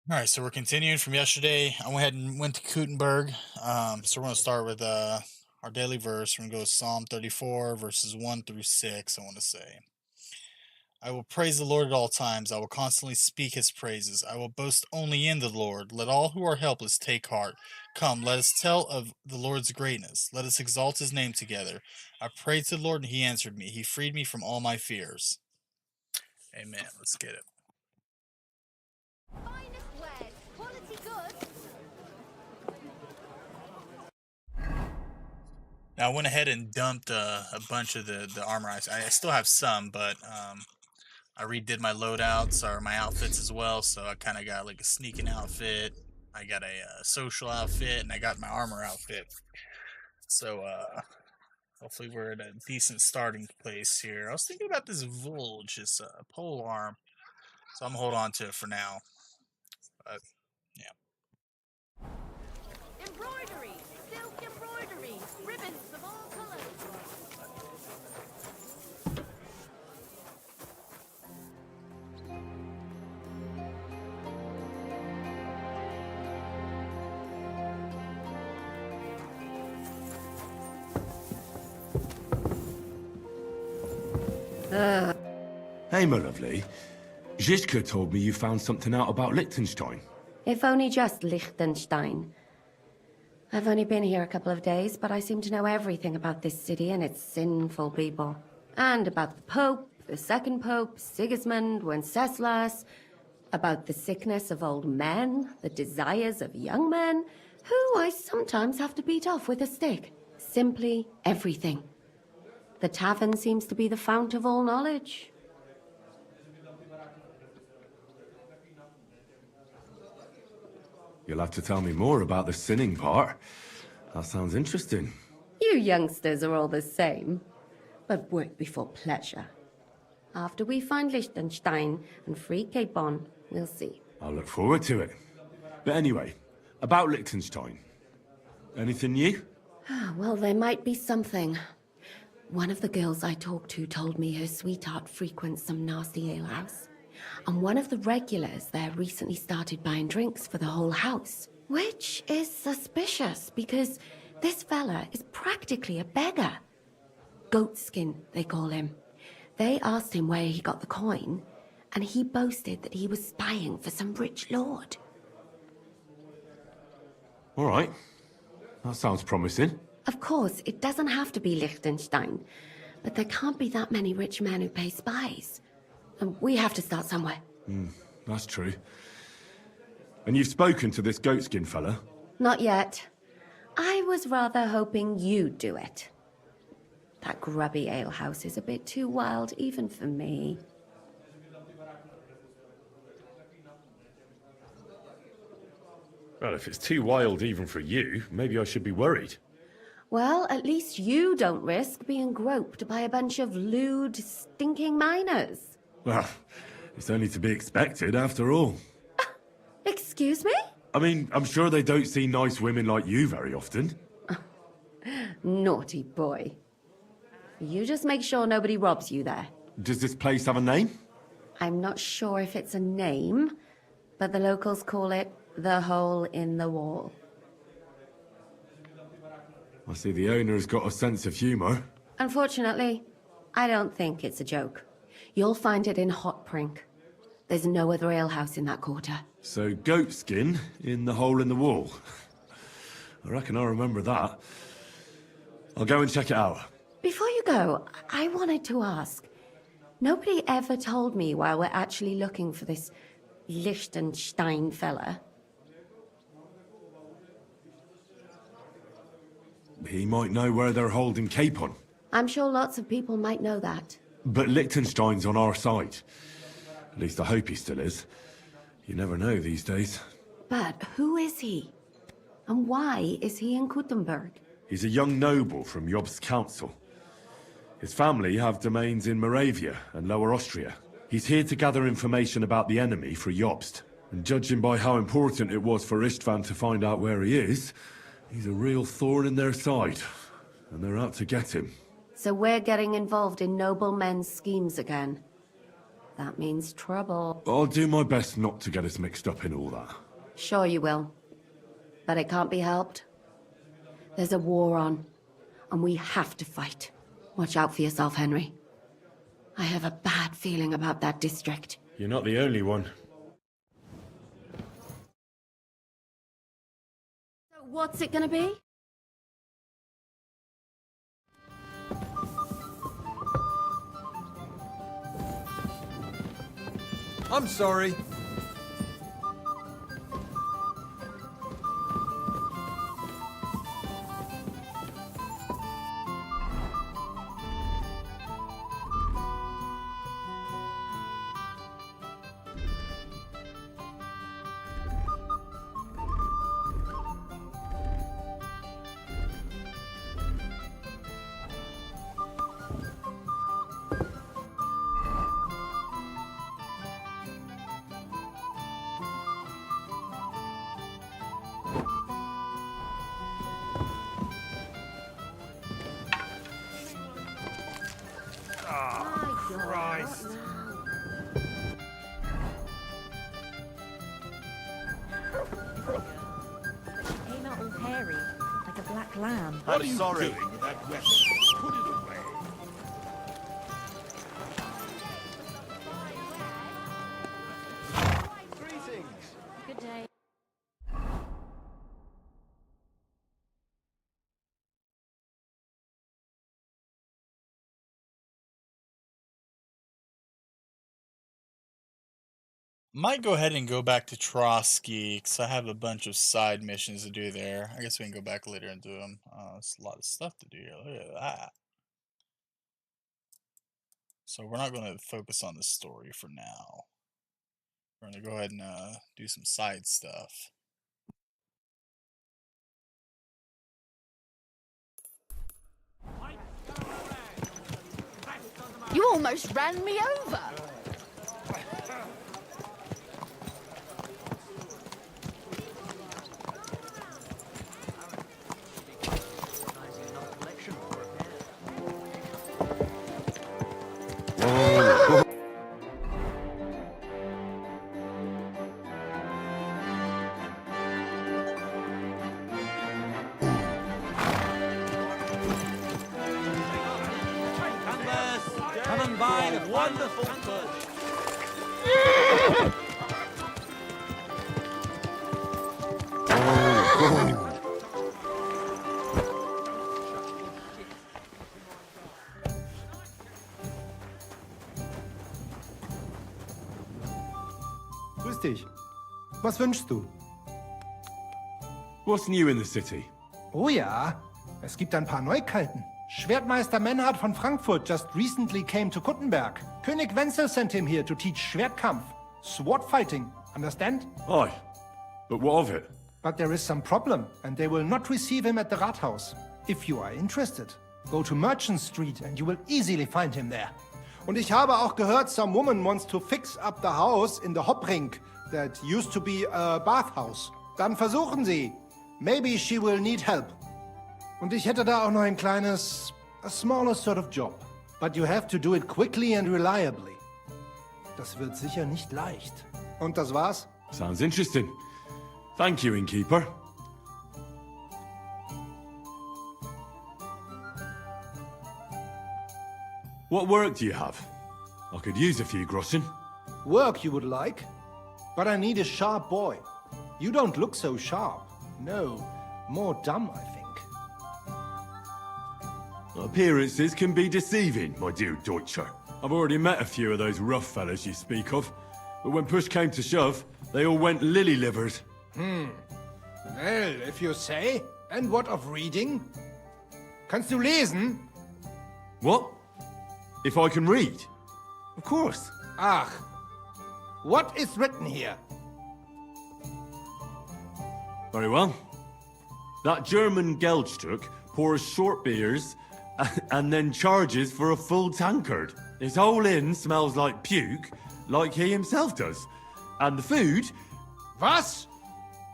All right, so we're continuing from yesterday. I went ahead and went to Gutenberg. So we're going to start with our daily verse. We're going to go with Psalm 34, verses 1 through 6. I want to say, I will praise the Lord at all times. I will constantly speak his praises. I will boast only in the Lord. Let all who are helpless take heart. Come, let us tell of the Lord's greatness. Let us exalt his name together. I prayed to the Lord, and he answered me. He freed me from all my fears. Amen. Let's get it. Finest wares, quality goods. Now I went ahead and dumped a bunch of the armor. I still have some, but I redid my loadouts or my outfits as well. So I kind of got like a sneaking outfit. I got a social outfit, and I got my armor outfit. So hopefully we're at a decent starting place here. I was thinking about this Vulge, this pole arm. So I'm gonna hold on to it for now. But yeah. Embroidery, silk embroidery, ribbons of all colors. Hey, my lovely. Zizka told me you found something out about Liechtenstein. If only just Liechtenstein. I've only been here a couple of days, but I seem to know everything about this city and its sinful people. And about the Pope, the second Pope, Sigismund, Wenceslas, about the sickness of old men, the desires of young men, who I sometimes have to beat off with a stick. Simply everything. The tavern seems to be the fount of all knowledge. You'll have to tell me more about the sinning part. That sounds interesting. You youngsters are all the same, but work before pleasure. After we find Liechtenstein and free Cape Bon, we'll see. I'll look forward to it. But anyway, about Liechtenstein. Anything new? Well, there might be something. One of the girls I talked to told me her sweetheart frequents some nasty alehouse. And one of the regulars there recently started buying drinks for the whole house. Which is suspicious, because this fella is practically a beggar. Goatskin, they call him. They asked him where he got the coin, and he boasted that he was spying for some rich lord. All right. That sounds promising. Of course, it doesn't have to be Liechtenstein, but there can't be that many rich men who pay spies. And we have to start somewhere. That's true. And you've spoken to this goatskin fella? Not yet. I was rather hoping you'd do it. That grubby alehouse is a bit too wild even for me. Well, if it's too wild even for you, maybe I should be worried. Well, at least you don't risk being groped by a bunch of lewd, stinking miners. Well, it's only to be expected after all. Excuse me? I mean, I'm sure they don't see nice women like you very often. Naughty boy. You just make sure nobody robs you there. Does this place have a name? I'm not sure if it's a name, but the locals call it the Hole in the Wall. I see the owner's got a sense of humour. Unfortunately, I don't think it's a joke. You'll find it in Hot Prink. There's no other alehouse in that quarter. So goatskin in the hole in the wall. I reckon I remember that. I'll go and check it out. Before you go, I wanted to ask. Nobody ever told me why we're actually looking for this Liechtenstein fella. He might know where they're holding Capon. I'm sure lots of people might know that. But Liechtenstein's on our side. At least I hope he still is. You never know these days. But who is he? And why is he in Gutenberg? He's a young noble from Jobst's council. His family have domains in Moravia and Lower Austria. He's here to gather information about the enemy for Jobst. And judging by how important it was for Istvan to find out where he is, he's a real thorn in their side. And they're out to get him. So we're getting involved in noble men's schemes again. That means trouble. I'll do my best not to get us mixed up in all that. Sure you will. But it can't be helped. There's a war on, and we have to fight. Watch out for yourself, Henry. I have a bad feeling about that district. You're not the only one. So what's it gonna be? I'm sorry. Christ. Came out all hairy, like a black lamb. I'm sorry. With that weapon? Put it away. Greetings. Good day. Might go ahead and go back to Trotsky because I have a bunch of side missions to do there. I guess we can go back later and do them. There's a lot of stuff to do here. Look at that. So we're not going to focus on the story for now. We're going to go ahead and do some side stuff. You almost ran me over. Come and buy a wonderful push. Grüß dich. Was wünschst du? What's new in the city? Oh ja, es gibt ein paar Neuigkeiten. Schwertmeister Mennhardt von Frankfurt just recently came to Kuttenberg. König Wenzel sent him here to teach Schwertkampf. Sword fighting, understand? Aye. But what of it? But there is some problem, and they will not receive him at the Rathaus. If you are interested, go to Merchant Street and you will easily find him there. Und ich habe auch gehört, some woman wants to fix up the house in the Hopring that used to be a bathhouse. Dann versuchen Sie. Maybe she will need help. Und ich hätte da auch noch ein kleines, a smaller sort of job. But you have to do it quickly and reliably. Das wird sicher nicht leicht. Und das war's? Sounds interesting. Thank you, innkeeper. What work do you have? I could use a few groschen. Work you would like? But I need a sharp boy. You don't look so sharp. No, more dumb, I think. Appearances can be deceiving, my dear Deutscher. I've already met a few of those rough fellas you speak of. But when push came to shove, they all went lily-livered. Well, if you say. And what of reading? Kannst du lesen? What? If I can read? Of course. Ach. What is written here? Very well. That German Geldstück pours short beers and then charges for a full tankard. His whole inn smells like puke, like he himself does. And the food... Was?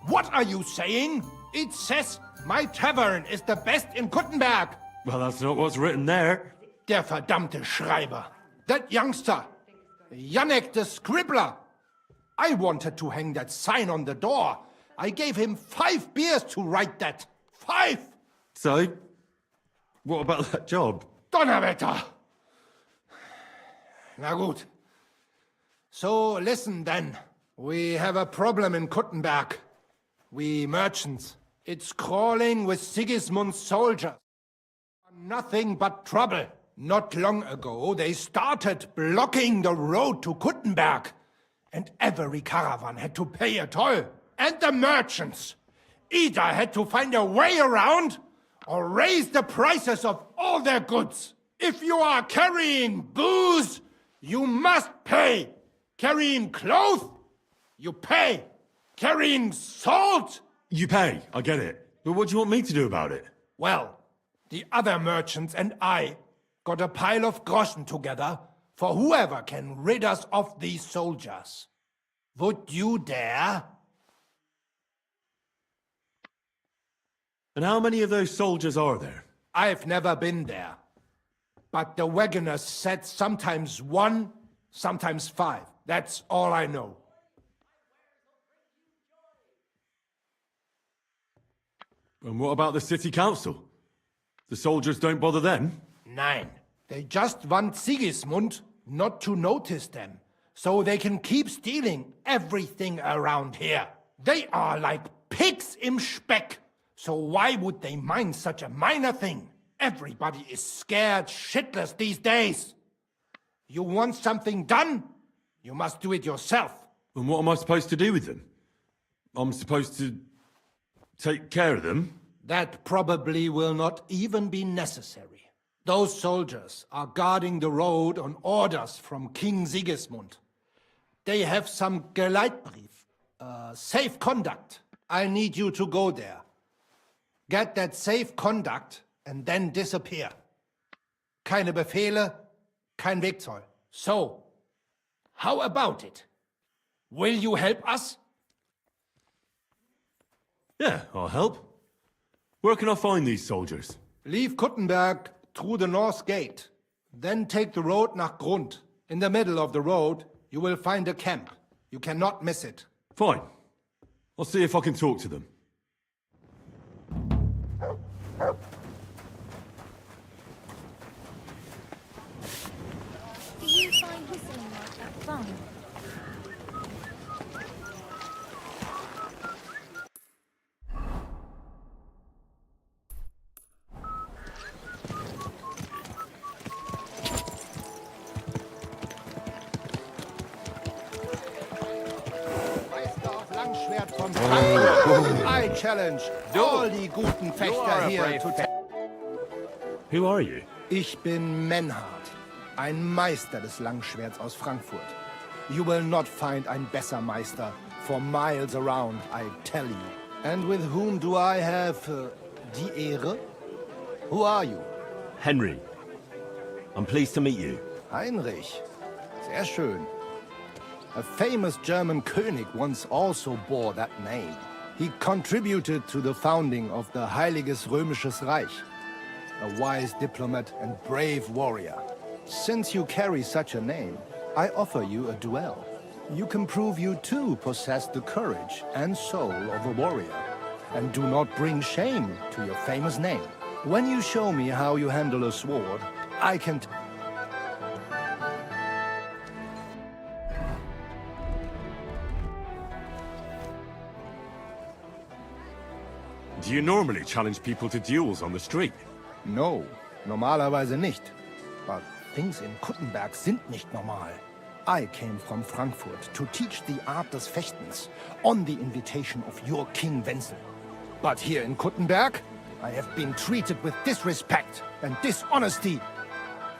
What are you saying? It says my tavern is the best in Kuttenberg. Well, that's not what's written there. Der verdammte Schreiber. That youngster. Yannick the Scribbler. I wanted to hang that sign on the door. I gave him 5 beers to write that. 5! So, what about that job? Donnerwetter! Na gut. So, listen then. We have a problem in Kuttenberg. We merchants. It's crawling with Sigismund's soldiers. Nothing but trouble. Not long ago, they started blocking the road to Kuttenberg. And every caravan had to pay a toll. And the merchants either had to find a way around or raise the prices of all their goods. If you are carrying booze, you must pay. Carrying clothes, you pay. Carrying salt, You pay, I get it. But what do you want me to do about it? well, the other merchants and I got a pile of groschen together for whoever can rid us of these soldiers. Would you dare? And how many of those soldiers are there? I've never been there. But the wagoners said sometimes 1, sometimes 5. That's all I know. And what about the city council? The soldiers don't bother them? Nein. They just want Sigismund not to notice them, so they can keep stealing everything around here. They are like pigs im Speck. So why would they mind such a minor thing? Everybody is scared shitless these days. You want something done? You must do it yourself. And what am I supposed to do with them? I'm supposed to take care of them? That probably will not even be necessary. Those soldiers are guarding the road on orders from King Sigismund. They have some Geleitbrief, safe conduct. I need you to go there. Get that safe conduct and then disappear. Keine Befehle, kein Wegzoll. So, how about it? Will you help us? Yeah, I'll help. Where can I find these soldiers? Leave Kuttenberg through the north gate. Then take the road nach Grund. In the middle of the road, you will find a camp. You cannot miss it. Fine. I'll see if I can talk to them. Do you find whistling like that fun? Meister auf Langschwert von Frankfurt. I challenge all die guten Fechter hier to Who are you? Ich bin Menhard, ein Meister des Langschwerts aus Frankfurt. You will not find ein besser Meister for miles around, I tell you. And with whom do I have die Ehre? Who are you? Henry. I'm pleased to meet you. Heinrich. Sehr schön. A famous German König once also bore that name. He contributed to the founding of the Heiliges Römisches Reich. A wise diplomat and brave warrior. Since you carry such a name, I offer you a duel. You can prove you too possess the courage and soul of a warrior. And do not bring shame to your famous name. When you show me how you handle a sword, I can... Do you normally challenge people to duels on the street? No, normalerweise nicht. But things in Kuttenberg sind nicht normal. I came from Frankfurt to teach the art des Fechtens on the invitation of your King Wenzel. But here in Kuttenberg, I have been treated with disrespect and dishonesty.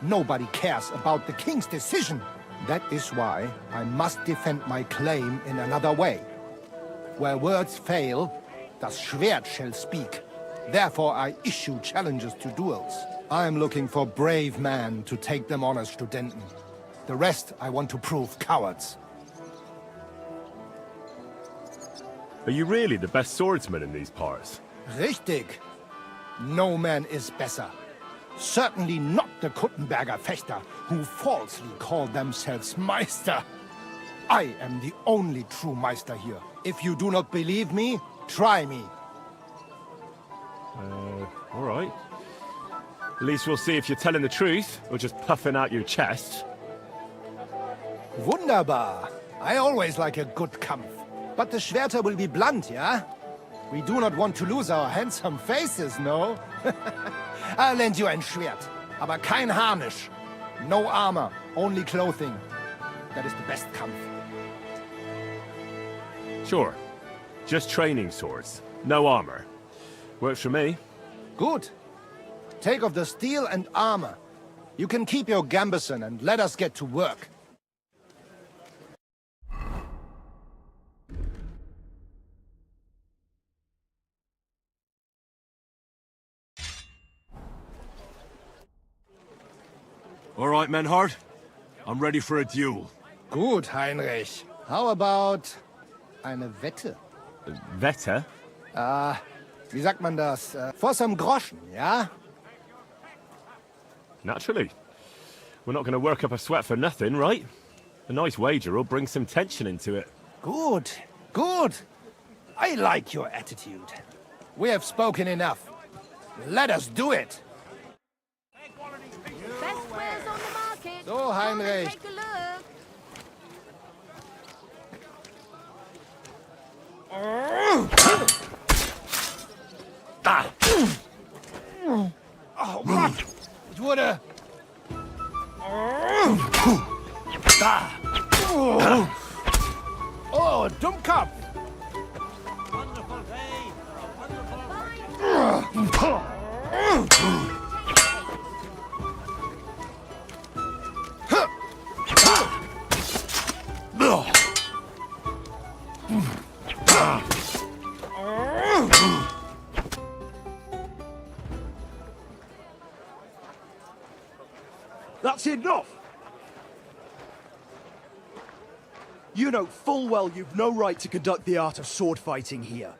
Nobody cares about the king's decision. That is why I must defend my claim in another way. Where words fail, das Schwert shall speak. Therefore I issue challenges to duels. I am looking for brave men to take them on as Studenten. The rest I want to prove cowards. Are you really the best swordsman in these parts? Richtig. No man is besser. Certainly not the Kuttenberger Fechter, who falsely call themselves Meister. I am the only true Meister here. If you do not believe me, try me. All right. At least we'll see if you're telling the truth, or just puffing out your chest. Wunderbar. I always like a good Kampf. But the Schwerter will be blunt, yeah? We do not want to lose our handsome faces, no? I'll lend you ein Schwert, aber kein Harnisch. No armor, only clothing. That is the best Kampf. Sure. Just training swords. No armor. Works for me. Good. Take off the steel and armor. You can keep your gambeson and let us get to work. All right, Menhard. I'm ready for a duel. Gut, Heinrich. How about eine Wette? Wette? Wie sagt man das? For some Groschen, ja? Naturally. We're not going to work up a sweat for nothing, right? A nice wager will bring some tension into it. Good, good. I like your attitude. We have spoken enough. Let us do it. Best wares on the market. So, Come and Heinrich. take a look. Oh, Mann! Ich wurde... Oh, Dummkopf! Wonderful day for a wonderful That's enough! You know full well you've no right to conduct the art of sword fighting here.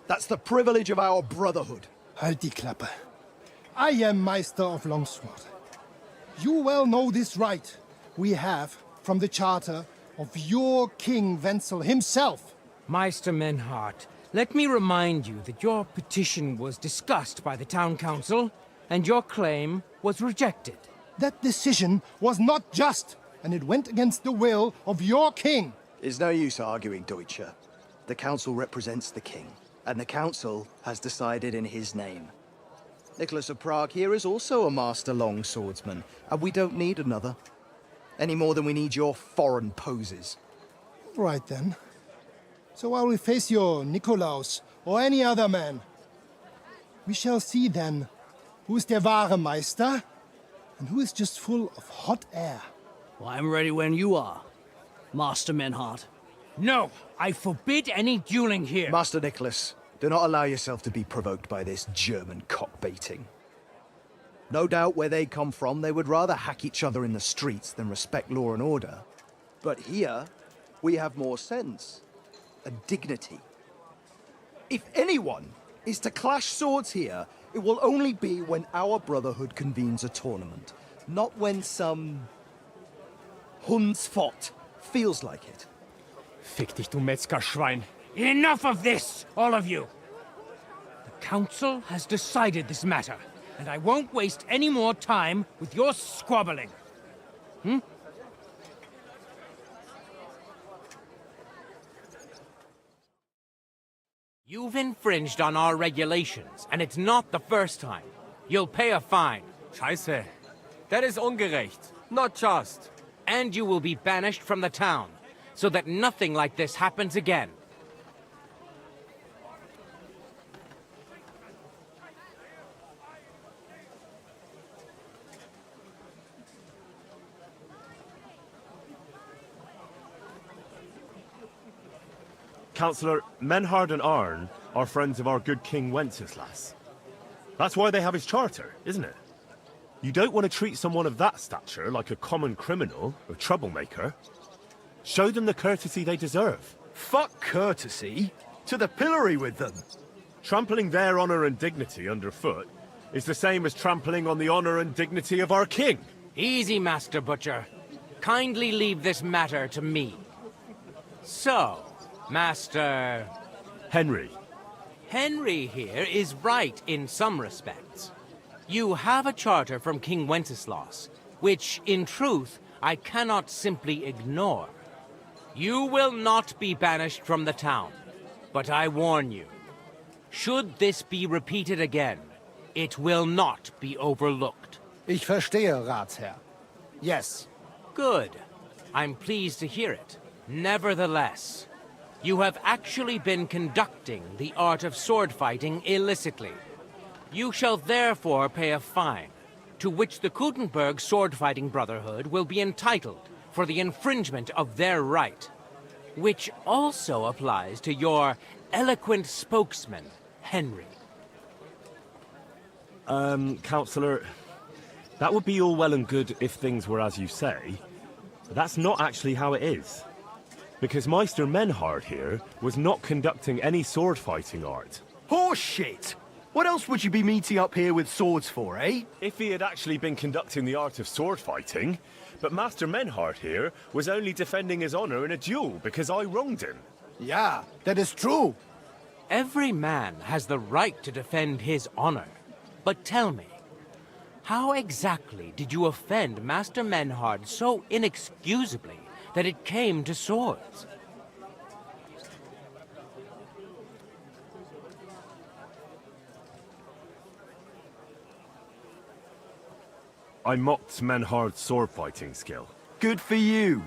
That's the privilege of our brotherhood. Halt die Klappe. I am Meister of Longsword. You well know this right we have from the charter of your King Wenzel himself. Meister Menhart, let me remind you that your petition was discussed by the town council, and your claim was rejected. That decision was not just, and it went against the will of your king. It's no use arguing, Deutscher. The council represents the king, and the council has decided in his name. Nicholas of Prague here is also a master longswordsman, and we don't need another. Any more than we need your foreign poses. Right then. So I will face your Nikolaus or any other man. We shall see then who is der wahre Meister and who is just full of hot air. Well, I'm ready when you are, Master Menhart. No, I forbid any dueling here. Master Nicholas, do not allow yourself to be provoked by this German cock-baiting. No doubt where they come from, they would rather hack each other in the streets than respect law and order. But here, we have more sense and dignity. If anyone is to clash swords here, it will only be when our brotherhood convenes a tournament, not when some Hundsfott feels like it. Fick dich, du Metzgerschwein. Enough of this, all of you! The council has decided this matter, and I won't waste any more time with your squabbling. You've infringed on our regulations, and it's not the first time. You'll pay a fine. Scheiße. That is ungerecht. Not just. And you will be banished from the town, so that nothing like this happens again. Councillor, Menhard and Arn are friends of our good King Wenceslas. That's why they have his charter, isn't it? You don't want to treat someone of that stature like a common criminal or troublemaker. Show them the courtesy they deserve. Fuck courtesy. To the pillory with them. Trampling their honor and dignity underfoot is the same as trampling on the honor and dignity of our king. Easy, Master Butcher. Kindly leave this matter to me. So, Master... Henry. Henry here is right in some respects. You have a charter from King Wenceslas, which, in truth, I cannot simply ignore. You will not be banished from the town, but I warn you, should this be repeated again, it will not be overlooked. Ich verstehe, Ratsherr. Yes. Good. I'm pleased to hear it. Nevertheless, you have actually been conducting the art of sword fighting illicitly. You shall therefore pay a fine, to which the Kuttenberg Sword Fighting Brotherhood will be entitled for the infringement of their right, which also applies to your eloquent spokesman, Henry. Counselor, that would be all well and good if things were as you say, but that's not actually how it is. Because Meister Menhard here was not conducting any sword fighting art. Horseshit! What else would you be meeting up here with swords for, eh? If he had actually been conducting the art of sword fighting, but Master Menhard here was only defending his honor in a duel because I wronged him. Yeah, that is true. Every man has the right to defend his honor. But tell me, how exactly did you offend Master Menhard so inexcusably that it came to swords? I mocked Menhard's sword fighting skill. Good for you.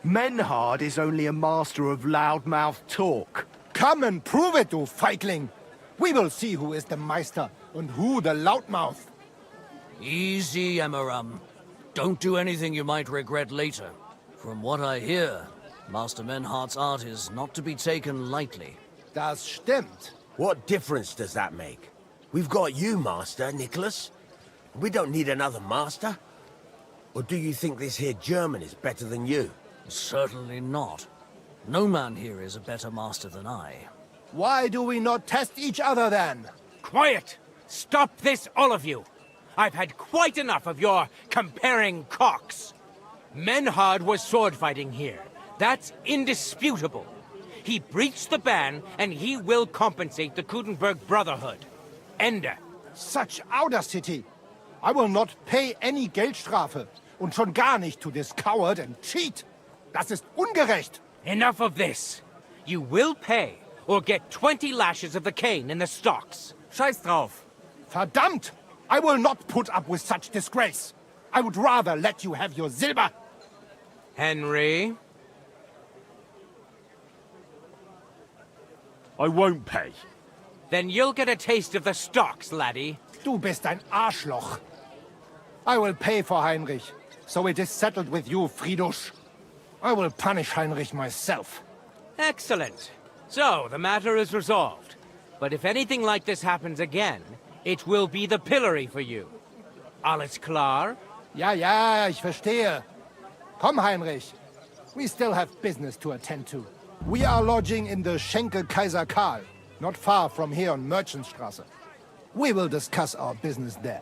Menhard is only a master of loudmouth talk. Come and prove it, du Feigling. We will see who is the Meister and who the loudmouth. Easy, Emmeram. Don't do anything you might regret later. From what I hear, Master Menhard's art is not to be taken lightly. Das stimmt. What difference does that make? We've got you, Master, Nicholas. We don't need another master. Or do you think this here German is better than you? Certainly not. No man here is a better master than I. Why do we not test each other then? Quiet! Stop this, all of you! I've had quite enough of your comparing cocks. Menhard was sword fighting here. That's indisputable. He breached the ban, and he will compensate the Kuttenberg Brotherhood. Ende. Such audacity! I will not pay any Geldstrafe. Und schon gar nicht to this coward and cheat. Das ist ungerecht. Enough of this. You will pay, or get 20 lashes of the cane in the stocks. Scheiß drauf. Verdammt! I will not put up with such disgrace. I would rather let you have your silber. Henry? I won't pay. Then you'll get a taste of the stocks, laddie. Du bist ein Arschloch. I will pay for Heinrich, so it is settled with you, Friedusch. I will punish Heinrich myself. Excellent. So, the matter is resolved. But if anything like this happens again, it will be the pillory for you. Alles klar? Ja, ich verstehe. Komm, Heinrich. We still have business to attend to. We are lodging in the Schenkel Kaiser Karl, not far from here on Merchantstrasse. We will discuss our business there.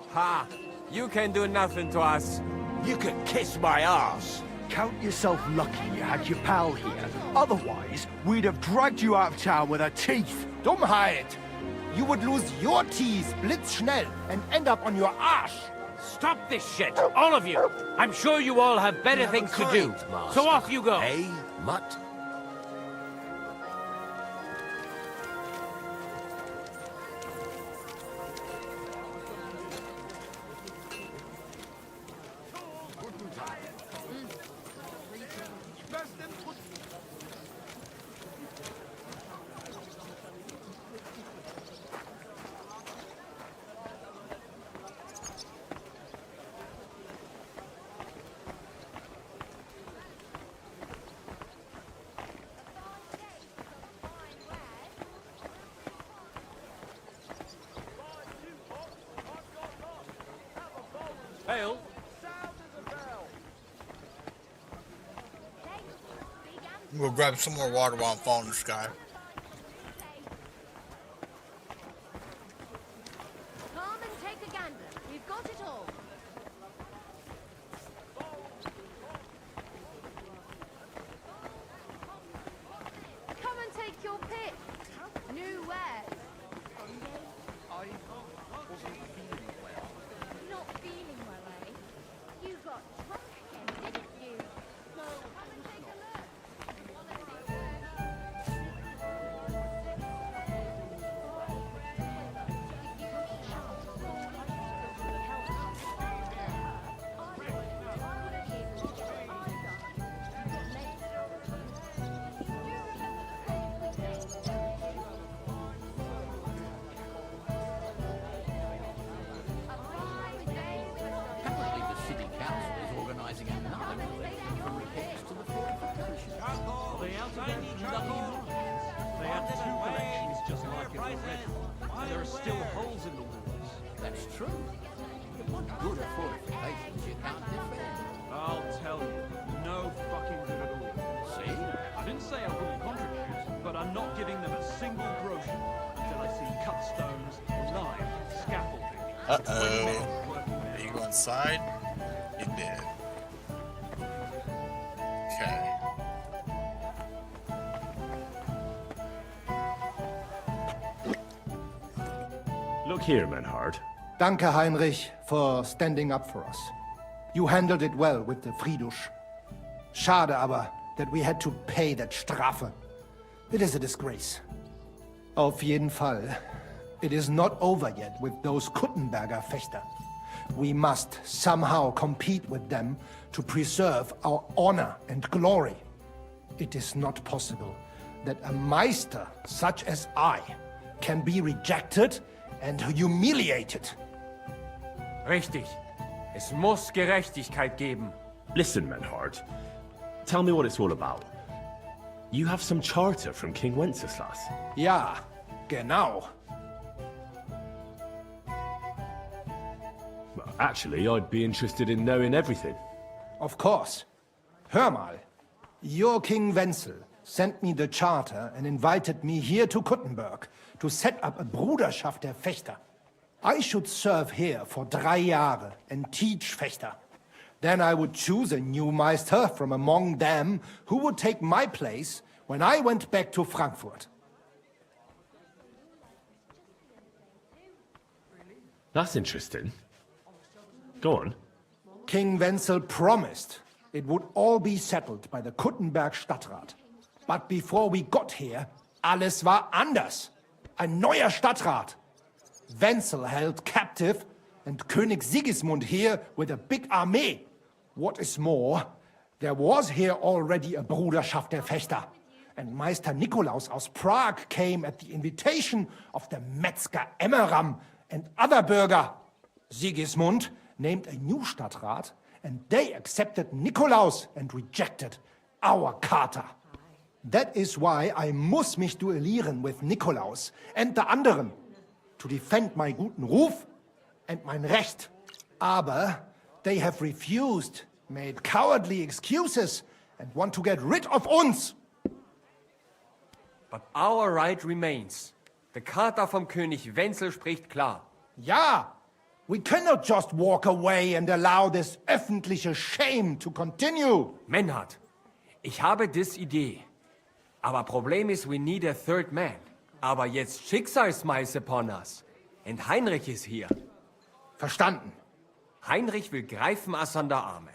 Ha! You can do nothing to us. You can kiss my ass. Count yourself lucky you had your pal here. Otherwise, we'd have dragged you out of town with our teeth. Dummheit! You would lose your teeth blitzschnell and end up on your arsch. Stop this shit, all of you! I'm sure you all have better things to do. So off you go. Hey, mutt. Hail. We'll grab some more water while I'm following this guy. They have two collections just like it already. There are still holes in the walls. That's true. What good are fortifications you can't defend? I'll tell you, no fucking good at all. See? I didn't say I wouldn't contribute, but I'm not giving them a single groschen until I see cut stones, lime, scaffolding. Uh-oh. Are you go inside? You did. Okay. Look here, Menhard. Danke, Heinrich, for standing up for us. You handled it well with the Friedusch. Schade aber, that we had to pay that Strafe. It is a disgrace. Auf jeden Fall, it is not over yet with those Kuttenberger Fechter. We must somehow compete with them to preserve our honor and glory. It is not possible that a Meister such as I can be rejected and humiliated. Richtig. Es muss Gerechtigkeit geben. Listen, Menhard. Tell me what it's all about. You have some charter from King Wenceslas. Ja, genau. Well, actually, I'd be interested in knowing everything. Of course. Hör mal. Your King Wenzel sent me the charter and invited me here to Kuttenberg to set up a Bruderschaft der Fechter. I should serve here for 3 Jahre and teach Fechter. Then I would choose a new Meister from among them who would take my place when I went back to Frankfurt. That's interesting. Go on. King Wenzel promised it would all be settled by the Kuttenberg Stadtrat. But before we got here, alles war anders. Ein neuer Stadtrat. Wenzel held captive and König Sigismund here with a big army. What is more, there was here already a Bruderschaft der Fechter. And Meister Nikolaus aus Prague came at the invitation of the Metzger Emmeram and other Bürger. Sigismund named a new Stadtrat, and they accepted Nikolaus and rejected our Charter. That is why I muss mich duellieren with Nikolaus and the anderen, to defend my guten Ruf and mein Recht. Aber they have refused, made cowardly excuses, and want to get rid of uns. But our right remains. The Charta vom König Wenzel spricht klar. Ja, we cannot just walk away and allow this öffentliche shame to continue. Menhard, ich habe dis Idee. Aber Problem ist, we need a third man. Aber jetzt Schicksalsmeis upon us. And Heinrich ist hier. Verstanden. Heinrich will greifen us an der Arme.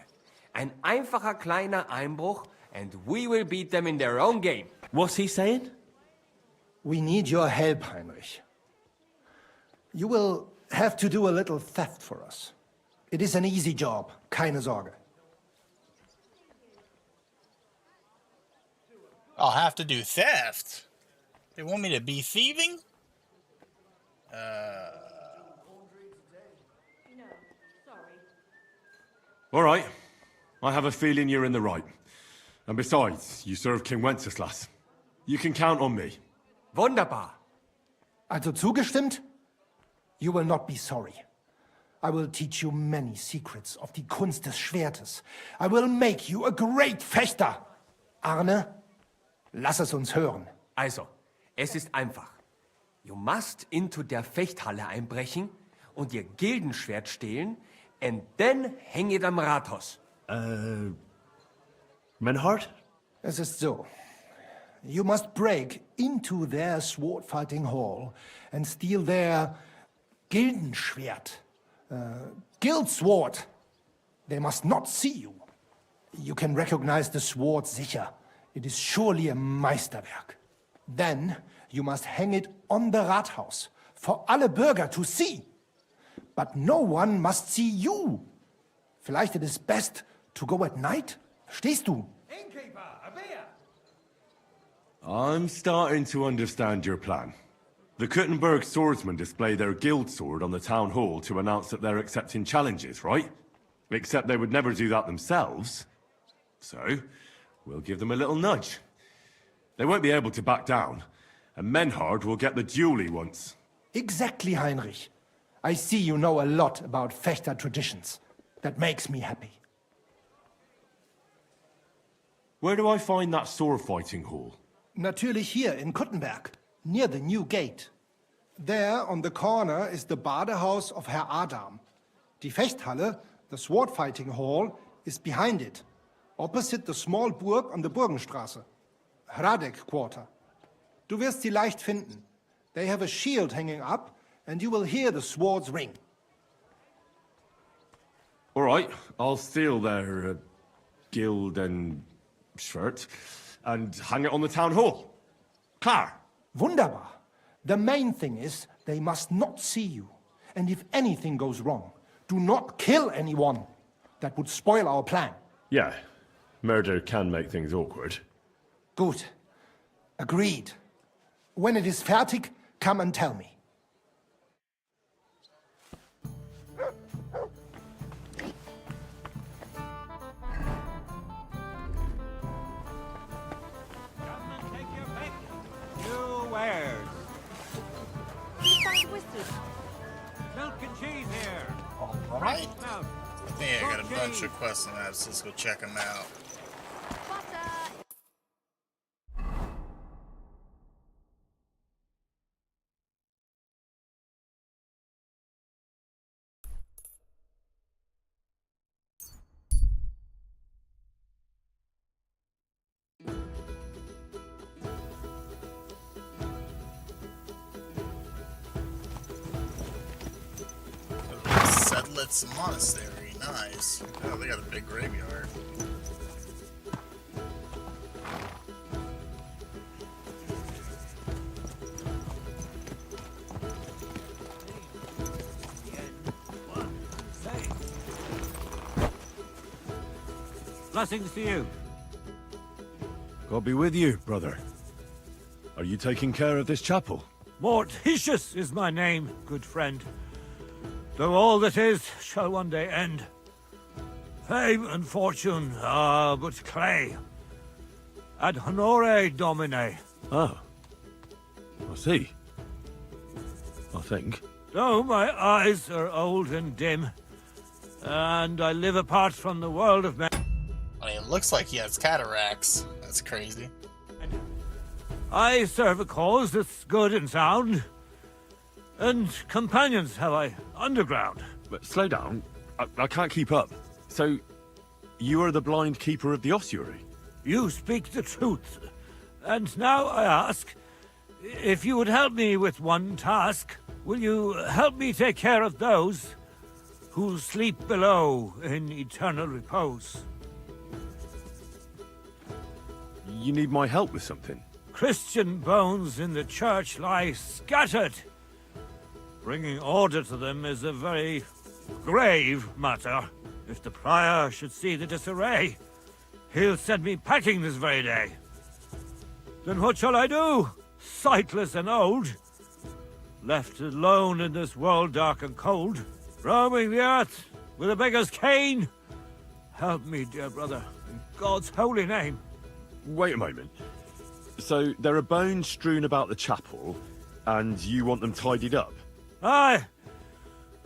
Ein einfacher kleiner Einbruch and we will beat them in their own game. What's he saying? We need your help, Heinrich. You will have to do a little theft for us. It is an easy job, keine Sorge. I'll have to do theft. They want me to be thieving? All right. I have a feeling you're in the right. And besides, you serve King Wenceslas. You can count on me. Wunderbar. Also zugestimmt? You will not be sorry. I will teach you many secrets of die Kunst des Schwertes. I will make you a great Fechter. Arne, lass es uns hören. Also, es ist einfach. You must into der Fechthalle einbrechen und ihr Gildenschwert stehlen and then hang it am Rathaus. Menhard? Es ist so. You must break into their sword-fighting hall and steal their Gildenschwert. Guild sword. They must not see you. You can recognize the sword sicher. It is surely a Meisterwerk. Then you must hang it on the Rathaus for alle Bürger to see. But no one must see you. Vielleicht it is best to go at night? Stehst du? I'm starting to understand your plan. The Kuttenberg swordsmen display their guild sword on the town hall to announce that they're accepting challenges, right? Except they would never do that themselves. So, we'll give them a little nudge. They won't be able to back down, and Menhard will get the duel he wants. Exactly, Heinrich. I see you know a lot about Fechter traditions. That makes me happy. Where do I find that sword fighting hall? Natürlich hier in Kuttenberg, near the new gate. There, on the corner, is the Badehaus of Herr Adam. Die Fechthalle, the sword fighting hall, is behind it, opposite the small Burg on the Burgenstraße. Hradek Quarter. Du wirst sie leicht finden. They have a shield hanging up, and you will hear the swords ring. All right, I'll steal their guild and shirt and hang it on the town hall. Klar. Wunderbar. The main thing is they must not see you. And if anything goes wrong, do not kill anyone. That would spoil our plan. Yeah, murder can make things awkward. Good. Agreed. When it is fertig, come and tell me. New wares. Find whiskey. Milk and cheese here. All right. Now, I think I got a bunch of quests on that, so let's go check them out. Butter. Sedlitz Monastery, nice. Oh, they got a big graveyard. blessings to you. God be with you, brother. Are you taking care of this chapel? Mortitius is my name, good friend. Though all that is shall one day end. Fame and fortune are but clay. Ad honore domine. Oh. I see. I think. Though my eyes are old and dim, and I live apart from the world of men. I mean, it looks like he has cataracts. That's crazy. I serve a cause that's good and sound. And companions have I underground. But slow down. I can't keep up. So, you are the blind keeper of the ossuary? You speak the truth. And now I ask, if you would help me with one task, will you help me take care of those who sleep below in eternal repose? You need my help with something? Christian bones in the church lie scattered. Bringing order to them is a very grave matter. If the prior should see the disarray, he'll send me packing this very day. Then what shall I do, sightless and old? Left alone in this world dark and cold, roaming the earth with a beggar's cane? Help me, dear brother, in God's holy name. Wait a moment. So, there are bones strewn about the chapel, and you want them tidied up? Aye.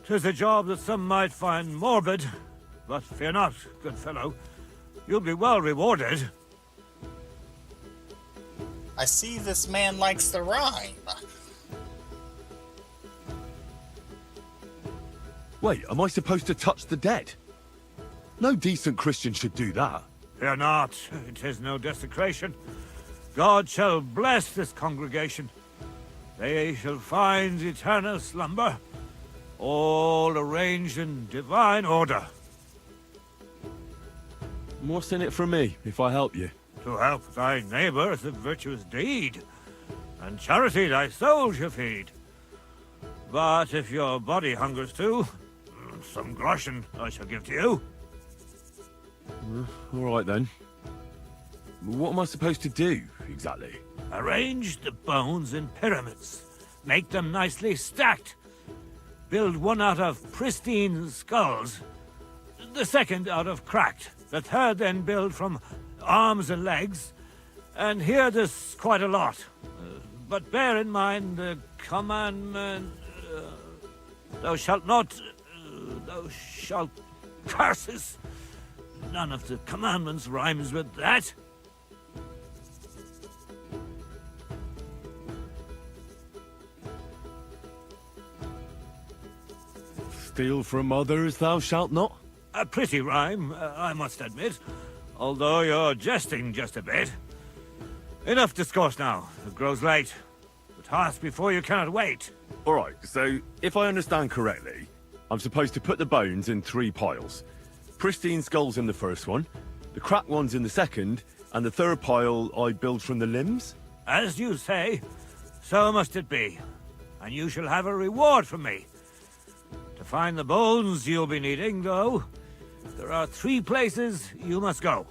'Tis a job that some might find morbid, but fear not, good fellow. You'll be well rewarded. I see this man likes to rhyme. Wait, am I supposed to touch the dead? No decent Christian should do that. Fear not, it is no desecration. God shall bless this congregation. They shall find eternal slumber, all arranged in divine order. What's in it for me, if I help you? To help thy neighbour is a virtuous deed, and charity thy soul shall feed. But if your body hungers too, some groschen I shall give to you. All right then. What am I supposed to do, exactly? Arrange the bones in pyramids. Make them nicely stacked. Build one out of pristine skulls, the second out of cracked, the third then build from arms and legs, and hear this quite a lot. But bear in mind the commandment... thou shalt not... thou shalt... Curses! None of the commandments rhymes with that. Steal from others thou shalt not? A pretty rhyme, I must admit. Although you're jesting just a bit. Enough discourse now. It grows late. The task before you cannot wait. Alright, so if I understand correctly, I'm supposed to put the bones in 3 piles. Pristine skulls in the first one, the cracked ones in the second, and the third pile I build from the limbs? As you say, so must it be. And you shall have a reward from me. To find the bones you'll be needing, though, there are 3 places you must go.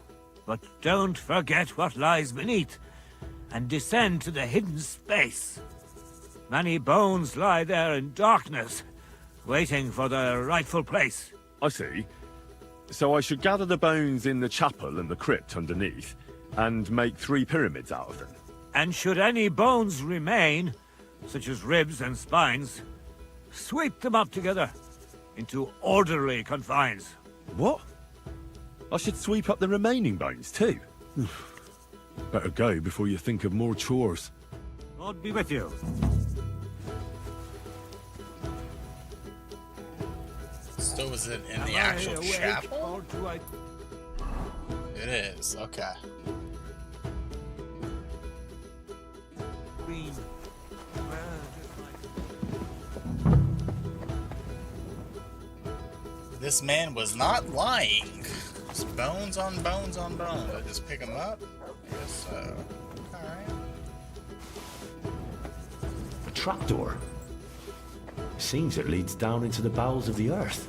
But don't forget what lies beneath, and descend to the hidden space. Many bones lie there in darkness, waiting for their rightful place. I see. So I should gather the bones in the chapel and the crypt underneath, and make 3 pyramids out of them. And should any bones remain, such as ribs and spines, sweep them up together into orderly confines. What? I should sweep up the remaining bones too? Better go before you think of more chores. God be with you. So is it in the actual chapel? It is, okay. This man was not lying. It's bones on bones on bones. I just pick them up? I guess so. Alright. A trapdoor. Seems it leads down into the bowels of the earth.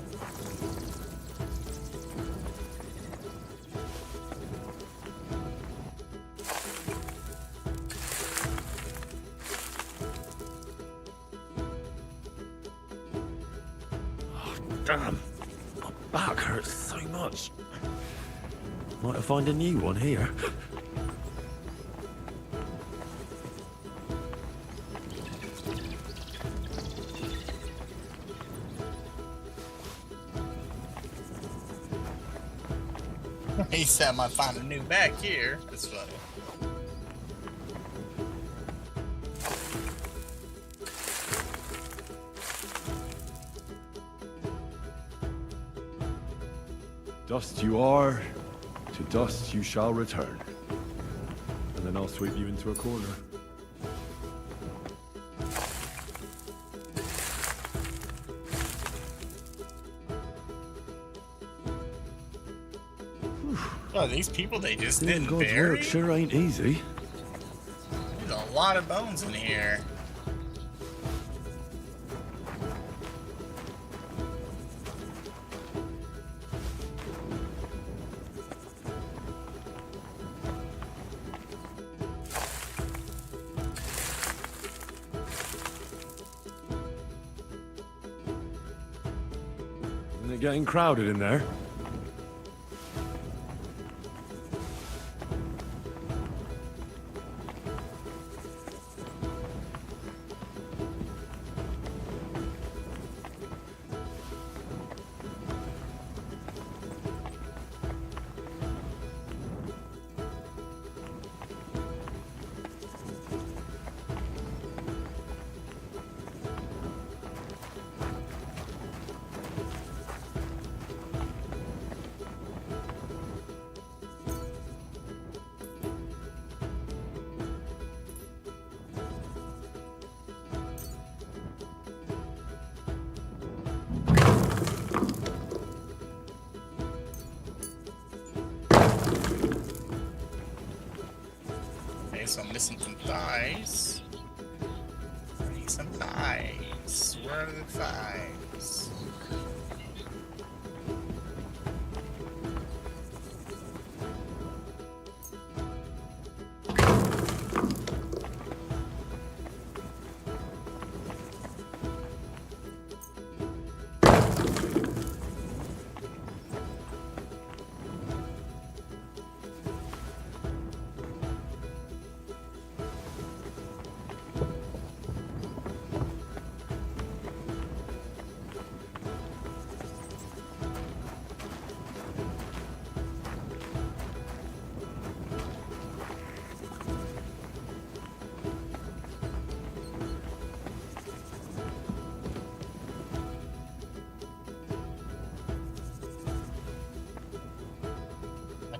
Oh, damn. My back hurts so much. Might have find a new one here. He said I might find a new back here. That's funny. Dust you are, to dust you shall return. And then I'll sweep you into a corner. Oh, these people they just didn't God's bury? work sure ain't easy. There's a lot of bones in here. Isn't it getting crowded in there? Okay, so I'm missing some thighs. I need some thighs. Where are the thighs?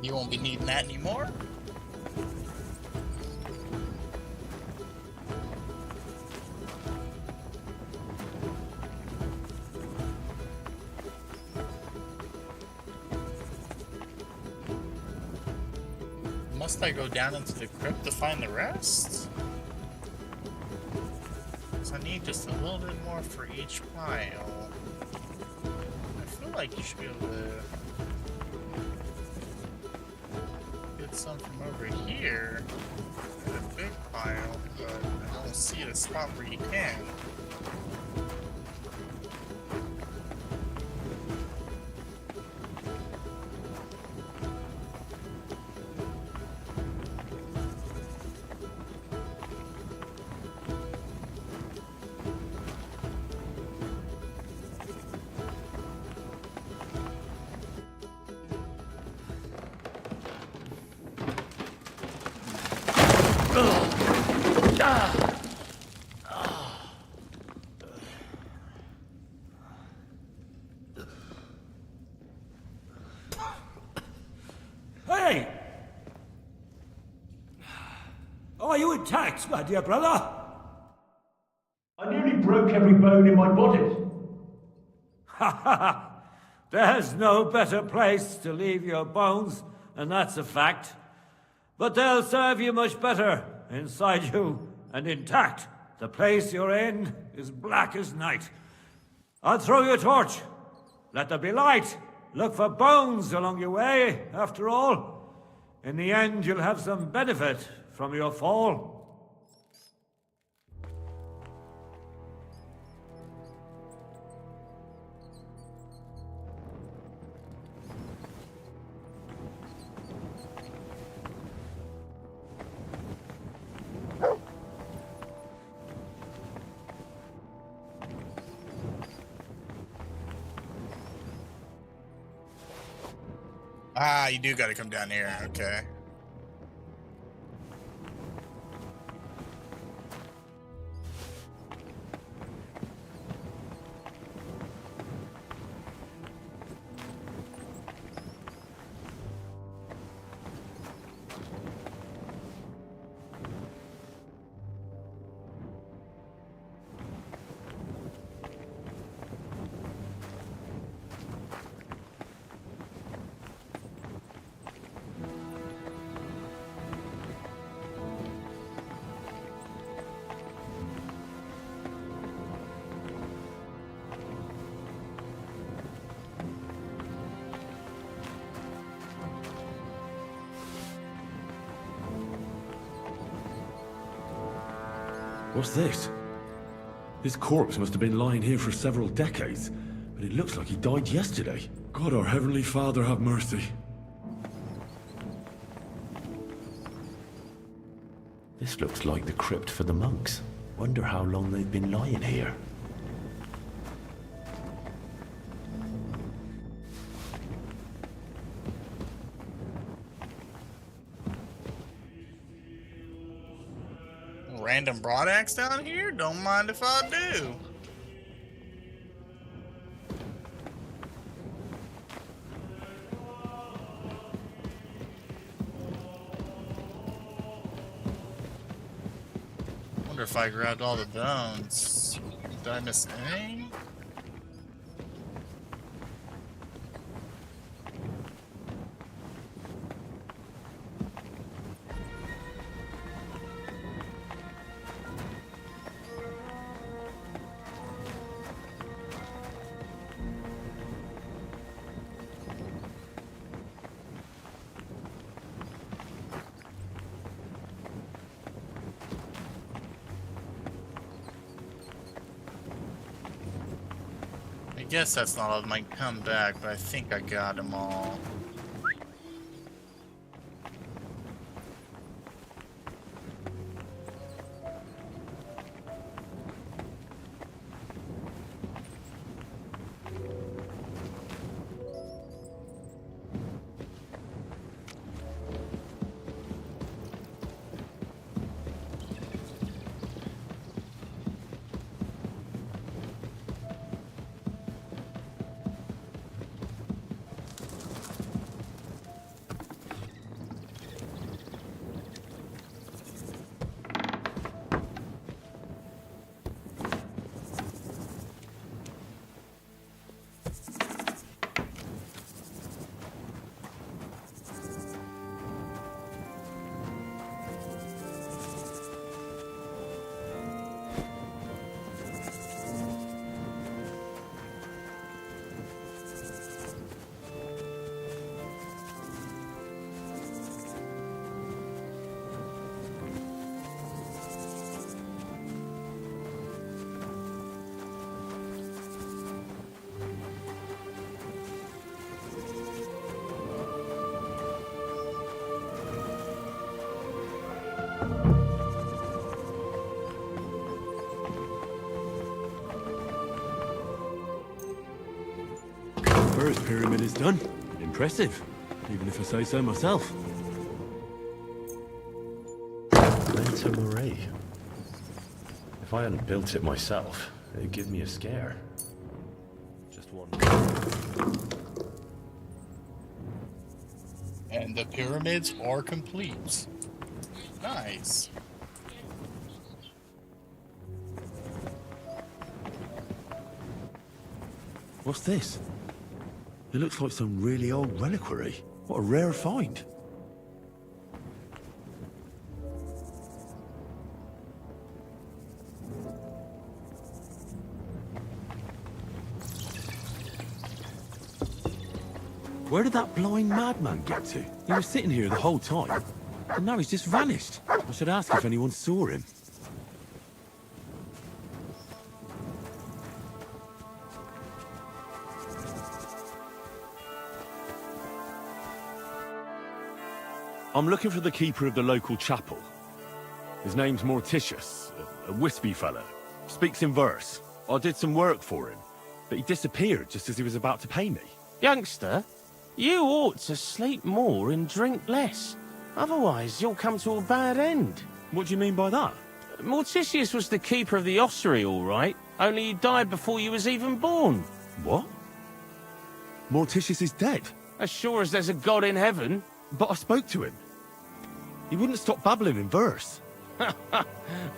You won't be needing that anymore. Must I go down into the crypt to find the rest? Because I need just a little bit more for each pile. I feel like you should be able to get some from over here at a big pile, but I don't see a spot where you can. Hey! Are you intact, my dear brother? I nearly broke every bone in my body. Ha ha ha! There's no better place to leave your bones, and that's a fact. But they'll serve you much better inside you and intact. The place you're in is black as night. I'll throw you a torch. Let there be light. Look for bones along your way, after all. In the end, you'll have some benefit from your fall. Ah, you do gotta come down here, okay. What's this? His corpse must have been lying here for several decades, but it looks like he died yesterday. God, our Heavenly Father, have mercy. This looks like the crypt for the monks. Wonder how long they've been lying here. Random broadaxe down here? Don't mind if I do. Wonder if I grabbed all the bones. Did I miss any? I guess that's not all that might come back, but I think I got them all. first pyramid is done. Impressive, even if I say so myself. Mental Marie. If I hadn't built it myself, it'd give me a scare. Just one. And the pyramids are complete. Nice. What's this? It looks like some really old reliquary. What a rare find. Where did that blind madman get to? He was sitting here the whole time, and now he's just vanished. I should ask if anyone saw him. I'm looking for the keeper of the local chapel. His name's Morticius, a wispy fellow. Speaks in verse. I did some work for him, but he disappeared just as he was about to pay me. Youngster, you ought to sleep more and drink less. Otherwise, you'll come to a bad end. What do you mean by that? Morticius was the keeper of the ossuary, all right. Only he died before you was even born. What? Morticius is dead? As sure as there's a God in heaven. But I spoke to him. He wouldn't stop babbling in verse.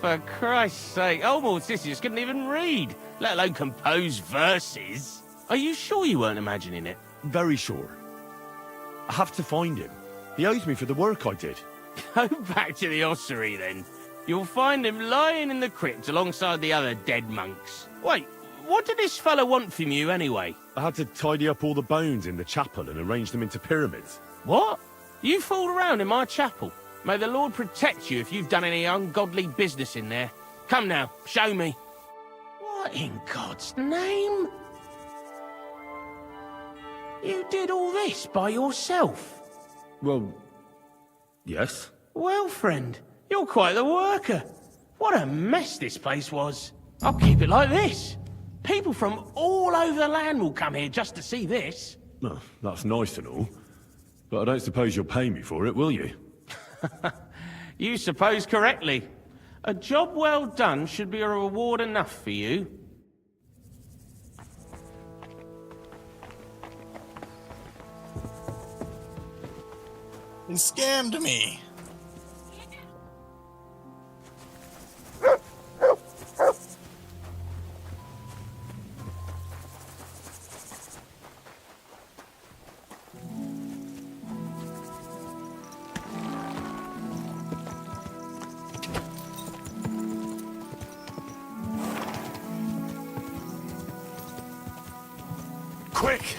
For Christ's sake, old Morticius couldn't even read, let alone compose verses. Are you sure you weren't imagining it? Very sure. I have to find him. He owes me for the work I did. Go back to the ossuary, then. You'll find him lying in the crypt alongside the other dead monks. Wait, what did this fellow want from you, anyway? I had to tidy up all the bones in the chapel and arrange them into pyramids. What? You fooled around in my chapel. May the Lord protect you if you've done any ungodly business in there. Come now, show me. What in God's name? You did all this by yourself? Well, yes. Well, friend, you're quite the worker. What a mess this place was. I'll keep it like this. People from all over the land will come here just to see this. Well, that's nice and all. But I don't suppose you'll pay me for it, will you? You suppose correctly. A job well done should be a reward enough for you. He scammed me. Quick!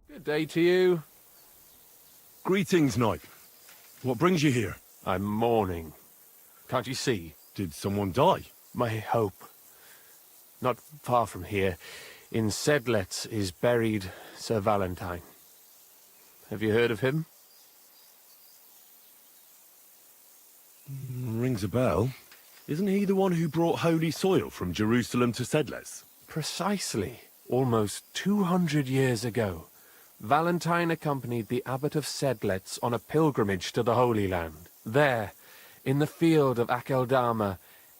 Good day to you. Greetings, knight. What brings you here? I'm mourning. Can't you see? Did someone die? My hope. Not far from here, in Sedlets, is buried Sir Valentine. Have you heard of him? Rings a bell. Isn't he the one who brought holy soil from Jerusalem to Sedles? Precisely. Almost 200 years ago, Valentine accompanied the abbot of Sedlets on a pilgrimage to the Holy Land. There, in the field of Akeldama,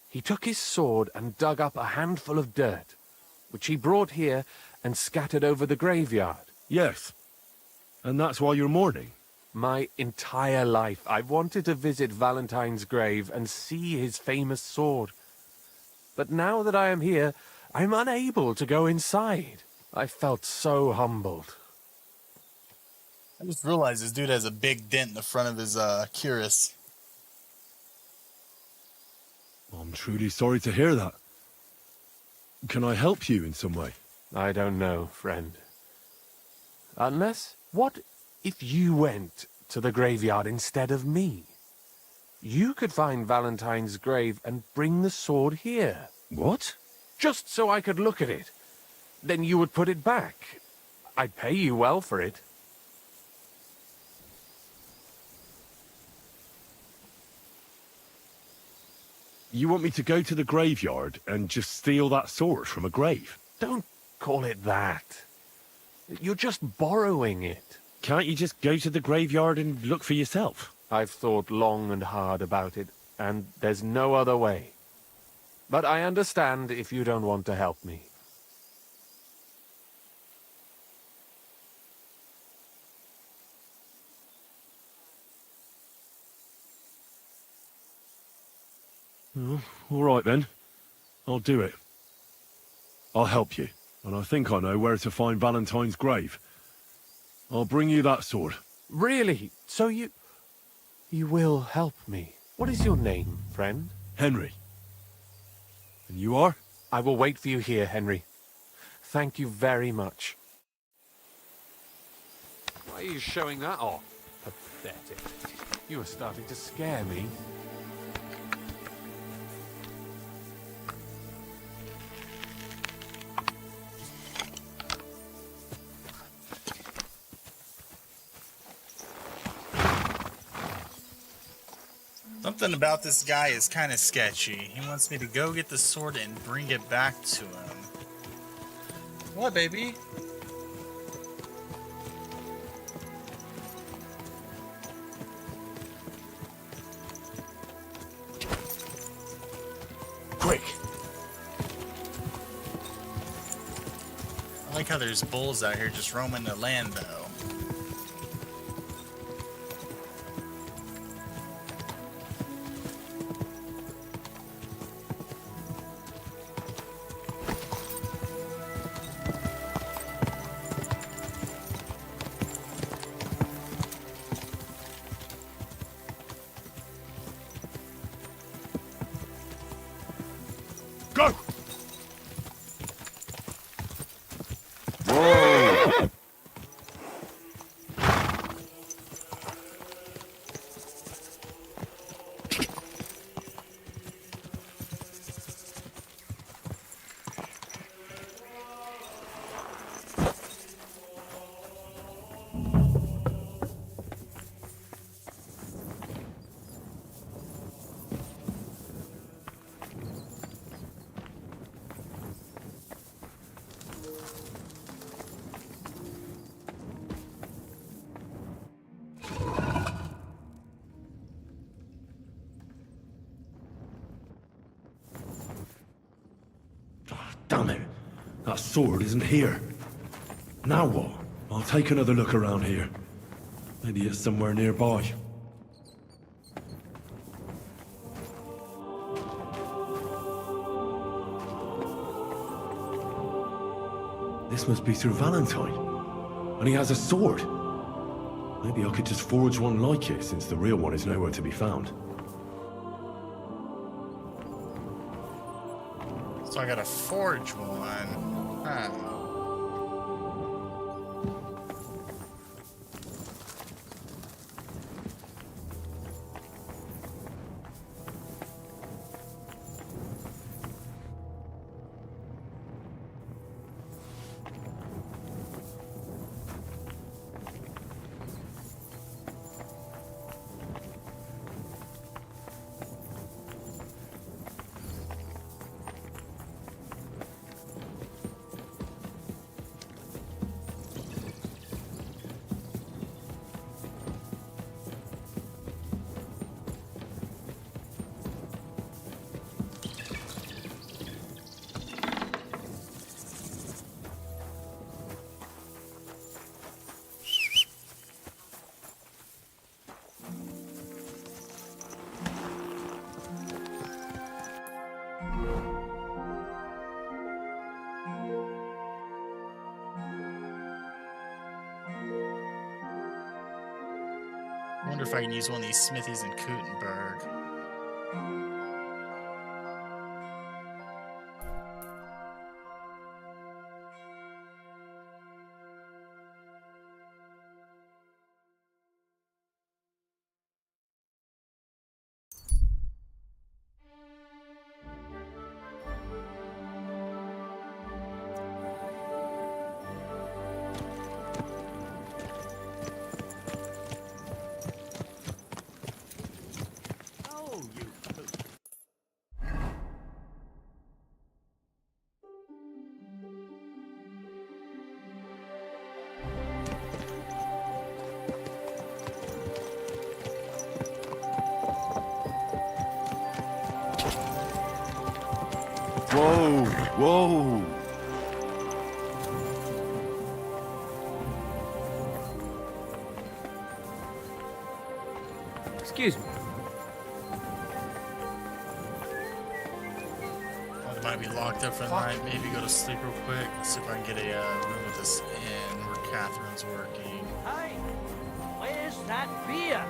he took his sword and dug up a handful of dirt. which he brought here and scattered over the graveyard. Yes. And that's why you're mourning? My entire life, I've wanted to visit Valentine's grave and see his famous sword. But now that I am here, I'm unable to go inside. I felt so humbled. I just realized this dude has a big dent in the front of his cuirass. I'm truly sorry to hear that. Can I help you in some way? I don't know, friend. Unless, what if you went to the graveyard instead of me? You could find Valentine's grave and bring the sword here. What? Just so I could look at it. Then you would put it back. I'd pay you well for it. You want me to go to the graveyard and just steal that sword from a grave? Don't call it that. You're just borrowing it. Can't you just go to the graveyard and look for yourself? I've thought long and hard about it, and there's no other way. But I understand if you don't want to help me. Oh, all right then. I'll do it. I'll help you, and I think I know where to find Valentine's grave. I'll bring you that sword. Really? So you will help me? What is your name, friend? Henry. And you are? I will wait for you here, Henry. Thank you very much. Why are you showing that off? Pathetic. You are starting to scare me. Something about this guy is kind of sketchy. He wants me to go get the sword and bring it back to him. What, baby? Quick! I like how there's bulls out here just roaming the land, though. Go! Damn it! That sword isn't here. Now what? I'll take another look around here. Maybe it's somewhere nearby. This must be Sir Valentine. And he has a sword. Maybe I could just forge one like it, since the real one is nowhere to be found. So I gotta forge one. Huh. wonder if I can use one of these smithies in Kuttenberg. Whoa, whoa! Excuse me. I might be locked up for the night. Maybe go to sleep real quick. See if I can get a room with this inn where Catherine's working. Hey, where's that beer?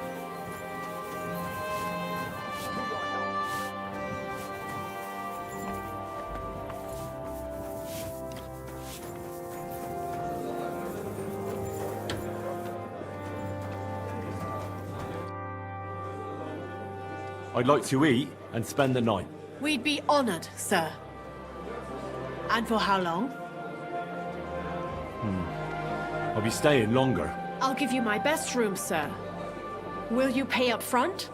I'd like to eat and spend the night. We'd be honored, sir. And for how long? I'll be staying longer. I'll give you my best room, sir. Will you pay up front?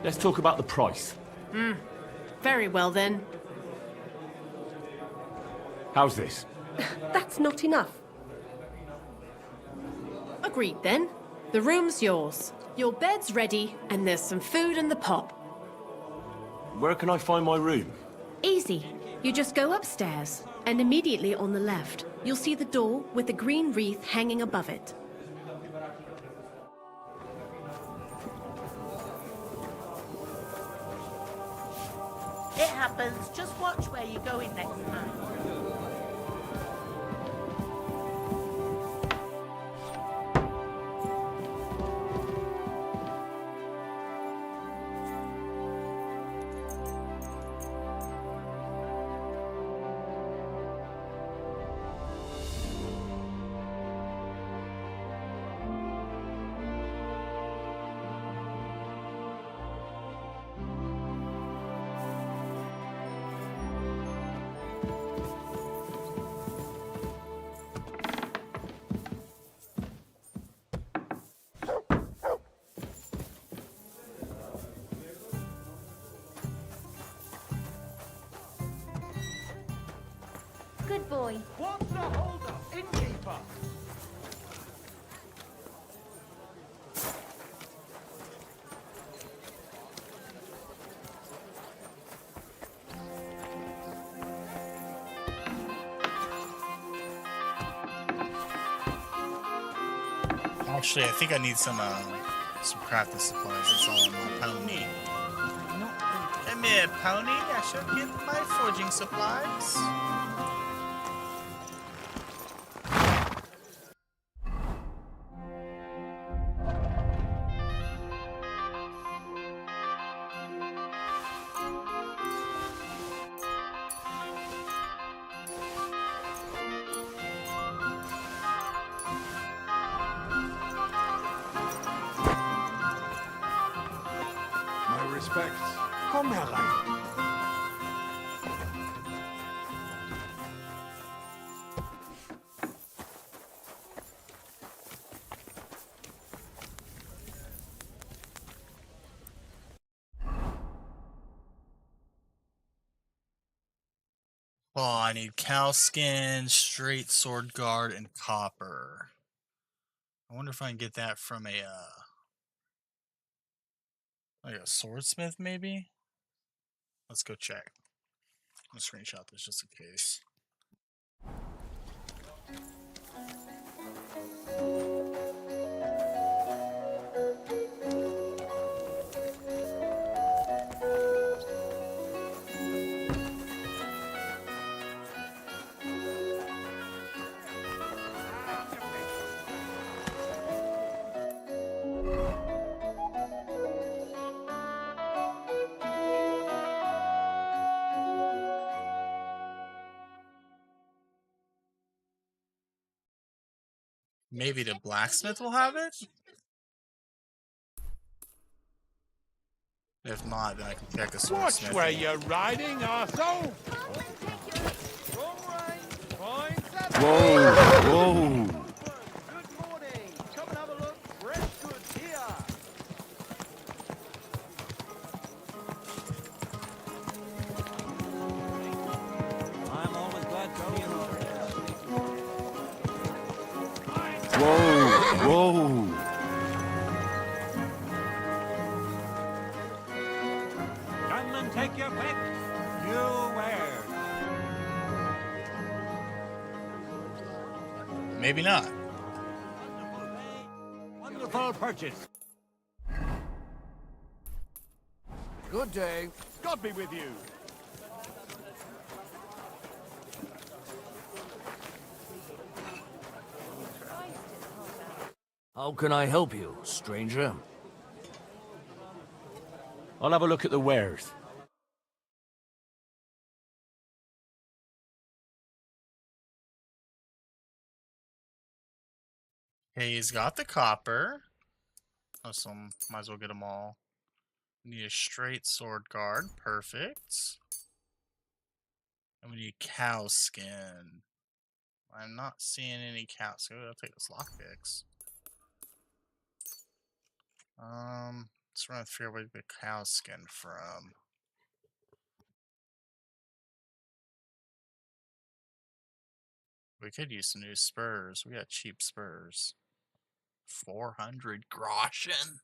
Let's talk about the price. Very well, then. How's this? That's not enough. Agreed, then. The room's yours. Your bed's ready, and there's some food in the pot. Where can I find my room? Easy. You just go upstairs, and immediately on the left, you'll see the door with the green wreath hanging above it. It happens. Just watch where you're going next time. Good boy. What's the hold-up, innkeeper? Actually, I think I need some crafting supplies. That's all I'm on. Pony. Come here, pony. I shall get my forging supplies. My respects. Come, Herr. Oh, I need cow skin, straight sword guard, and copper. I wonder if I can get that from a like a swordsmith, maybe. Let's go check. I'm gonna screenshot this just in case. Maybe the blacksmith will have it? If not, then I can check the Watch swordsmith. where you're riding, arsehole! Whoa! Whoa! Come and have a look. Fresh goods here. I'm always glad to be in Whoa! Whoa! Gunman, take your pick. You wear. Maybe not. Wonderful purchase. Good day. God be with you. How can I help you, stranger? I'll have a look at the wares. Okay, he's got the copper. Oh, so might as well get them all. Need a straight sword guard. Perfect. And we need cow skin. I'm not seeing any cow skin. I'll take this lockpicks. Let's run through where we get cow skin from. We could use some new spurs. We got cheap spurs. 400 groschen.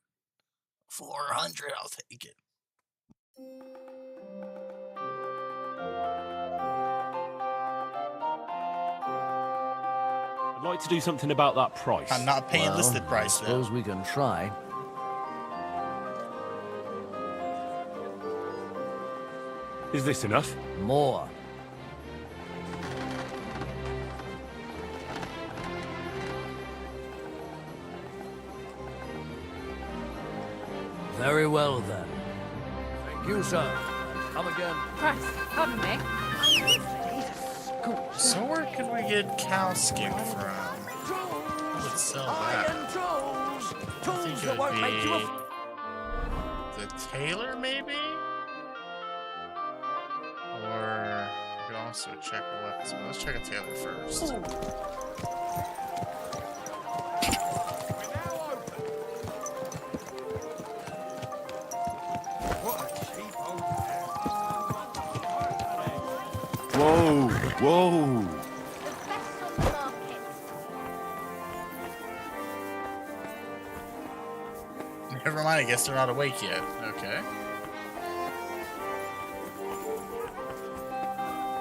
400, I'll take it. I'd like to do something about that price. I'm not paying listed price I suppose we can try. Is this enough? More. Very well, then. Thank you, sir. And come again. Press, pardon me. So where can we get cow skin from? Who would sell that? I think it would be the tailor, maybe? Or we could also check the weapons, but let's check a tailor first. Whoa! Whoa! Never mind, I guess they're not awake yet. Okay.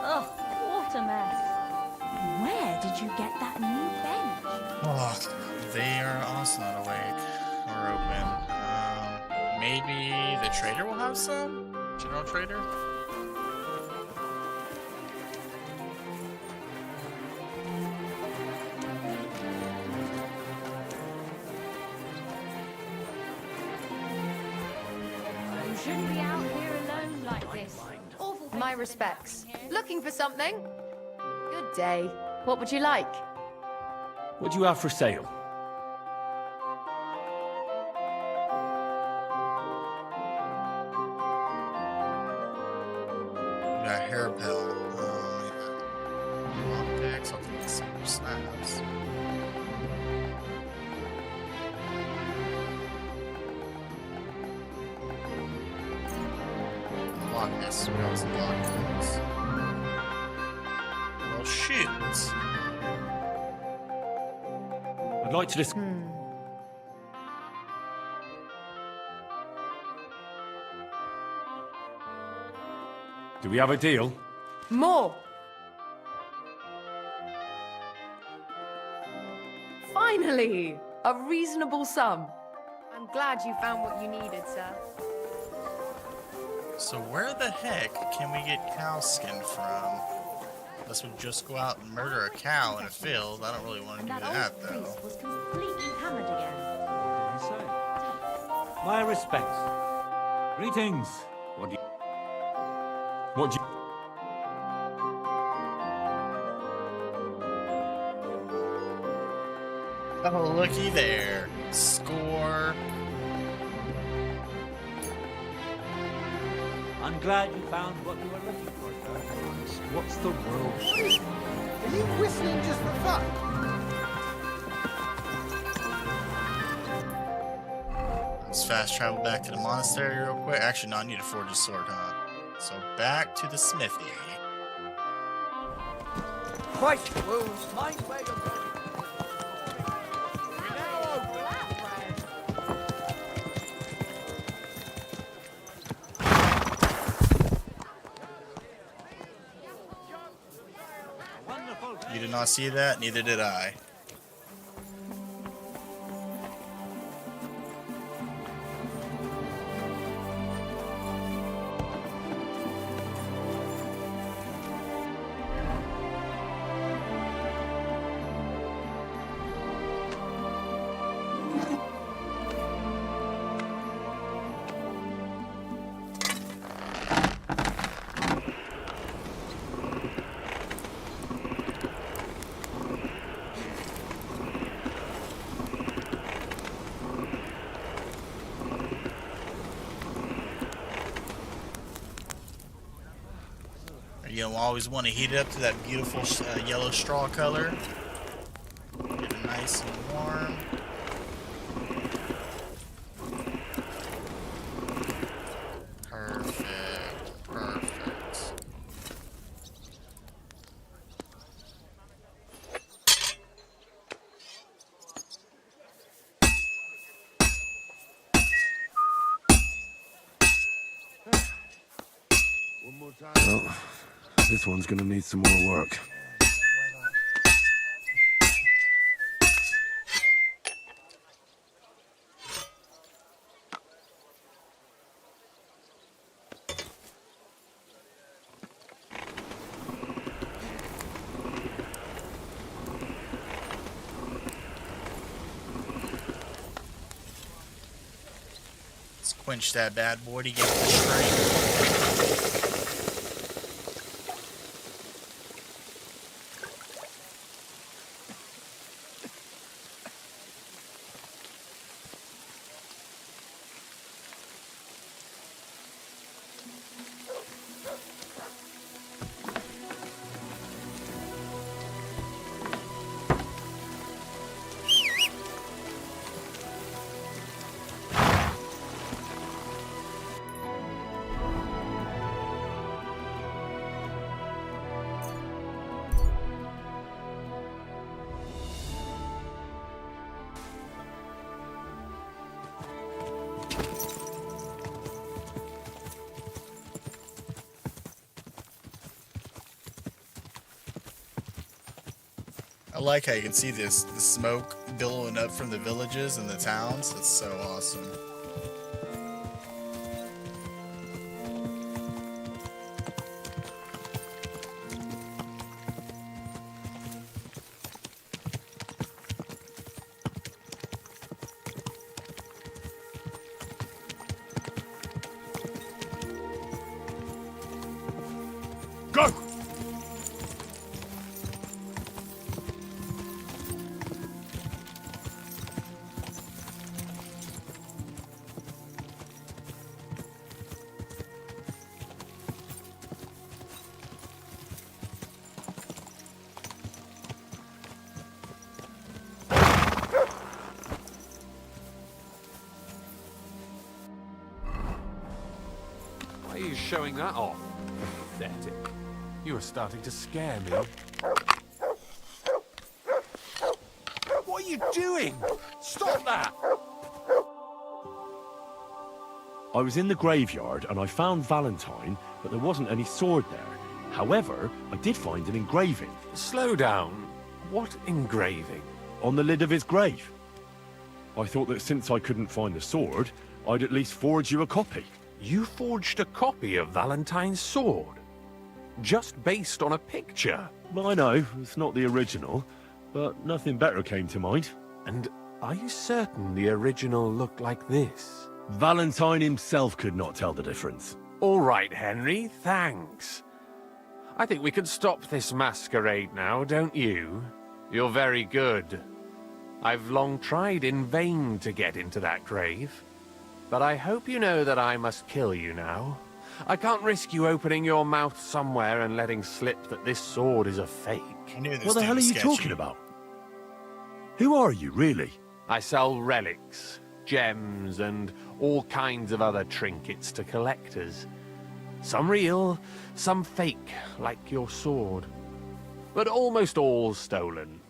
Ugh, what a mess. Where did you get that new bench? Oh, they are also not awake or open. Maybe the trader will have some? General trader? You shouldn't be out here alone like this. Awful. My respects. Looking for something? Good day. What would you like? What do you have for sale? We got hair pill. Lockpicks, I'll take the silver snaps. Unlock this. We got some lockpicks. Well, shoot. I'd like to just... Do we have a deal? More! Finally! A reasonable sum. I'm glad you found what you needed, sir. So where the heck can we get cow skin from? Unless we just go out and murder a cow in a field. I don't really want to do that, though. Was completely hammered again. My respects. Greetings. What do you... What do you... Oh, looky there. Score. I'm glad you found what you were looking for, sir. What's the world? Are you whistling just for fun? Let's fast travel back to the monastery real quick. Actually, no, I need to forge a sword, huh? So back to the smithy. Quite wounds. Mind where you're going. You did not see that, neither did I. You know, always want to heat it up to that beautiful yellow straw color. Get it nice and warm. Perfect. Perfect. Well, this one's gonna need some more work. Let's quench that bad boy to get the strength. I like how you can see the smoke billowing up from the villages and the towns. It's so awesome. Go! Why are you showing that off? Pathetic. You are starting to scare me. What are you doing? Stop that! I was in the graveyard and I found Valentine, but there wasn't any sword there. However, I did find an engraving. Slow down. What engraving? On the lid of his grave. I thought that since I couldn't find the sword, I'd at least forge you a copy. You forged a copy of Valentine's sword? Just based on a picture? I know, it's not the original, but nothing better came to mind. And are you certain the original looked like this? Valentine himself could not tell the difference. All right, Henry, thanks. I think we can stop this masquerade now, don't you? You're very good. I've long tried in vain to get into that grave. But I hope you know that I must kill you now. I can't risk you opening your mouth somewhere and letting slip that this sword is a fake. What the hell are you talking about? Who are you, really? I sell relics, gems, and all kinds of other trinkets to collectors. Some real, some fake, like your sword. But almost all stolen.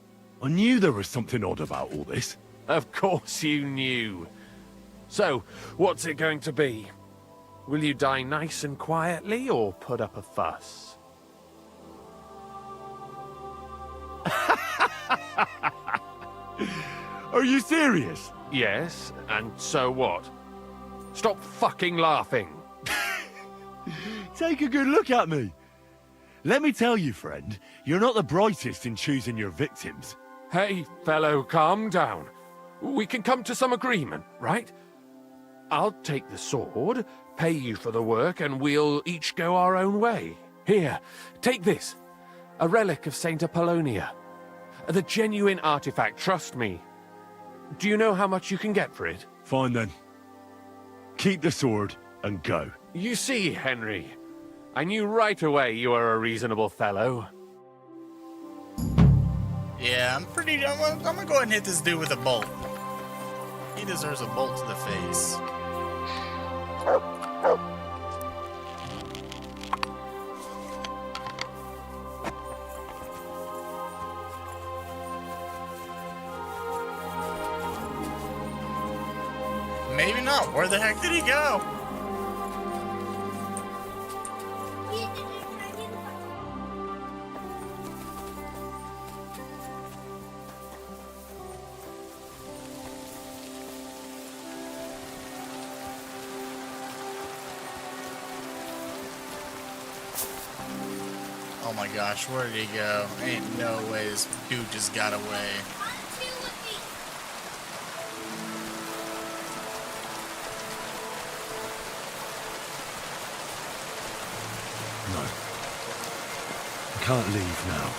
I knew there was something odd about all this. Of course you knew. So, what's it going to be? Will you die nice and quietly, or put up a fuss? Are you serious? Yes, and so what? Stop fucking laughing. Take a good look at me. Let me tell you, friend, you're not the brightest in choosing your victims. Hey, fellow, calm down. We can come to some agreement, right? I'll take the sword, pay you for the work, and we'll each go our own way. Here, take this. A relic of Saint Apollonia. The genuine artifact, trust me. Do you know how much you can get for it? Fine then. Keep the sword and go. You see, Henry, I knew right away you were a reasonable fellow. Yeah, I'm gonna go ahead and hit this dude with a bolt. He deserves a bolt to the face. Maybe not. Where the heck did he go? Oh my gosh, where did he go? Ain't no way this dude just got away. No. I can't leave now.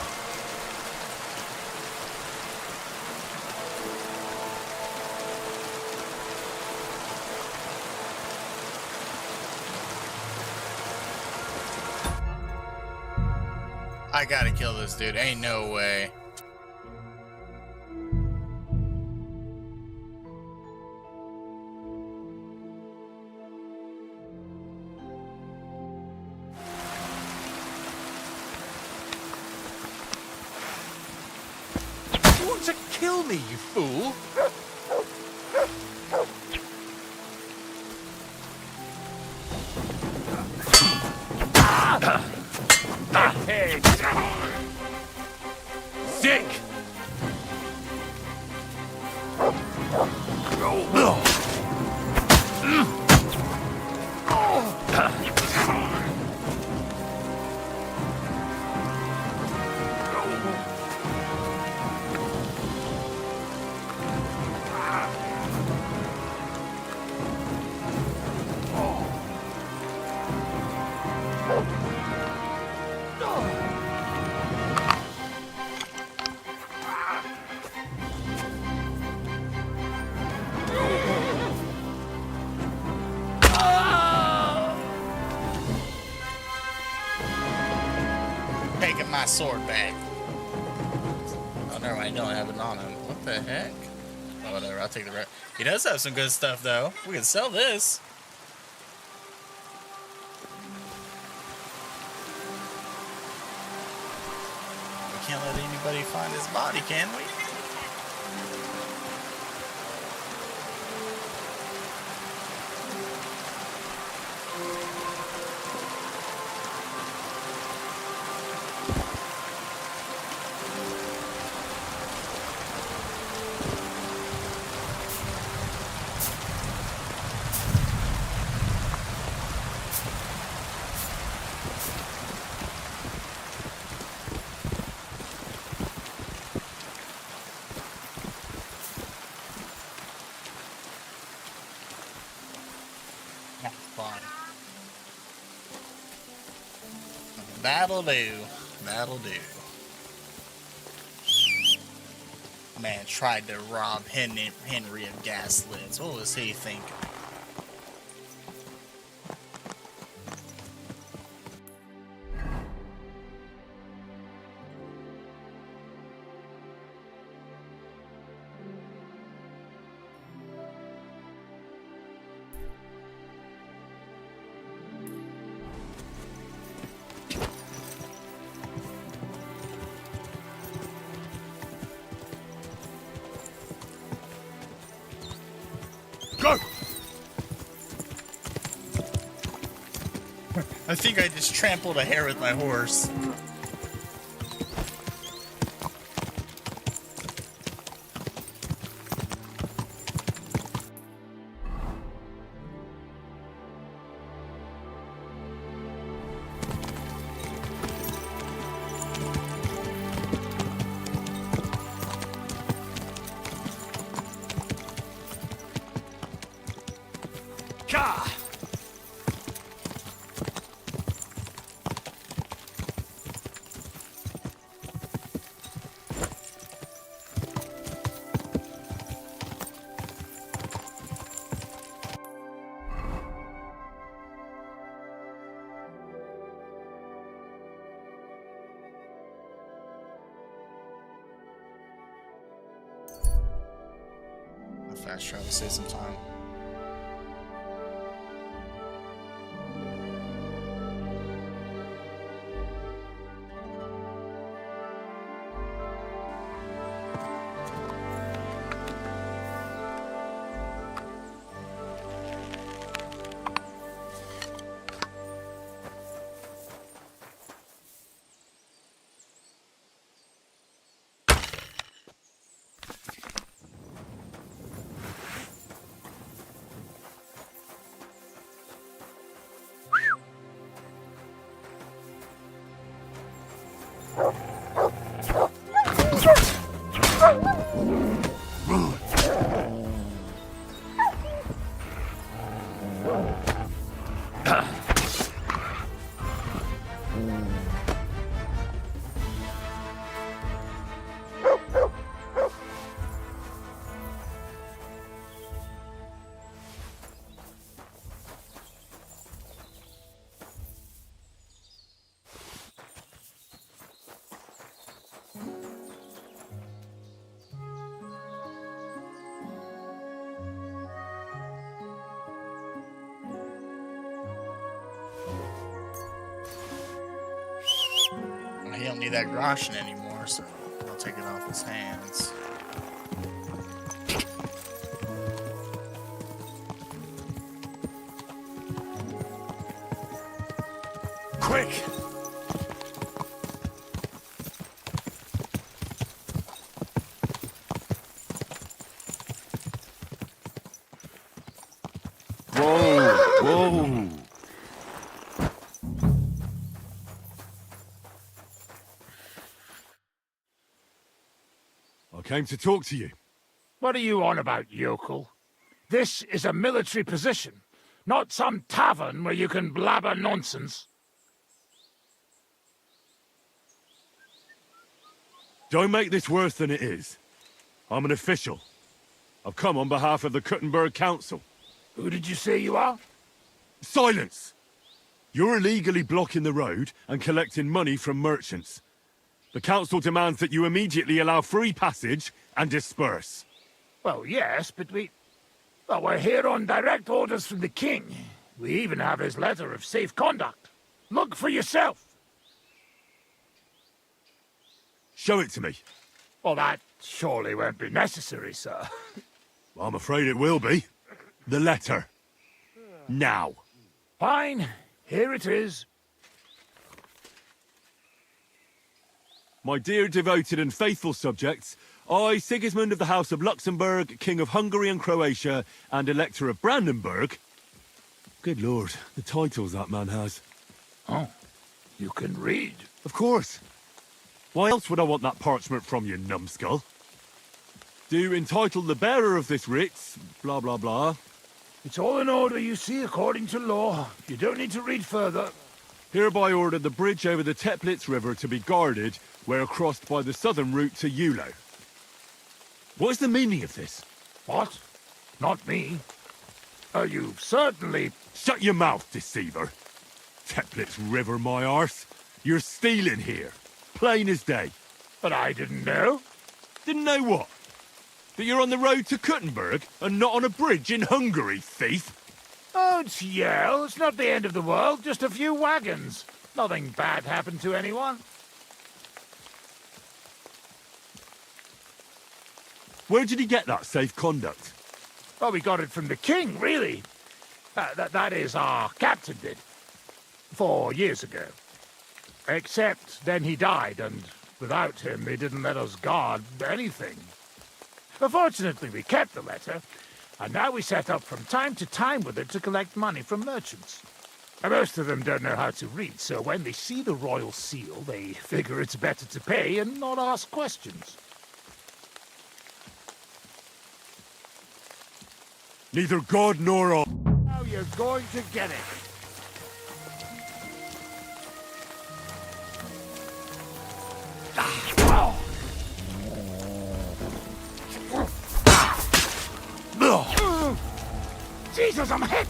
I gotta kill this dude. Ain't no way. You want to kill me, you fool? Sick! Taking my sword back. Oh, never mind. I don't have it on him. What the heck? Oh, whatever. I'll take the rest. He does have some good stuff, though. We can sell this. We can't let anybody find his body, can we? That's fine. That'll do. That'll do. Man tried to rob Henry of gas lids. What was he thinking? I think I just trampled a hare with my horse. Fast travel, save some time. He don't need that groschen anymore, so I'll take it off his hands. Quick! Whoa! Whoa! I came to talk to you. What are you on about, yokel? This is a military position, not some tavern where you can blabber nonsense. Don't make this worse than it is. I'm an official. I've come on behalf of the Kuttenberg Council. Who did you say you are? Silence! You're illegally blocking the road and collecting money from merchants. The council demands that you immediately allow free passage and disperse. Well, yes, but well, we're here on direct orders from the king. We even have his letter of safe conduct. Look for yourself. Show it to me. Well, that surely won't be necessary, sir. I'm afraid it will be. The letter. Now. Fine. Here it is. My dear devoted and faithful subjects, I, Sigismund of the House of Luxembourg, King of Hungary and Croatia, and Elector of Brandenburg... Good lord, the titles that man has. Oh, you can read? Of course. Why else would I want that parchment from you, numbskull? Do entitle the bearer of this writ, blah blah blah. It's all in order, you see, according to law. You don't need to read further. Hereby order the bridge over the Teplitz River to be guarded where crossed by the southern route to Yulo. What is the meaning of this? What? Not me. You certainly... Shut your mouth, deceiver. Teplitz River, my arse. You're stealing here. Plain as day. But I didn't know. Didn't know what? That you're on the road to Kuttenberg and not on a bridge in Hungary, thief? Don't yell. It's not the end of the world. Just a few wagons. Nothing bad happened to anyone. Where did he get that safe conduct? Well, we got it from the king, really. That is, our captain did. 4 years ago. Except then he died, and without him they didn't let us guard anything. But fortunately we kept the letter, and now we set up from time to time with it to collect money from merchants. And most of them don't know how to read, so when they see the royal seal, they figure it's better to pay and not ask questions. Neither God nor I. Now you're going to get it. Jesus, I'm hit!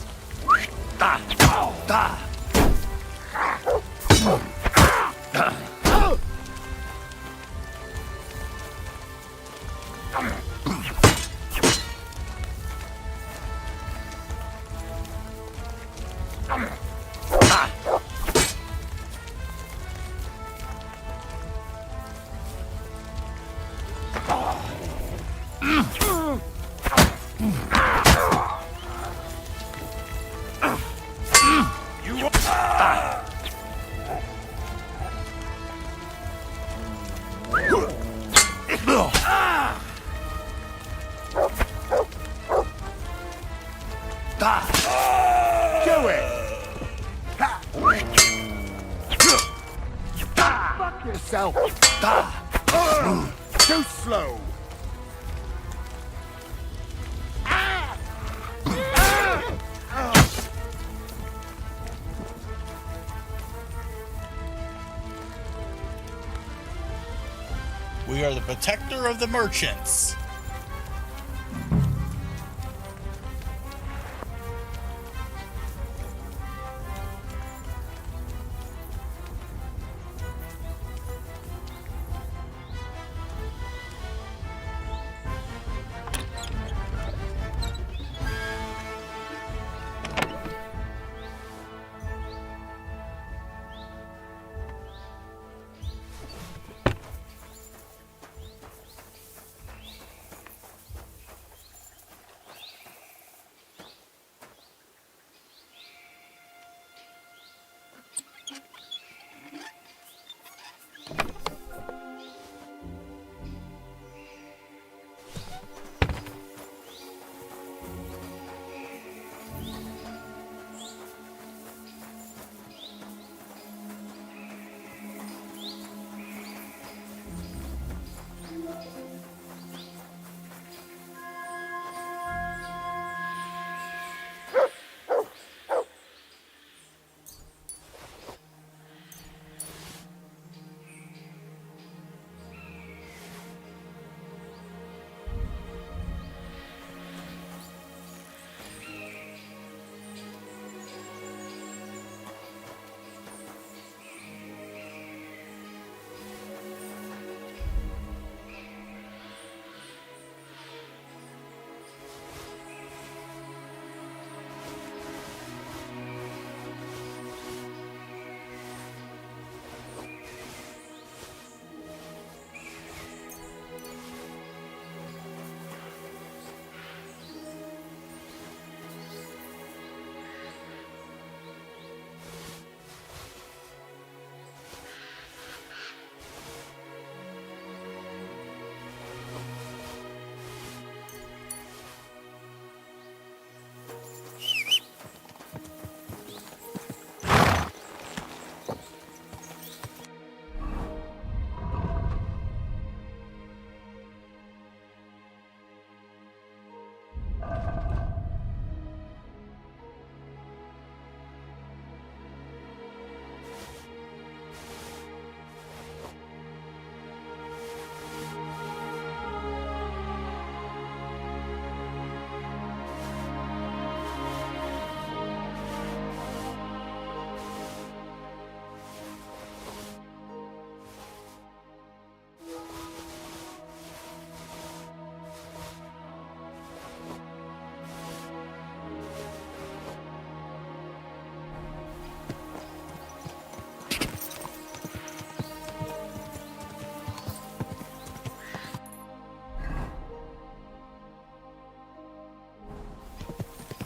Do it! Fuck yourself! Too slow! We are the protector of the merchants.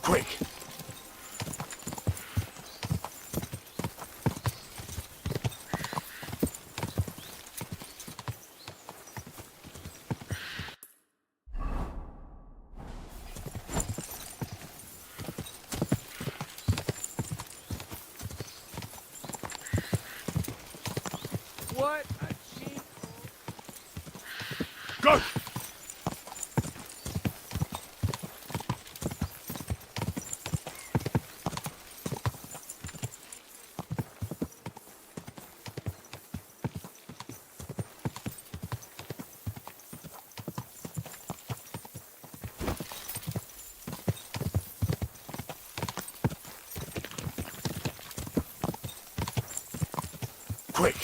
Quick! What a cheap... Go! Quick!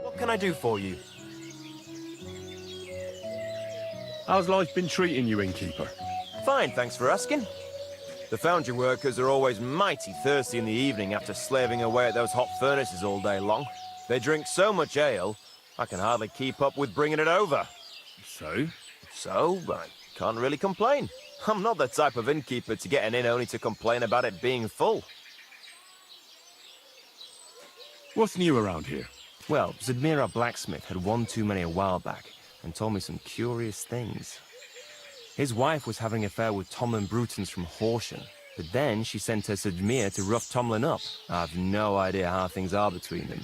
What can I do for you? How's life been treating you, innkeeper? Fine, thanks for asking. The foundry workers are always mighty thirsty in the evening after slaving away at those hot furnaces all day long. They drink so much ale, I can hardly keep up with bringing it over. So? So, I can't really complain. I'm not the type of innkeeper to get an inn only to complain about it being full. What's new around here? Well, Zedmira Blacksmith had one too many a while back and told me some curious things. His wife was having an affair with Tomlin Brutons from Horsham, but then she sent her Zedmir to rough Tomlin up. I've no idea how things are between them.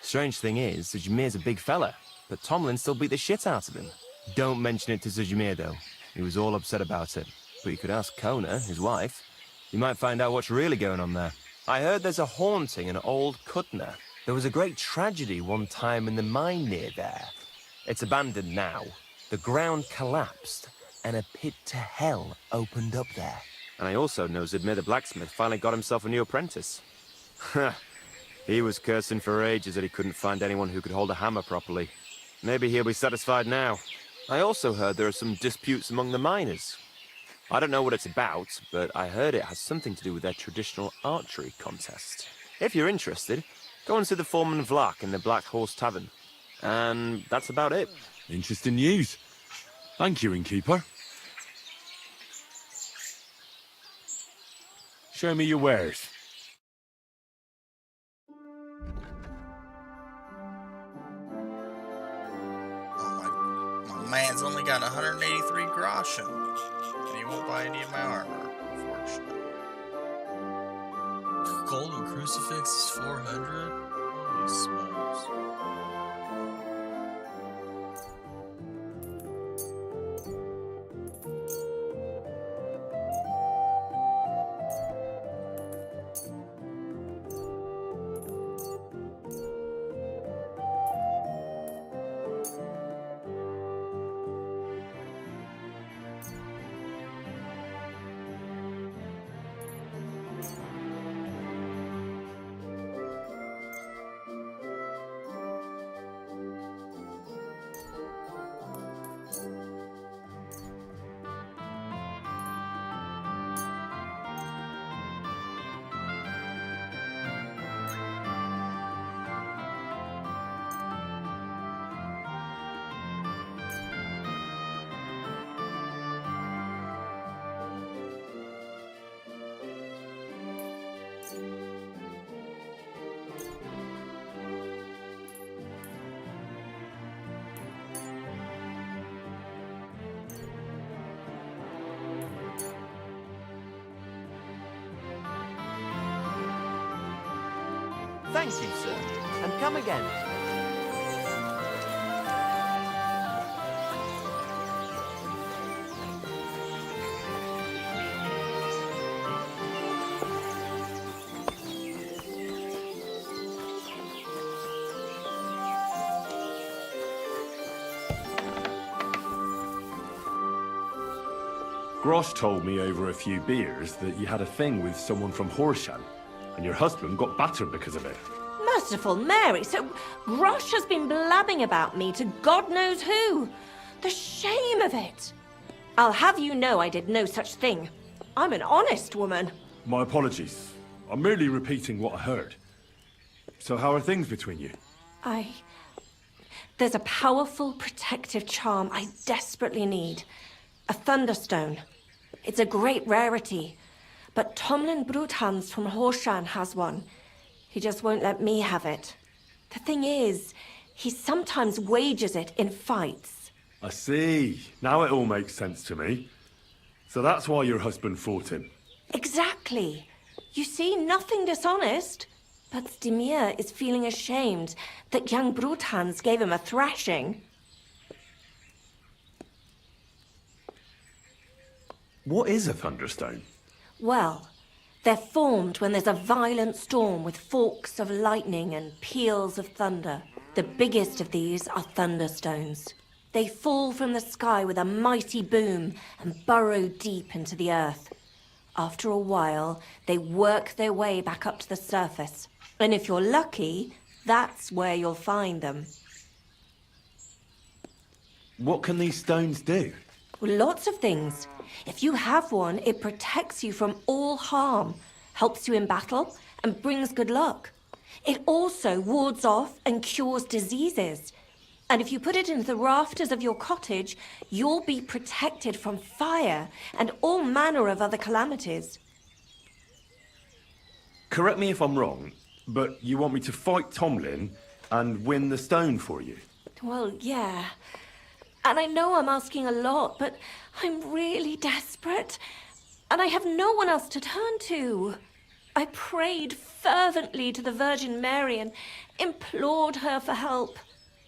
Strange thing is, Zedmir's a big fella, but Tomlin still beat the shit out of him. Don't mention it to Zedmir, though. He was all upset about it. But you could ask Kona, his wife. You might find out what's really going on there. I heard there's a haunting in Old Kutner. There was a great tragedy one time in the mine near there. It's abandoned now. The ground collapsed, and a pit to hell opened up there. And I also know Zedmir the blacksmith finally got himself a new apprentice. He was cursing for ages that he couldn't find anyone who could hold a hammer properly. Maybe he'll be satisfied now. I also heard there are some disputes among the miners. I don't know what it's about, but I heard it has something to do with their traditional archery contest. If you're interested, go and see the foreman Vlak in the Black Horse Tavern. And that's about it. Interesting news. Thank you, innkeeper. Show me your wares. My man's only got 183 groschen, and he won't buy any of my armor, unfortunately. Golden crucifix is 400? Holy smokes. Thank you, sir. And come again. Grosh told me over a few beers that you had a thing with someone from Horsham, and your husband got battered because of it. Merciful Mary, so Grosh has been blabbing about me to God knows who. The shame of it. I'll have you know I did no such thing. I'm an honest woman. My apologies. I'm merely repeating what I heard. So how are things between you? There's a powerful protective charm I desperately need. A Thunderstone. It's a great rarity. But Tomlin Bruthans from Horshan has one. He just won't let me have it. The thing is, he sometimes wages it in fights. I see. Now it all makes sense to me. So that's why your husband fought him. Exactly. You see, nothing dishonest. But Stimir is feeling ashamed that young Bruthans gave him a thrashing. What is a Thunderstone? Well, they're formed when there's a violent storm with forks of lightning and peals of thunder. The biggest of these are Thunderstones. They fall from the sky with a mighty boom and burrow deep into the earth. After a while, they work their way back up to the surface. And if you're lucky, that's where you'll find them. What can these stones do? Well, lots of things. If you have one, it protects you from all harm, helps you in battle, and brings good luck. It also wards off and cures diseases. And if you put it into the rafters of your cottage, you'll be protected from fire and all manner of other calamities. Correct me if I'm wrong, but you want me to fight Tomlin and win the stone for you? Well, yeah. And I know I'm asking a lot, but I'm really desperate. And I have no one else to turn to. I prayed fervently to the Virgin Mary and implored her for help.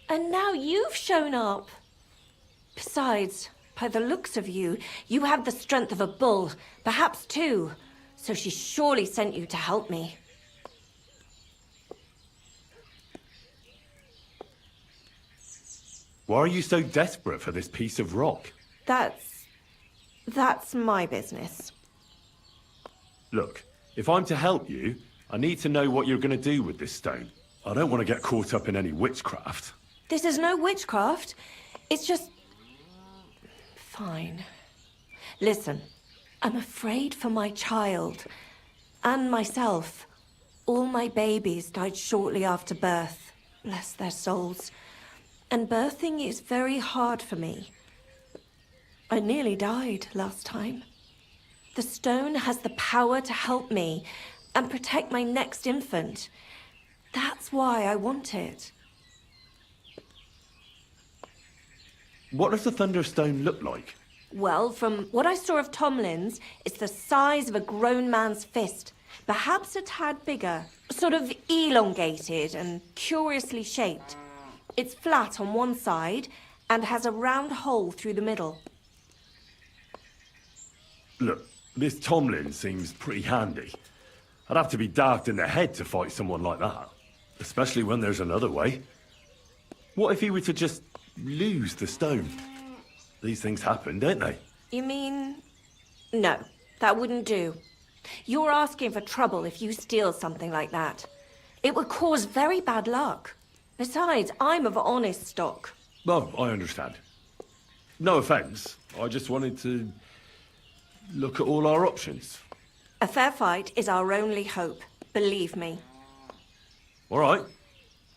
And now you've shown up. Besides, by the looks of you, you have the strength of a bull, perhaps two. So she surely sent you to help me. Why are you so desperate for this piece of rock? That's my business. Look, if I'm to help you, I need to know what you're going to do with this stone. I don't want to get caught up in any witchcraft. This is no witchcraft. It's just... Fine. Listen, I'm afraid for my child. And myself. All my babies died shortly after birth. Bless their souls. And birthing is very hard for me. I nearly died last time. The stone has the power to help me and protect my next infant. That's why I want it. What does the Thunderstone look like? Well, from what I saw of Tomlin's, it's the size of a grown man's fist. Perhaps a tad bigger. Sort of elongated and curiously shaped. It's flat on one side and has a round hole through the middle. Look, this Tomlin seems pretty handy. I'd have to be daft in the head to fight someone like that. Especially when there's another way. What if he were to just lose the stone? These things happen, don't they? You mean... No, that wouldn't do. You're asking for trouble if you steal something like that. It would cause very bad luck. Besides, I'm of honest stock. Well, I understand. No offense. I just wanted to look at all our options. A fair fight is our only hope, believe me. All right.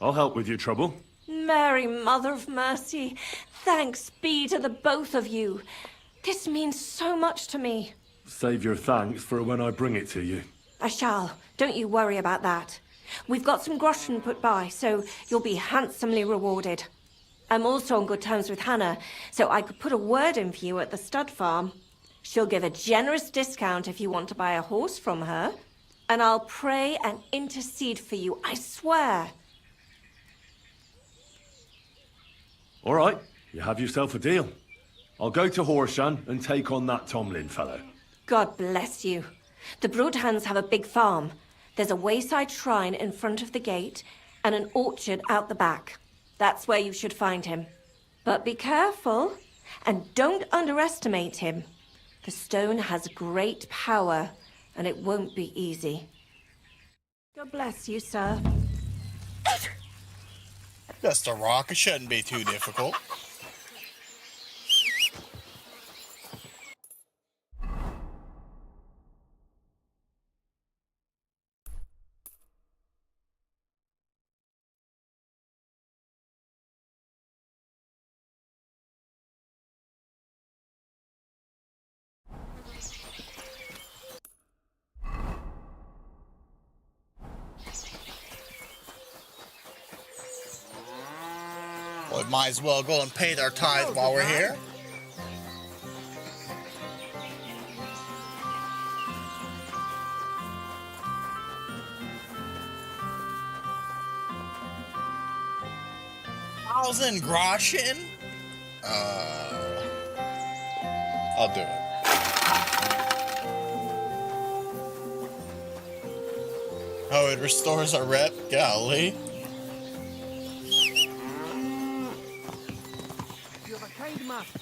I'll help with your trouble. Mary, Mother of Mercy, thanks be to the both of you. This means so much to me. Save your thanks for when I bring it to you. I shall. Don't you worry about that. We've got some groschen put by, so you'll be handsomely rewarded. I'm also on good terms with Hannah, so I could put a word in for you at the stud farm. She'll give a generous discount if you want to buy a horse from her. And I'll pray and intercede for you, I swear. All right, you have yourself a deal. I'll go to Horshan and take on that Tomlin fellow. God bless you. The Broadhands have a big farm. There's a wayside shrine in front of the gate and an orchard out the back. That's where you should find him. But be careful and don't underestimate him. The stone has great power and it won't be easy. God bless you, sir. Just a rock. It shouldn't be too difficult. might as well go and pay their tithe while we're here. Thousand groschen? I'll do it. Oh, it restores our rep? Golly. You have a kind master.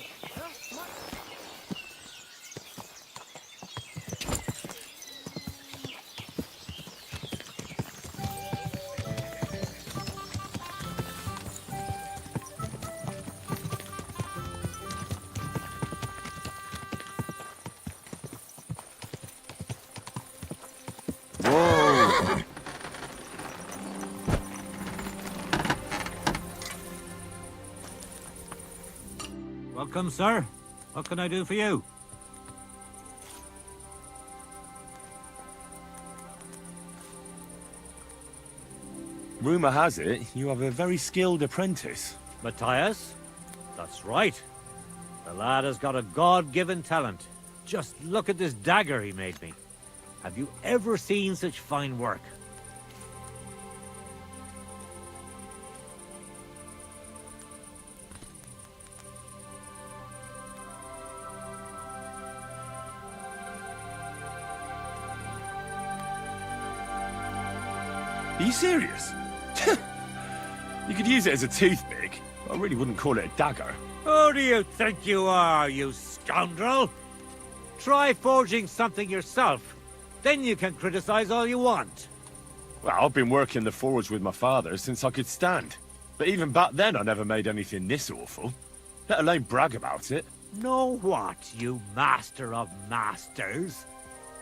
Welcome, sir. What can I do for you? Rumour has it, you have a very skilled apprentice. Matthias? That's right. The lad has got a God-given talent. Just look at this dagger he made me. Have you ever seen such fine work? Are you serious? You could use it as a toothpick. I really wouldn't call it a dagger. Who do you think you are, you scoundrel? Try forging something yourself. Then you can criticize all you want. Well, I've been working the forge with my father since I could stand. But even back then, I never made anything this awful. Let alone brag about it. Know what, you master of masters?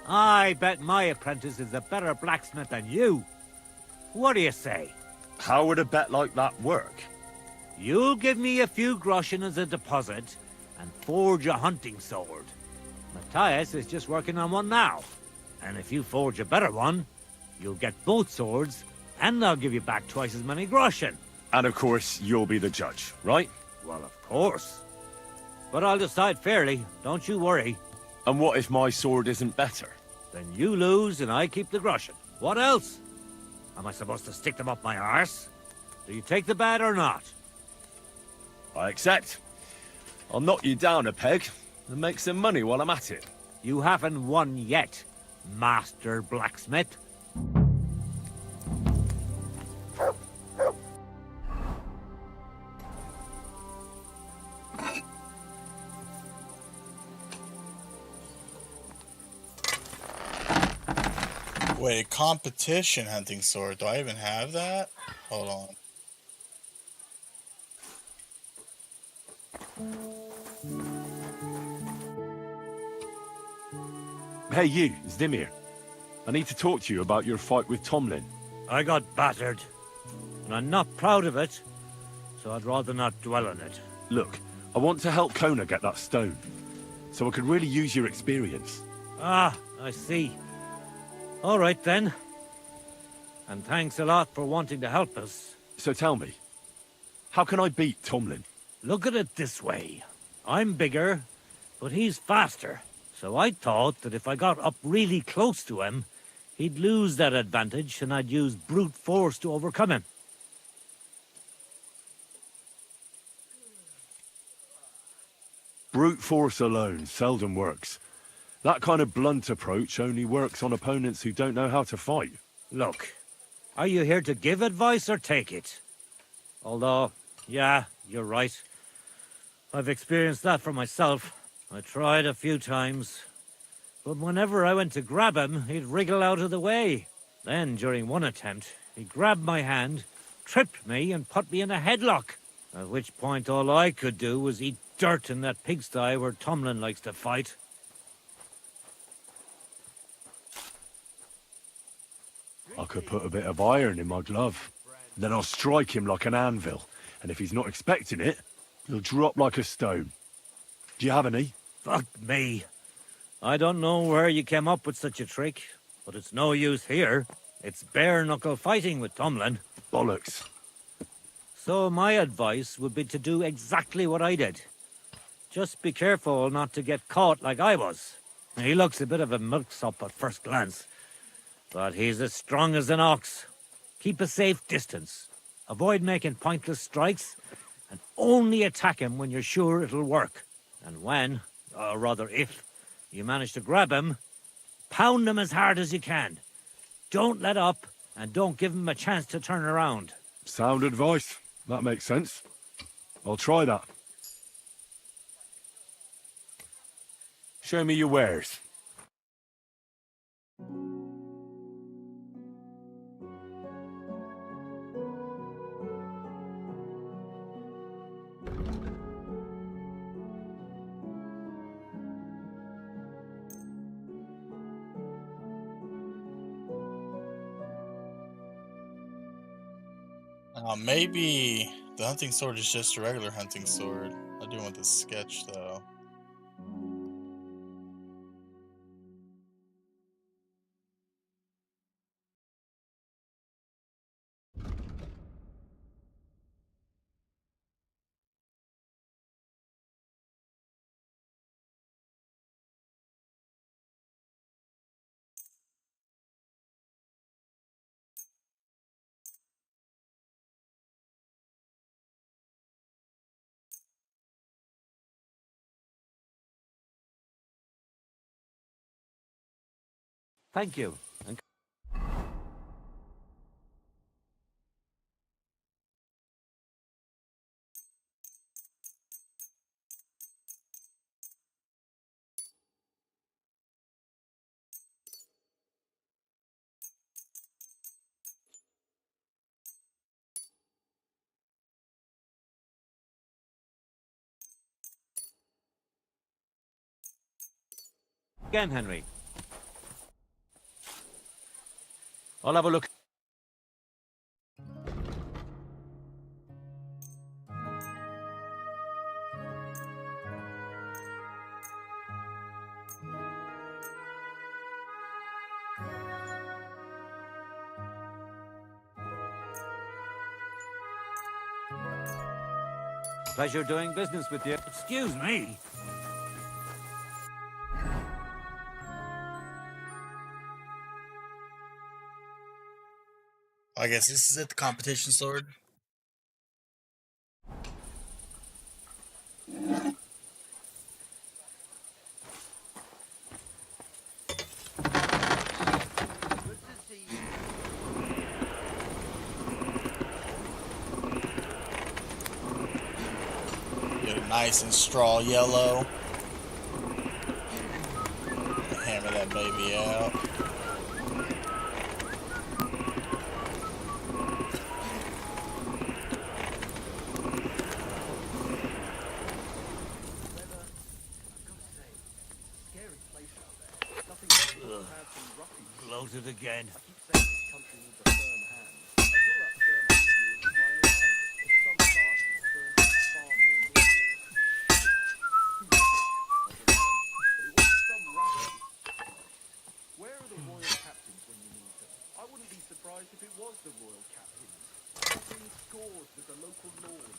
I bet my apprentice is a better blacksmith than you. What do you say? How would a bet like that work? You'll give me a few groschen as a deposit and forge a hunting sword. Matthias is just working on one now. And if you forge a better one, you'll get both swords and I'll give you back twice as many groschen. And of course, you'll be the judge, right? Well, of course. But I'll decide fairly, don't you worry. And what if my sword isn't better? Then you lose and I keep the groschen. What else? Am I supposed to stick them up my arse? Do you take the bet or not? I accept. I'll knock you down a peg and make some money while I'm at it. You haven't won yet, Master Blacksmith. Wait, competition hunting sword. Do I even have that? Hold on. Hey you, Zdimir. I need to talk to you about your fight with Tomlin. I got battered, and I'm not proud of it, so I'd rather not dwell on it. Look, I want to help Kona get that stone, so I could really use your experience. Ah, I see. All right then. And thanks a lot for wanting to help us. So tell me, how can I beat Tomlin? Look at it this way. I'm bigger, but he's faster. So I thought that if I got up really close to him, he'd lose that advantage and I'd use brute force to overcome him. Brute force alone seldom works. That kind of blunt approach only works on opponents who don't know how to fight. Look, are you here to give advice or take it? Although, yeah, you're right. I've experienced that for myself. I tried a few times. But whenever I went to grab him, he'd wriggle out of the way. Then, during one attempt, he grabbed my hand, tripped me, and put me in a headlock. At which point all I could do was eat dirt in that pigsty where Tomlin likes to fight. I could put a bit of iron in my glove. Then I'll strike him like an anvil. And if he's not expecting it, he'll drop like a stone. Do you have any? Fuck me. I don't know where you came up with such a trick, but it's no use here. It's bare-knuckle fighting with Tomlin. Bollocks. So my advice would be to do exactly what I did. Just be careful not to get caught like I was. He looks a bit of a milksop at first glance, but he's as strong as an ox. Keep a safe distance. Avoid making pointless strikes, and only attack him when you're sure it'll work. And when, or rather if, you manage to grab him, pound him as hard as you can. Don't let up, and don't give him a chance to turn around. Sound advice. That makes sense. I'll try that. Show me your wares. Maybe the hunting sword is just a regular hunting sword. I do want the sketch, though. Thank you. Again, Henry. I'll have a look. Pleasure doing business with you. Excuse me. I guess this is it, the competition sword. Get it nice and straw yellow. Hammer that baby out. Bloated again. Where are the royal captains when you need them? I wouldn't be surprised if it was the royal captains. They're scores with the local lords.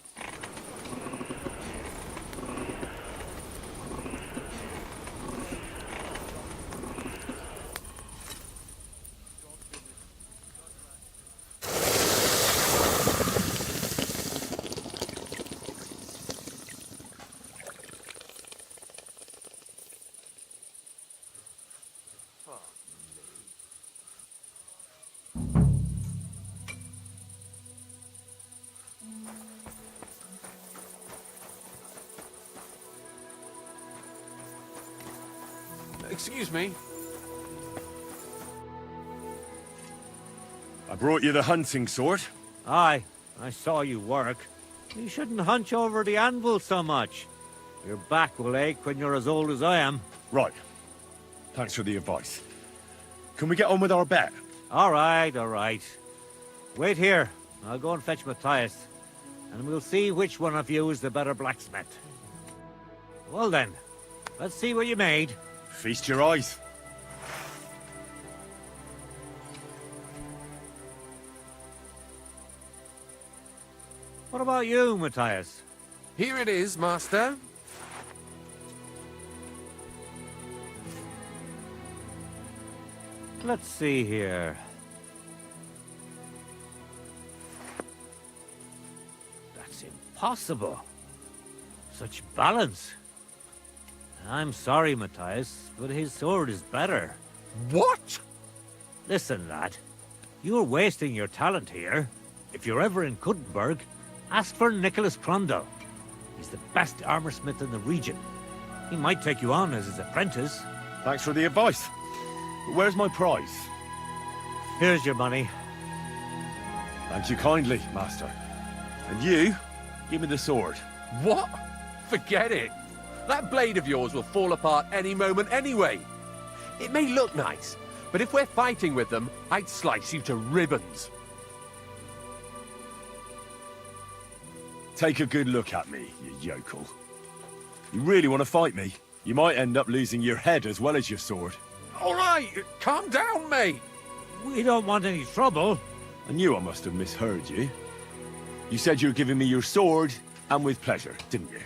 Excuse me. I brought you the hunting sword. Aye, I saw you work. You shouldn't hunch over the anvil so much. Your back will ache when you're as old as I am. Right. Thanks for the advice. Can we get on with our bet? All right, all right. Wait here. I'll go and fetch Matthias, and we'll see which one of you is the better blacksmith. Well then, let's see what you made. Feast your eyes. What about you, Matthias? Here it is, Master. Let's see here. That's impossible. Such balance. I'm sorry, Matthias, but his sword is better. What? Listen, lad. You're wasting your talent here. If you're ever in Kuttenberg, ask for Nicholas Crondell. He's the best armorsmith in the region. He might take you on as his apprentice. Thanks for the advice. But where's my prize? Here's your money. Thank you kindly, Master. And you, give me the sword. What? Forget it. That blade of yours will fall apart any moment anyway. It may look nice, but if we're fighting with them, I'd slice you to ribbons. Take a good look at me, you yokel. You really want to fight me? You might end up losing your head as well as your sword. All right, calm down, mate. We don't want any trouble. I knew I must have misheard you. You said you were giving me your sword, and with pleasure, didn't you?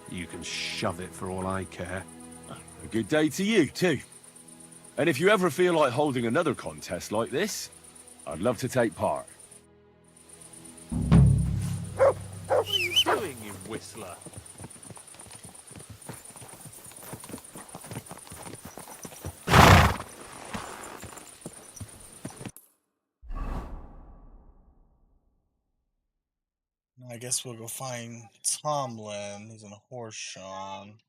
You can shove it for all I care. A good day to you, too. And if you ever feel like holding another contest like this, I'd love to take part. What are you doing, you whistler? I guess we'll go find Tomlin. He's in a horse Sean.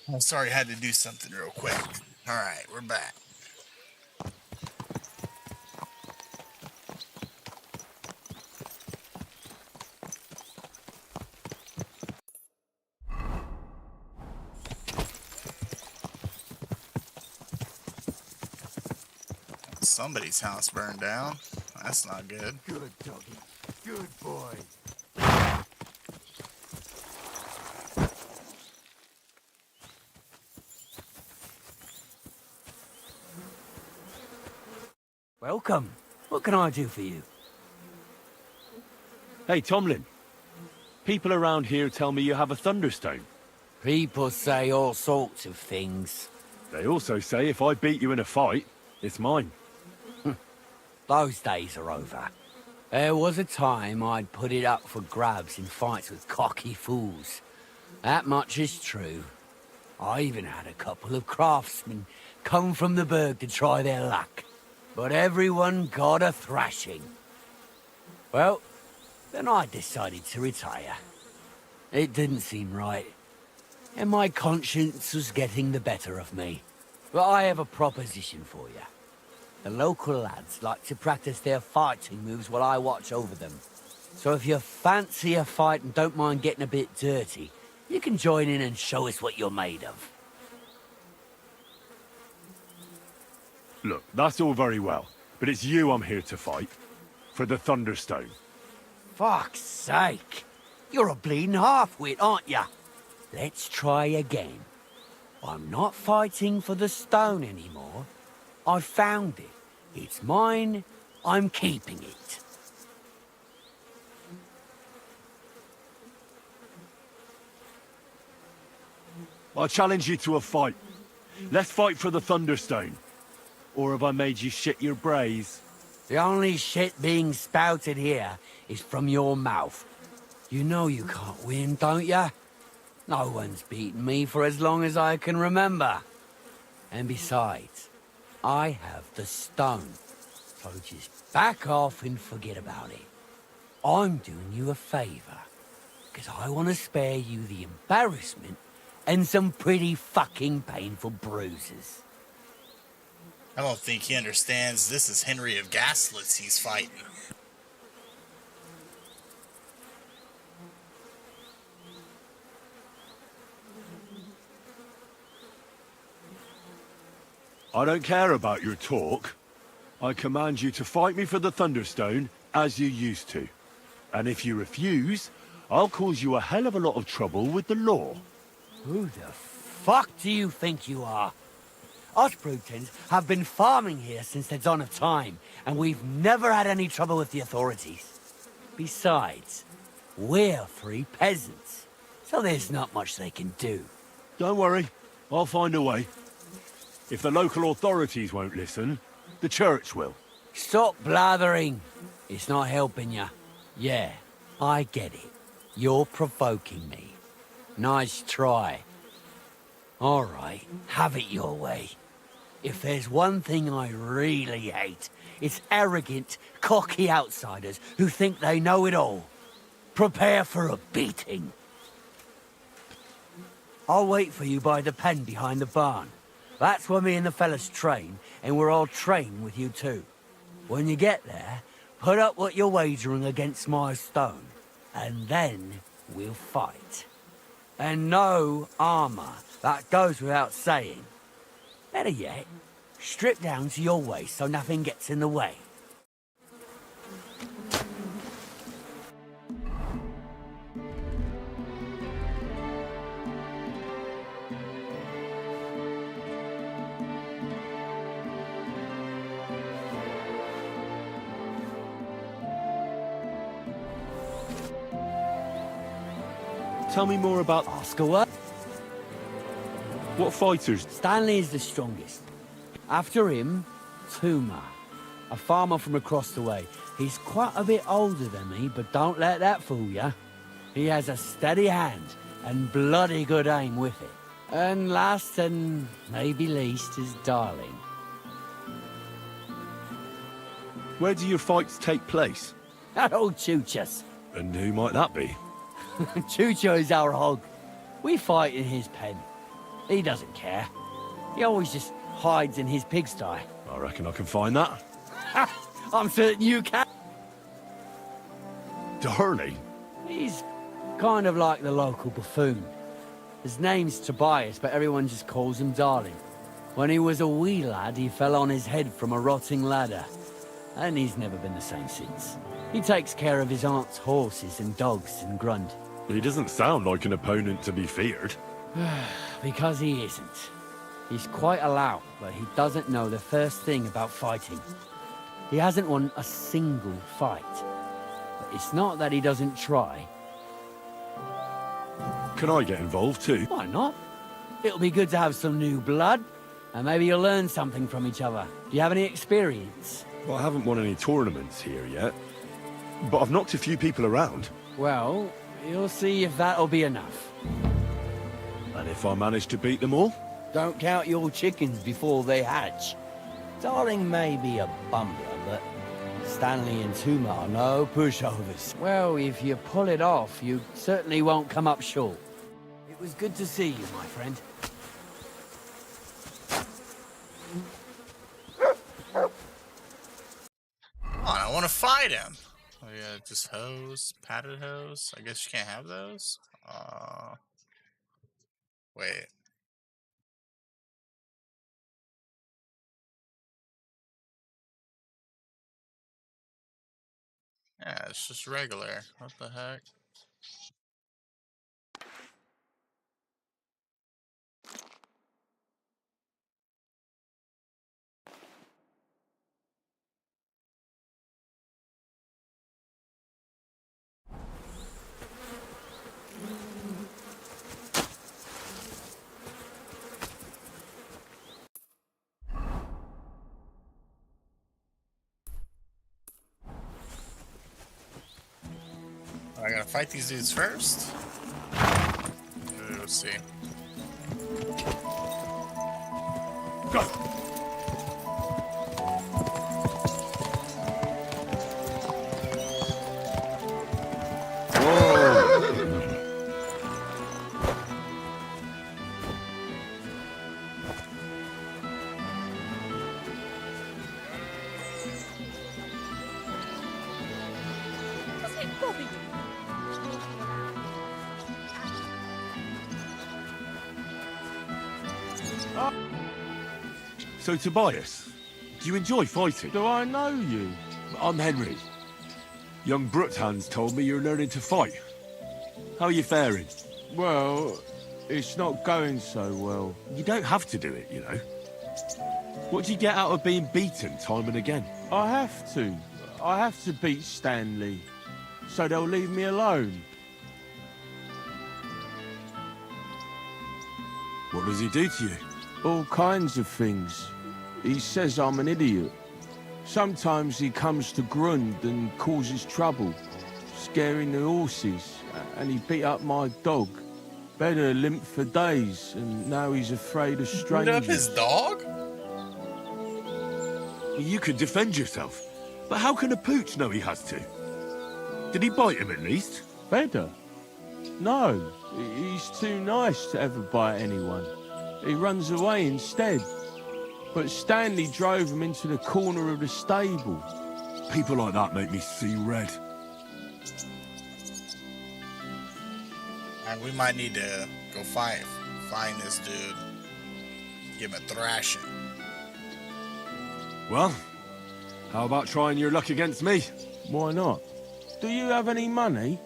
I'm sorry, I had to do something real quick. Alright, we're back. Somebody's house burned down. That's not good. Good doggy. Good boy. Welcome. What can I do for you? Hey, Tomlin. People around here tell me you have a Thunderstone. People say all sorts of things. They also say if I beat you in a fight, it's mine. Those days are over. There was a time I'd put it up for grabs in fights with cocky fools. That much is true. I even had a couple of craftsmen come from the burg to try their luck. But everyone got a thrashing. Well, then I decided to retire. It didn't seem right, and my conscience was getting the better of me. But I have a proposition for you. The local lads like to practice their fighting moves while I watch over them. So if you fancy a fight and don't mind getting a bit dirty, you can join in and show us what you're made of. Look, that's all very well, but it's you I'm here to fight. For the Thunderstone. Fuck's sake! You're a bleeding half-wit, aren't ya? Let's try again. I'm not fighting for the stone anymore. I found it. It's mine. I'm keeping it. I challenge you to a fight. Let's fight for the Thunderstone. Or have I made you shit your brays? The only shit being spouted here is from your mouth. You know you can't win, don't ya? No one's beaten me for as long as I can remember. And besides, I have the stone. So just back off and forget about it. I'm doing you a favour. Because I want to spare you the embarrassment and some pretty fucking painful bruises. I don't think he understands this is Henry of Gaslitz he's fighting. I don't care about your talk. I command you to fight me for the Thunderstone, as you used to. And if you refuse, I'll cause you a hell of a lot of trouble with the law. Who the fuck do you think you are? Us Brutons have been farming here since the dawn of time, and we've never had any trouble with the authorities. Besides, we're free peasants, so there's not much they can do. Don't worry, I'll find a way. If the local authorities won't listen, the church will. Stop blathering. It's not helping you. Yeah, I get it. You're provoking me. Nice try. All right, have it your way. If there's one thing I really hate, it's arrogant, cocky outsiders who think they know it all. Prepare for a beating. I'll wait for you by the pen behind the barn. That's where me and the fellas train, and we're all training with you too. When you get there, put up what you're wagering against my stone, and then we'll fight. And no armor, that goes without saying. Better yet, strip down to your waist so nothing gets in the way. Tell me more about Oscar what? What fighters? Stanley is the strongest. After him, Tuma, a farmer from across the way. He's quite a bit older than me, but don't let that fool ya. He has a steady hand and bloody good aim with it. And last and maybe least is Darling. Where do your fights take place? At old Chucha's. And who might that be? Chucho is our hog. We fight in his pen. He doesn't care. He always just hides in his pigsty. I reckon I can find that. I'm certain you can. Darling? He's kind of like the local buffoon. His name's Tobias, but everyone just calls him Darling. When he was a wee lad, he fell on his head from a rotting ladder. And he's never been the same since. He takes care of his aunt's horses and dogs in Grund. He doesn't sound like an opponent to be feared. Because he isn't. He's quite a lout, but he doesn't know the first thing about fighting. He hasn't won a single fight. But it's not that he doesn't try. Can I get involved too? Why not? It'll be good to have some new blood, and maybe you'll learn something from each other. Do you have any experience? Well, I haven't won any tournaments here yet, but I've knocked a few people around. Well, you'll see if that'll be enough. And if I manage to beat them all? Don't count your chickens before they hatch. Darling may be a bumbler, but Stanley and Tuma are no pushovers. Well, if you pull it off, you certainly won't come up short. It was good to see you, my friend. Come on, I want to fight him. Oh yeah, just hose, padded hose. I guess you can't have those. Wait. Yeah, it's just regular. What the heck? I gotta fight these dudes first. Let's see. Go! So, Tobias, do you enjoy fighting? Do I know you? I'm Henry. Young Bruthan's told me you're learning to fight. How are you faring? Well, it's not going so well. You don't have to do it, you know. What do you get out of being beaten time and again? I have to. I have to beat Stanley, so they'll leave me alone. What does he do to you? All kinds of things. He says I'm an idiot. Sometimes he comes to Grund and causes trouble, scaring the horses, and he beat up my dog. Better limp for days, and now he's afraid of strangers. Beat up his dog? You can defend yourself, but how can a pooch know he has to? Did he bite him at least? Better? No, he's too nice to ever bite anyone. He runs away instead. But Stanley drove him into the corner of the stable. People like that make me see red. And we might need to go find this dude. Give him a thrashing. Well, how about trying your luck against me? Why not? Do you have any money?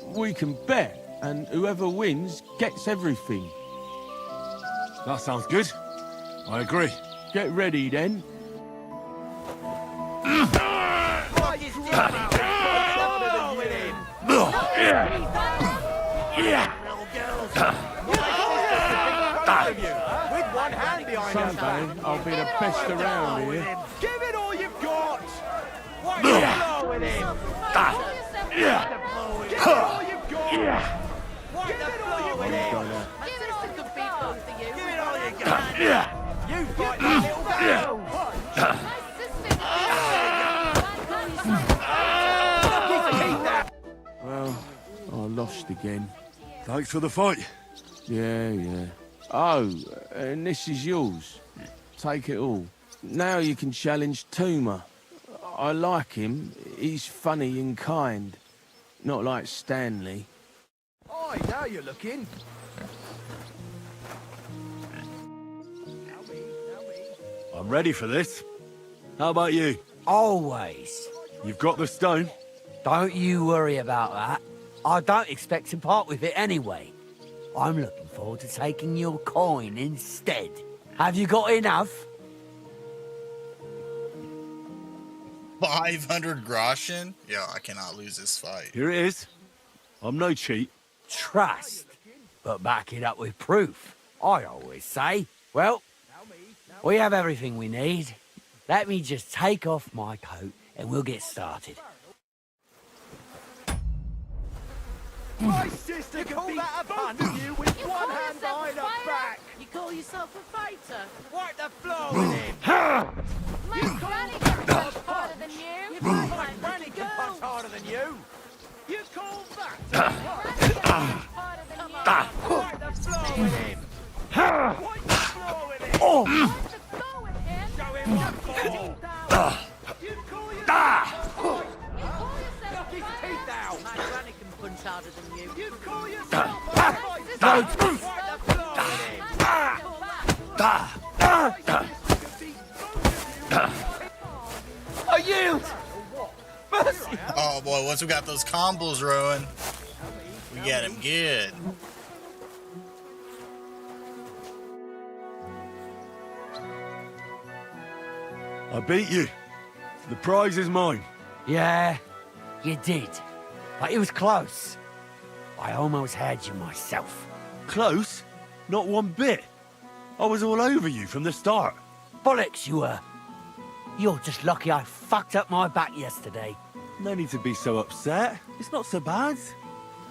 We can bet, and whoever wins gets everything. That sounds good. I agree. Get ready, then. Someday I'll be the best around here. Give it all you've got! Why don't you blow with him? Give it all you've got! Give it all you've got! Give it all you got! You fight that little girl! Well, I lost again. Thanks for the fight. Yeah. Oh, and this is yours. Take it all. Now you can challenge Tuma. I like him. He's funny and kind. Not like Stanley. Oi, now you're looking. I'm ready for this. How about you? Always. You've got the stone? Don't you worry about that. I don't expect to part with it anyway. I'm looking forward to taking your coin instead. Have you got enough? 500 groschen? Yo, I cannot lose this fight. Here it is. I'm no cheat. Trust, but back it up with proof, I always say. Well, we have everything we need. Let me just take off my coat and we'll get started. My sister can pull that up under you with one hand behind her back. You call yourself a fighter? Wipe the floor with him. My granny can punch harder than you. My granny can punch harder than you. You call that? Wipe the floor with him. Wipe the floor with him. Show him what for. You call yourself. Knock his teeth out. My granny can punch harder than you. You call yourself a fighter. Wipe the floor with him. I yield! Mercy! Oh boy, once we got those combos rolling, we got him good. I beat you. The prize is mine. Yeah, you did. But it was close. I almost had you myself. Close? Not one bit. I was all over you from the start. Bollocks you were. You're just lucky I fucked up my back yesterday. No need to be so upset. It's not so bad.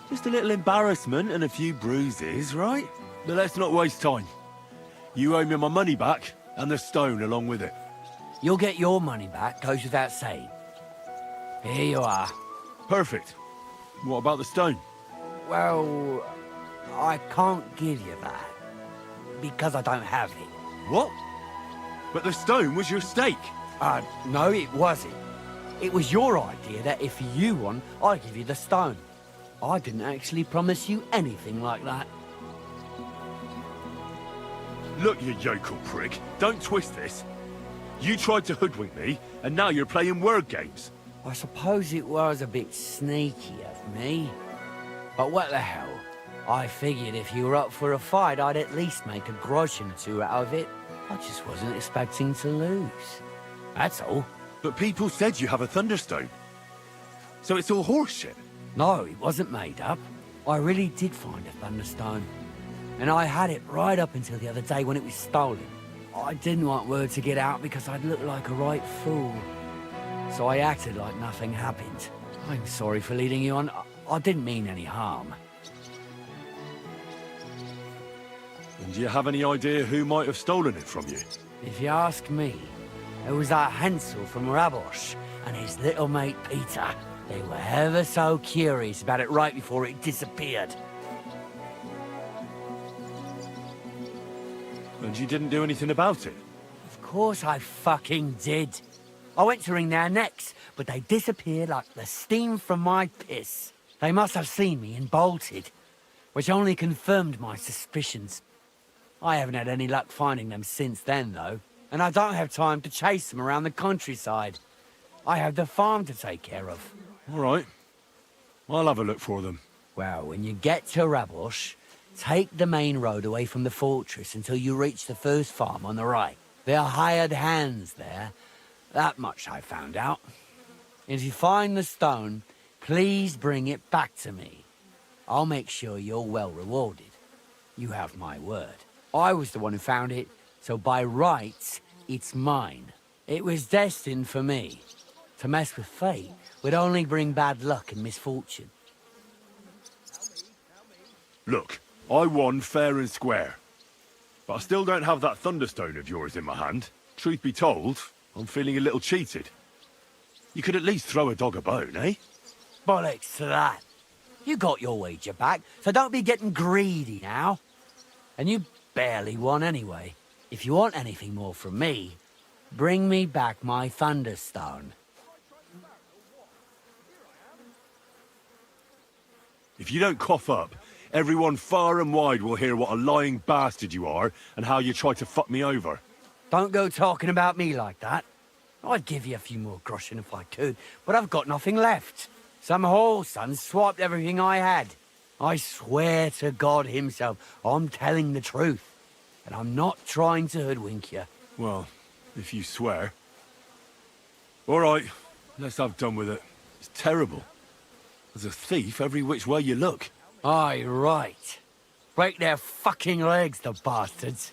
Just a little embarrassment and a few bruises, right? But let's not waste time. You owe me my money back, and the stone along with it. You'll get your money back, goes without saying. Here you are. Perfect. What about the stone? Well, I can't give you that. Because I don't have it. What? But the stone was your stake. No, it wasn't. It was your idea that if you won, I'd give you the stone. I didn't actually promise you anything like that. Look, you yokel prick. Don't twist this. You tried to hoodwink me, and now you're playing word games. I suppose it was a bit sneaky of me. But what the hell? I figured if you were up for a fight, I'd at least make a groschen or two out of it. I just wasn't expecting to lose. That's all. But people said you have a thunderstone. So it's all horseshit. No, it wasn't made up. I really did find a thunderstone. And I had it right up until the other day when it was stolen. I didn't want word to get out because I'd look like a right fool. So I acted like nothing happened. I'm sorry for leading you on. I didn't mean any harm. And do you have any idea who might have stolen it from you? If you ask me, it was that Hansel from Rabosh and his little mate Peter. They were ever so curious about it right before it disappeared. And you didn't do anything about it? Of course I fucking did. I went to wring their necks, but they disappeared like the steam from my piss. They must have seen me and bolted, which only confirmed my suspicions. I haven't had any luck finding them since then, though, and I don't have time to chase them around the countryside. I have the farm to take care of. All right. I'll have a look for them. Well, when you get to Rabosh, take the main road away from the fortress until you reach the first farm on the right. There are hired hands there. That much I found out. If you find the stone, please bring it back to me. I'll make sure you're well rewarded. You have my word. I was the one who found it, so by rights, it's mine. It was destined for me. To mess with fate would only bring bad luck and misfortune. Look, I won fair and square. But I still don't have that thunderstone of yours in my hand. Truth be told, I'm feeling a little cheated. You could at least throw a dog a bone, eh? Bollocks to that. You got your wager back, so don't be getting greedy now. And you barely won anyway. If you want anything more from me, bring me back my Thunderstone. If you don't cough up, everyone far and wide will hear what a lying bastard you are and how you tried to fuck me over. Don't go talking about me like that. I'd give you a few more groschen if I could, but I've got nothing left. Some whoreson swiped everything I had. I swear to God himself, I'm telling the truth. And I'm not trying to hoodwink you. Well, if you swear. All right, let's have done with it. It's terrible. There's a thief every which way you look. Aye, right. Break their fucking legs, the bastards.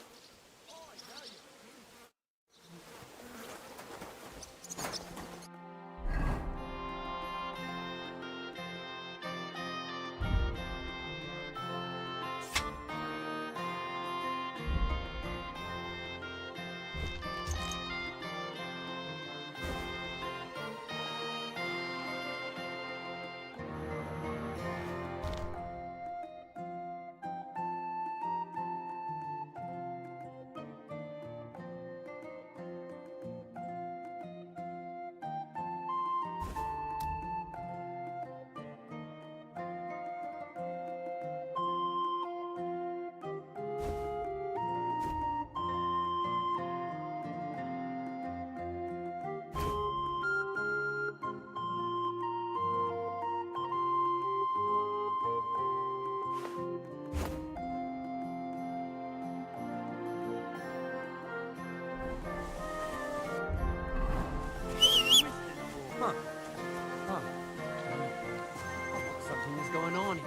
Something's going on.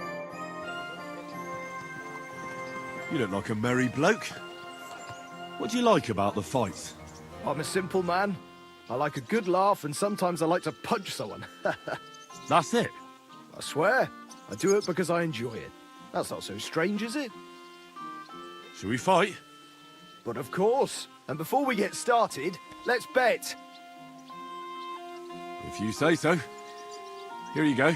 You look like a merry bloke. What do you like about the fights? I'm a simple man. I like a good laugh, and sometimes I like to punch someone. That's it? I swear. I do it because I enjoy it. That's not so strange, is it? Shall we fight? But of course. And before we get started, let's bet. If you say so. Here you go.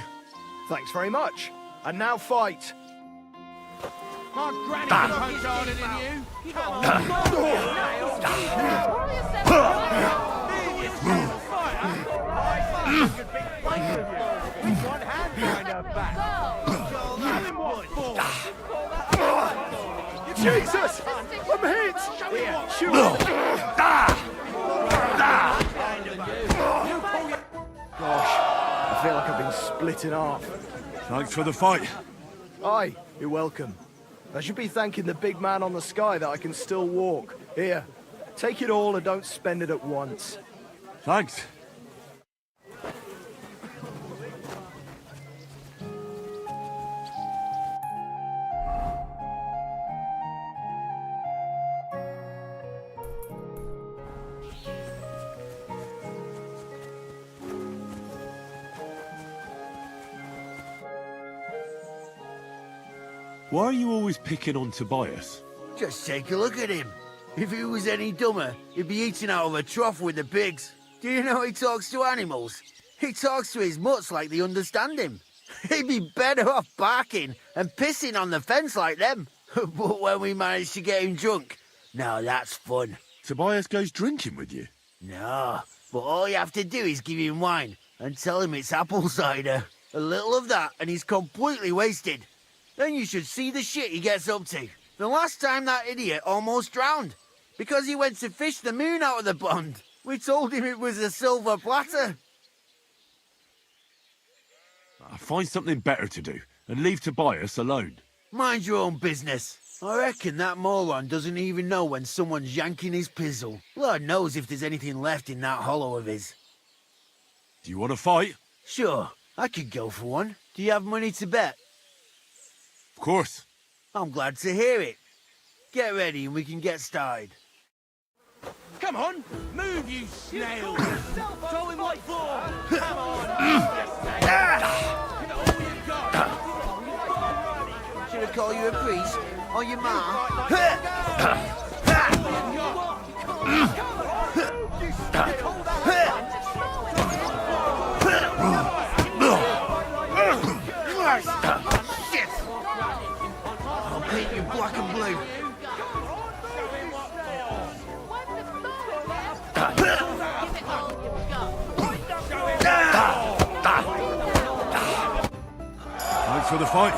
Thanks very much. And now fight. My granny can punch harder than you. Come on. One hand behind her back. Jesus! I'm hit! Shoot! Gosh, I feel like I've been split in half. Thanks for the fight. Aye, you're welcome. I should be thanking the big man on the sky that I can still walk. Here, take it all and don't spend it at once. Thanks. Why are you always picking on Tobias? Just take a look at him. If he was any dumber, he'd be eating out of a trough with the pigs. Do you know he talks to animals? He talks to his mutts like they understand him. He'd be better off barking and pissing on the fence like them. But when we managed to get him drunk, now that's fun. Tobias goes drinking with you? No, but all you have to do is give him wine and tell him it's apple cider. A little of that and he's completely wasted. Then you should see the shit he gets up to. The last time that idiot almost drowned because he went to fish the moon out of the pond. We told him it was a silver platter. Find something better to do and leave Tobias alone. Mind your own business. I reckon that moron doesn't even know when someone's yanking his pizzle. Lord knows if there's anything left in that hollow of his. Do you want to fight? Sure, I could go for one. Do you have money to bet? Of course. I'm glad to hear it. Get ready and we can get started. Come on, move, you snail! Show him what for! Come on! Should I call you a priest? Or your ma? Shit! I'll paint you black and blue. for the fight?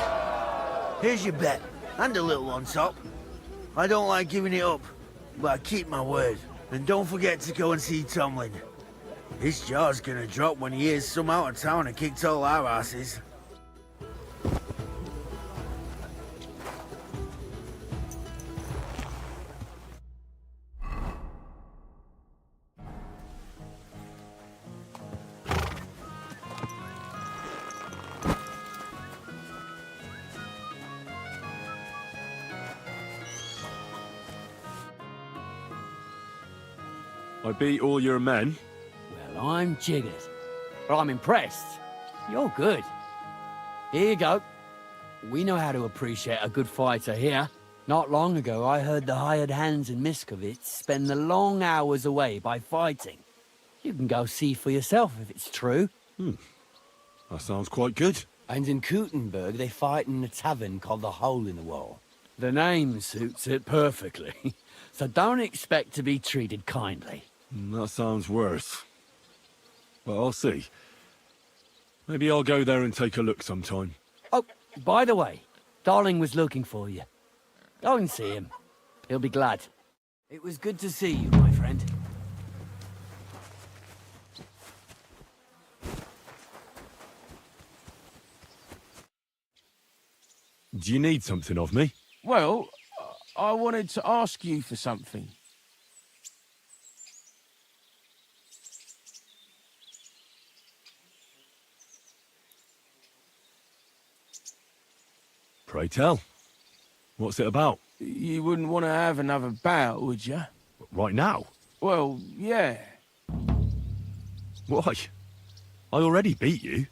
Here's your bet, and a little on top. I don't like giving it up, but I keep my word. And don't forget to go and see Tomlin. His jaw's gonna drop when he hears some out of town and kicked all our asses. I beat all your men. Well, I'm jiggered. But I'm impressed. You're good. Here you go. We know how to appreciate a good fighter here. Not long ago, I heard the hired hands in Miskovitz spend the long hours away by fighting. You can go see for yourself if it's true. That sounds quite good. And in Kuttenberg, they fight in a tavern called the Hole in the Wall. The name suits it perfectly. So don't expect to be treated kindly. That sounds worse. But I'll see. Maybe I'll go there and take a look sometime. Oh, by the way, Darling was looking for you. Go and see him. He'll be glad. It was good to see you, my friend. Do you need something of me? Well, I wanted to ask you for something. Pray tell. What's it about? You wouldn't want to have another bout, would you? Right now? Well, yeah. Why? I already beat you.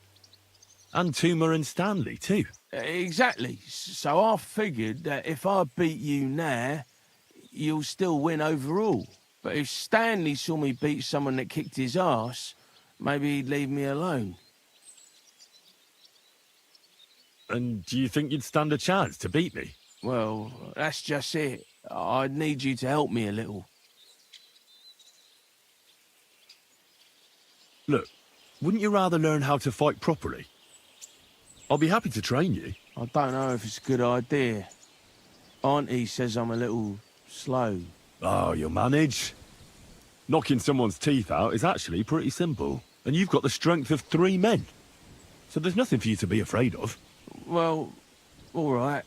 And Tuma and Stanley, too. Exactly. So I figured that if I beat you now, you'll still win overall. But if Stanley saw me beat someone that kicked his ass, maybe he'd leave me alone. And do you think you'd stand a chance to beat me? Well, that's just it. I'd need you to help me a little. Look, wouldn't you rather learn how to fight properly? I'll be happy to train you. I don't know if it's a good idea. Auntie says I'm a little slow. Oh, you'll manage. Knocking someone's teeth out is actually pretty simple. And you've got the strength of 3 men. So there's nothing for you to be afraid of. Well, all right.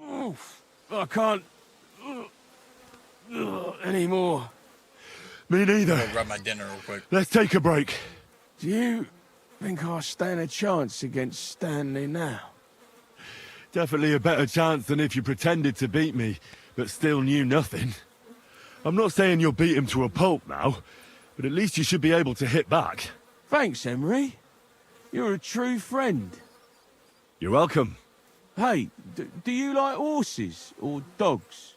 Oof, I can't anymore. Me neither. I'll grab my dinner real quick. Let's take a break. Do you think I stand a chance against Stanley now? Definitely a better chance than if you pretended to beat me, but still knew nothing. I'm not saying you'll beat him to a pulp now, but at least you should be able to hit back. Thanks, Emery. You're a true friend. You're welcome. Hey, do you like horses or dogs?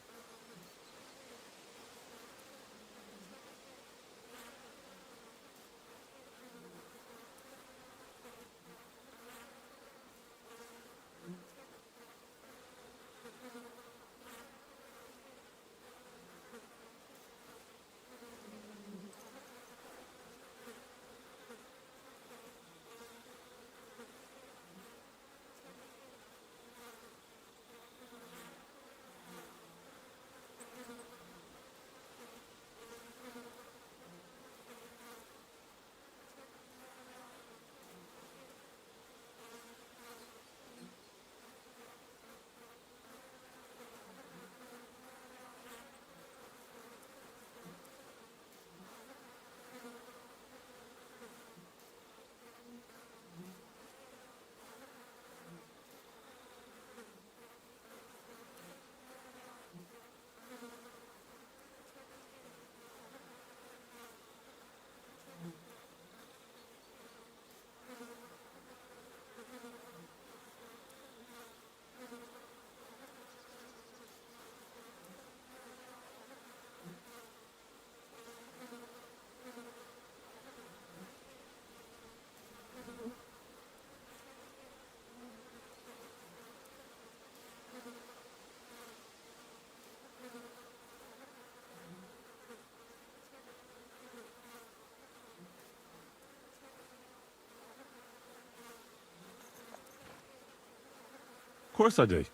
course I do.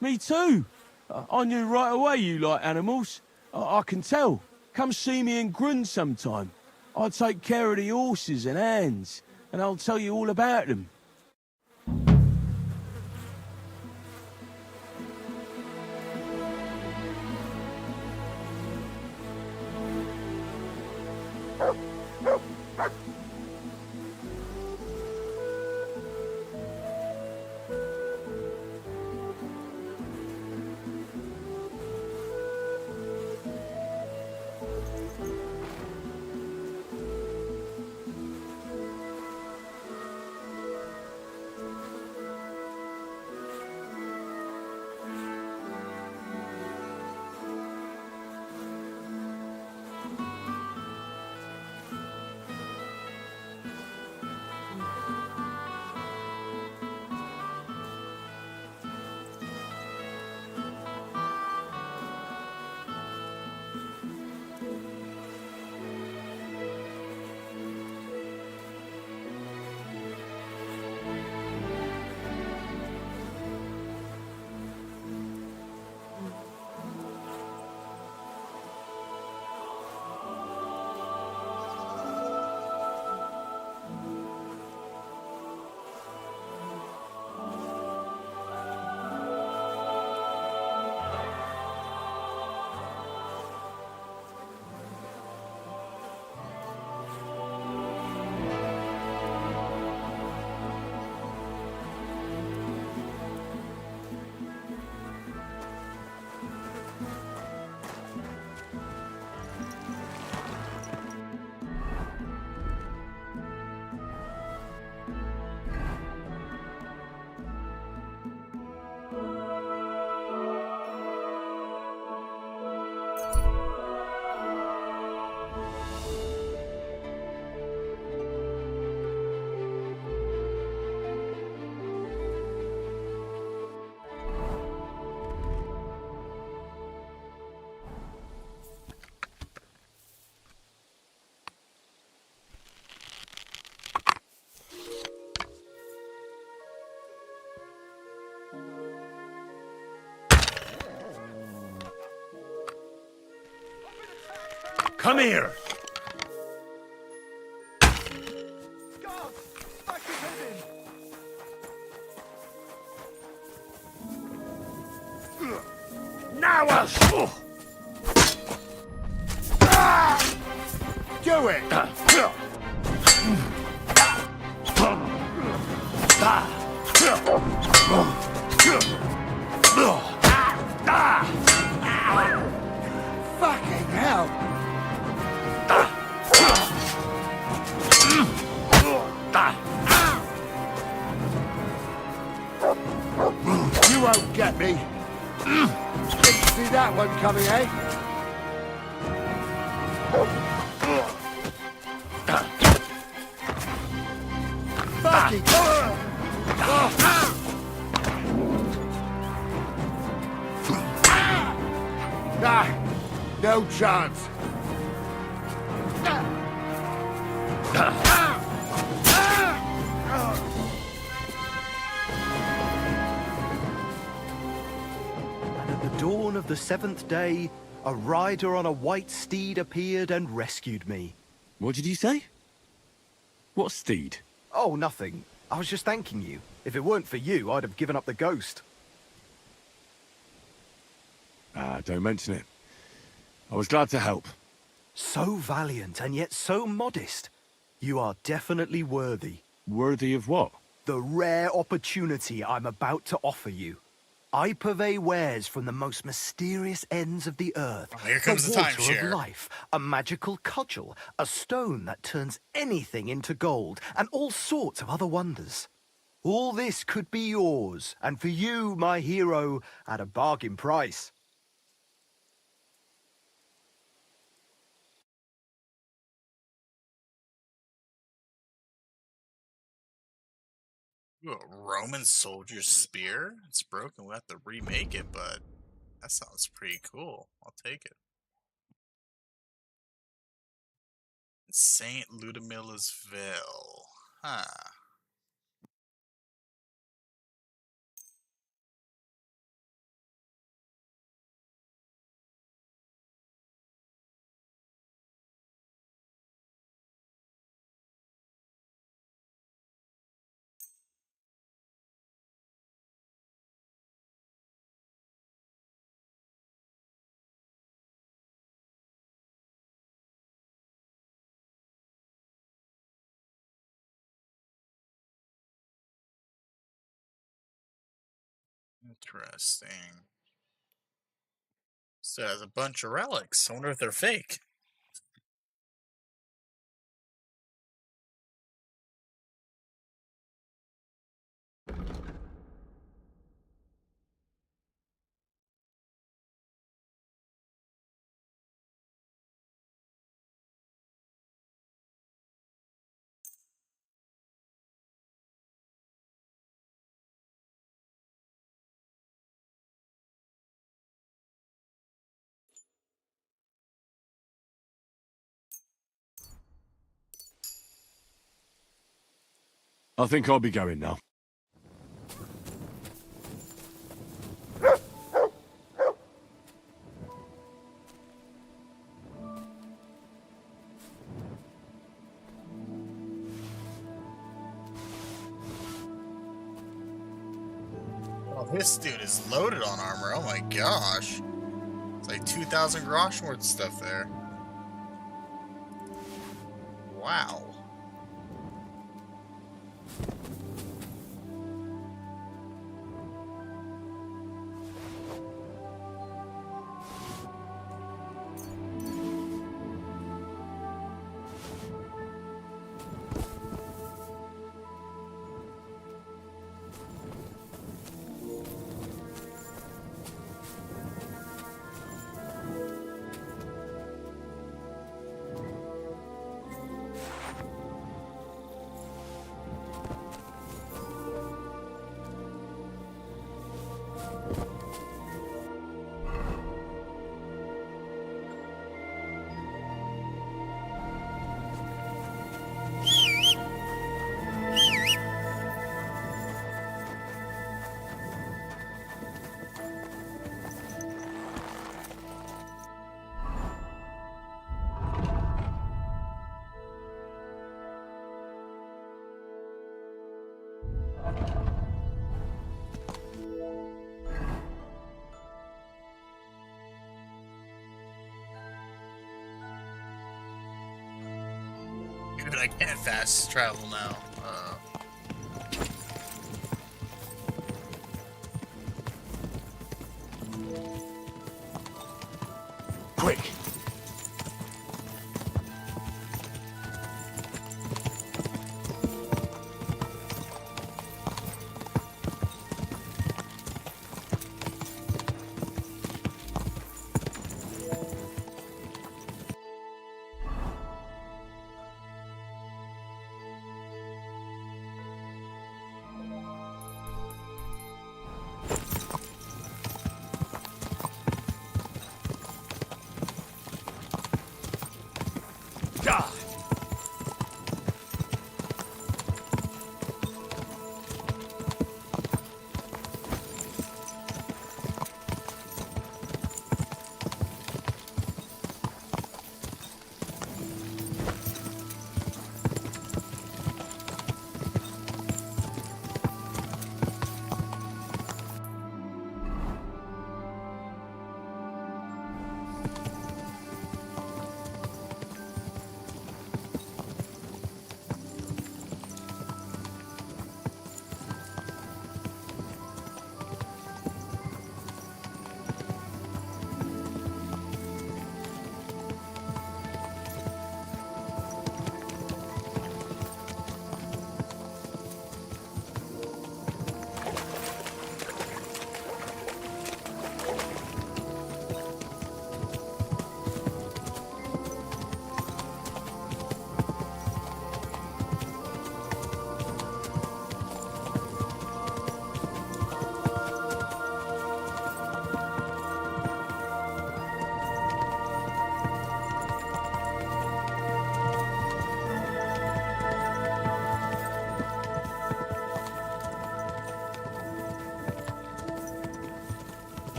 Me too. I knew right away you like animals. I can tell. Come see me in Grund sometime. I'll take care of the horses and hands, and I'll tell you all about them. Come here! Now I'll... Do it! Fucking hell! You won't get me. Didn't see that one coming, eh? Fucking... No chance. At the dawn of the seventh day, a rider on a white steed appeared and rescued me. What did you say? What steed? Oh, nothing. I was just thanking you. If it weren't for you, I'd have given up the ghost. Don't mention it. I was glad to help. So valiant and yet so modest. You are definitely worthy. Worthy of what? The rare opportunity I'm about to offer you. I purvey wares from the most mysterious ends of the earth. Oh, here comes the water timeshare. of life, a magical cudgel, a stone that turns anything into gold, and all sorts of other wonders. All this could be yours, and for you, my hero, at a bargain price. Ooh, a Roman soldier spear? It's broken. We'll have to remake it, but that sounds pretty cool. I'll take it. St. Ludmillasville. Huh. Interesting. So it has a bunch of relics. I wonder if they're fake. I think I'll be going now. Oh, this dude is loaded on armor. Oh my gosh. It's like 2,000 grosh worth of stuff there. Wow. Dude, I can't fast travel now. Quick!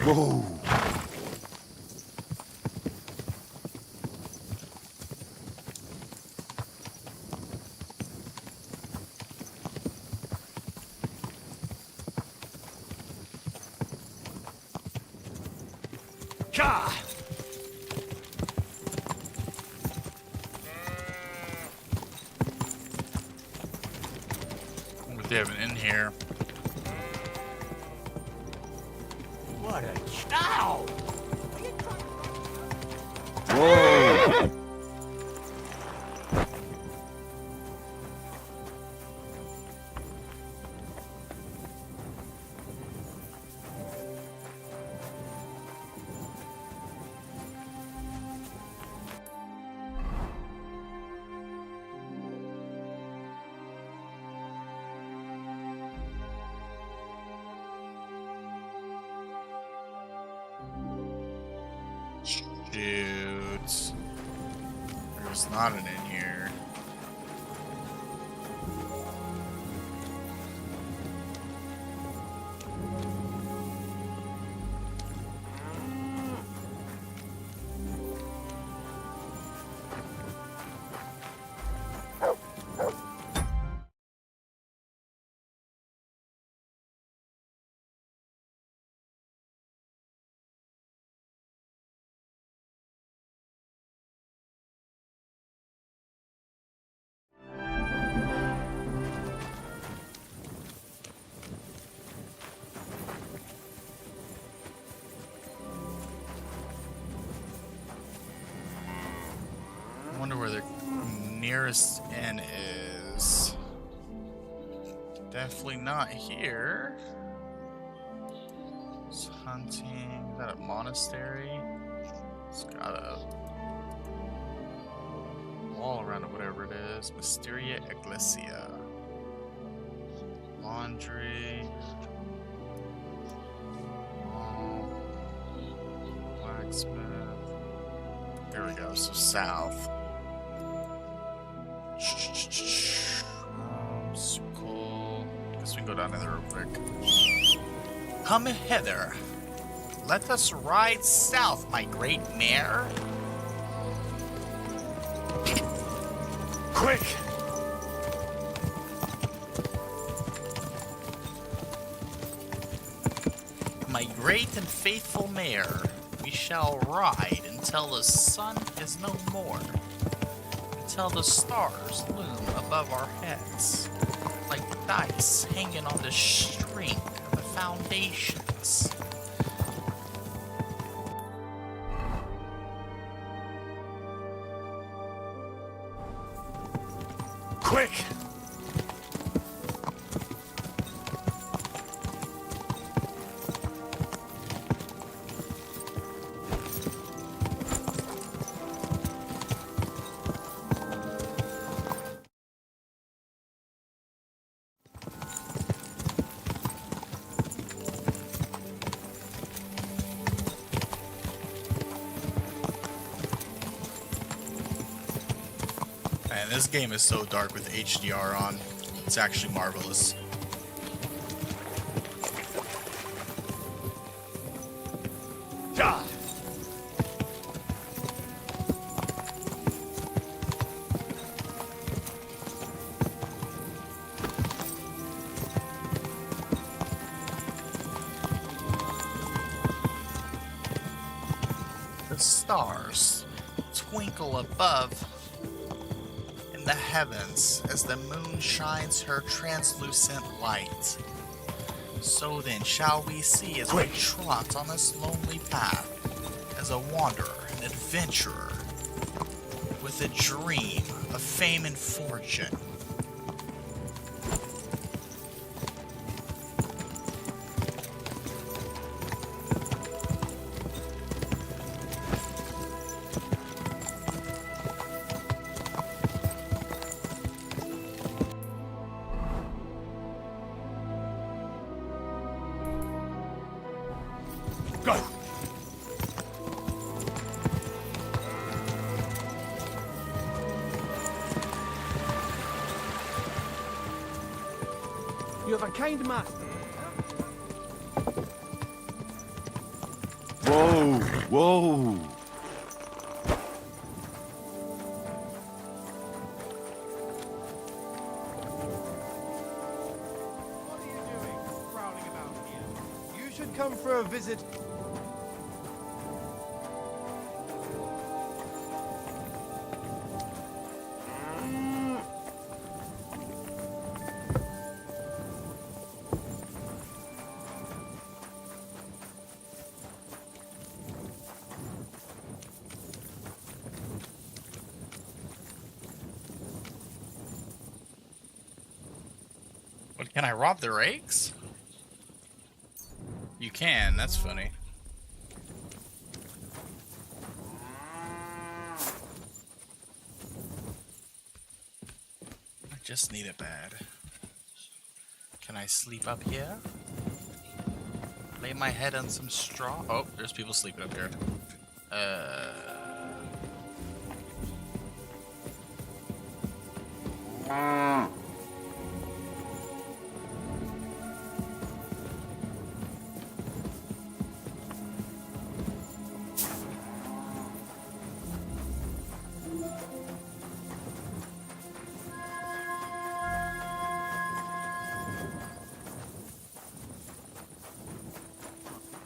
Whoa! They have an inn here. What a chow! Whoa! Shoot. There's not an inn here. I wonder where the nearest inn is. Definitely not here. It's hunting. Is that a monastery? It's got a wall around it, whatever it is. Mysteria Ecclesia. Laundry. Blacksmith. There we go, so south. Cool. Guess we can go down there real quick. Come hither. Let us ride south, my great mare. Quick! My great and faithful mare, we shall ride until the sun is no more, until the stars loom above our heads, like dice hanging on the string of the foundations. Quick! Man, this game is so dark with HDR on. It's actually marvelous. Ja! The stars twinkle above in the heavens as the moon shines her translucent light. So then shall we see as we trot on this lonely path, as a wanderer, an adventurer, with a dream of fame and fortune. Go! You have a kind master. Whoa, whoa. You should come for a visit. What, can I rob the rakes? You can, that's funny. I just need it bad. Can I sleep up here? Lay my head on some straw? Oh, there's people sleeping up here.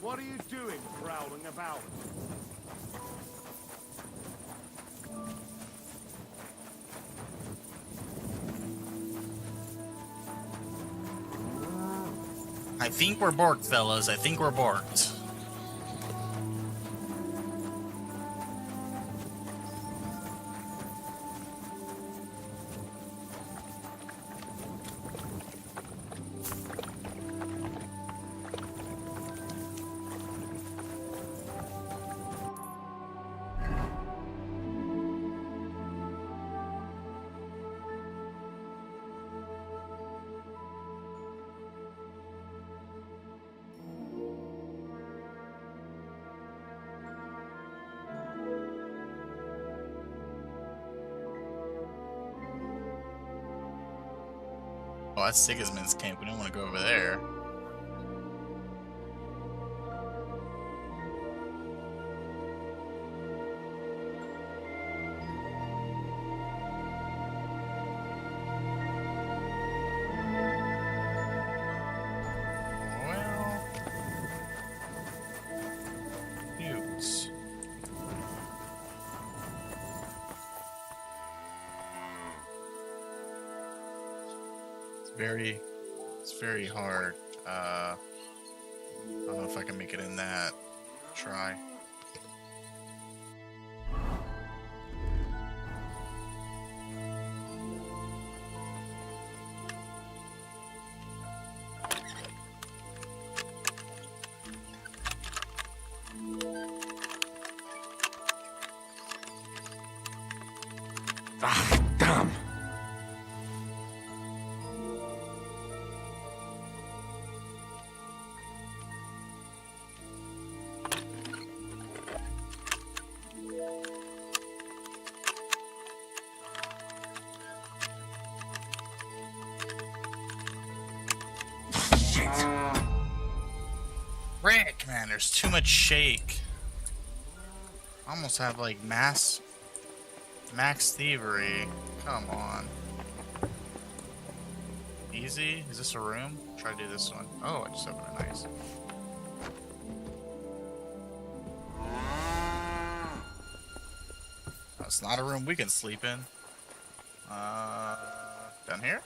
What are you doing, prowling about? I think we're borked, fellas. I think we're borked. Oh, that's Sigismund's camp. We don't want to go over there. Well, newts. It's very hard. I don't know if I can make it in that. Try. Ah, damn. Rick, man, there's too much shake. I almost have like max thievery. Come on. Easy? Is this a room? Try to do this one. Oh, I just opened it. Nice. That's not a room we can sleep in. Down here?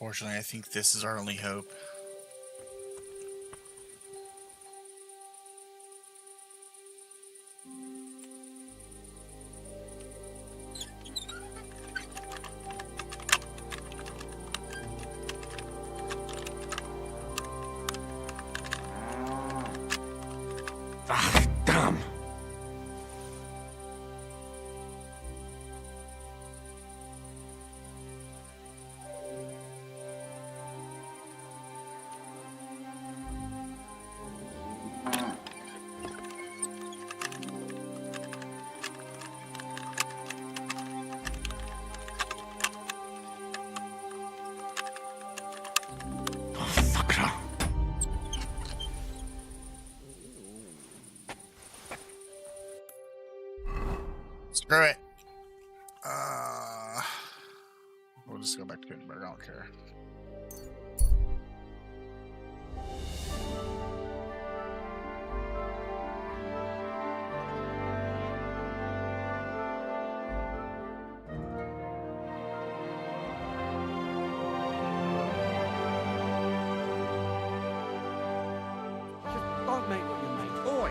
Unfortunately, I think this is our only hope. Ah, damn. Screw it. We'll just go back to Gutenberg. I don't care. Don't make what you make. Oi!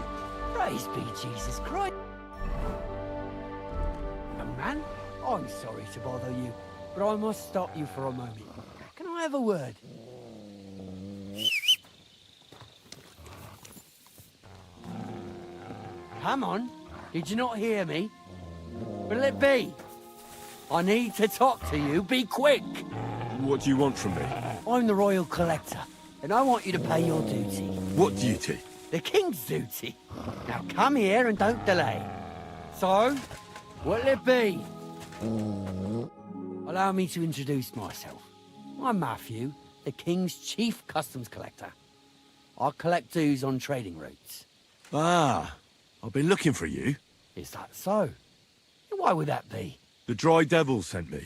Praise be Jesus Christ. Man, I'm sorry to bother you, but I must stop you for a moment. Can I have a word? Come on. Did you not hear me? Will it be? I need to talk to you. Be quick. What do you want from me? I'm the Royal Collector, and I want you to pay your duty. What duty? The King's duty. Now come here and don't delay. So, what'll it be? Allow me to introduce myself. I'm Matthew, the King's Chief Customs Collector. I collect dues on trading routes. Ah, I've been looking for you. Is that so? Why would that be? The Dry Devil sent me.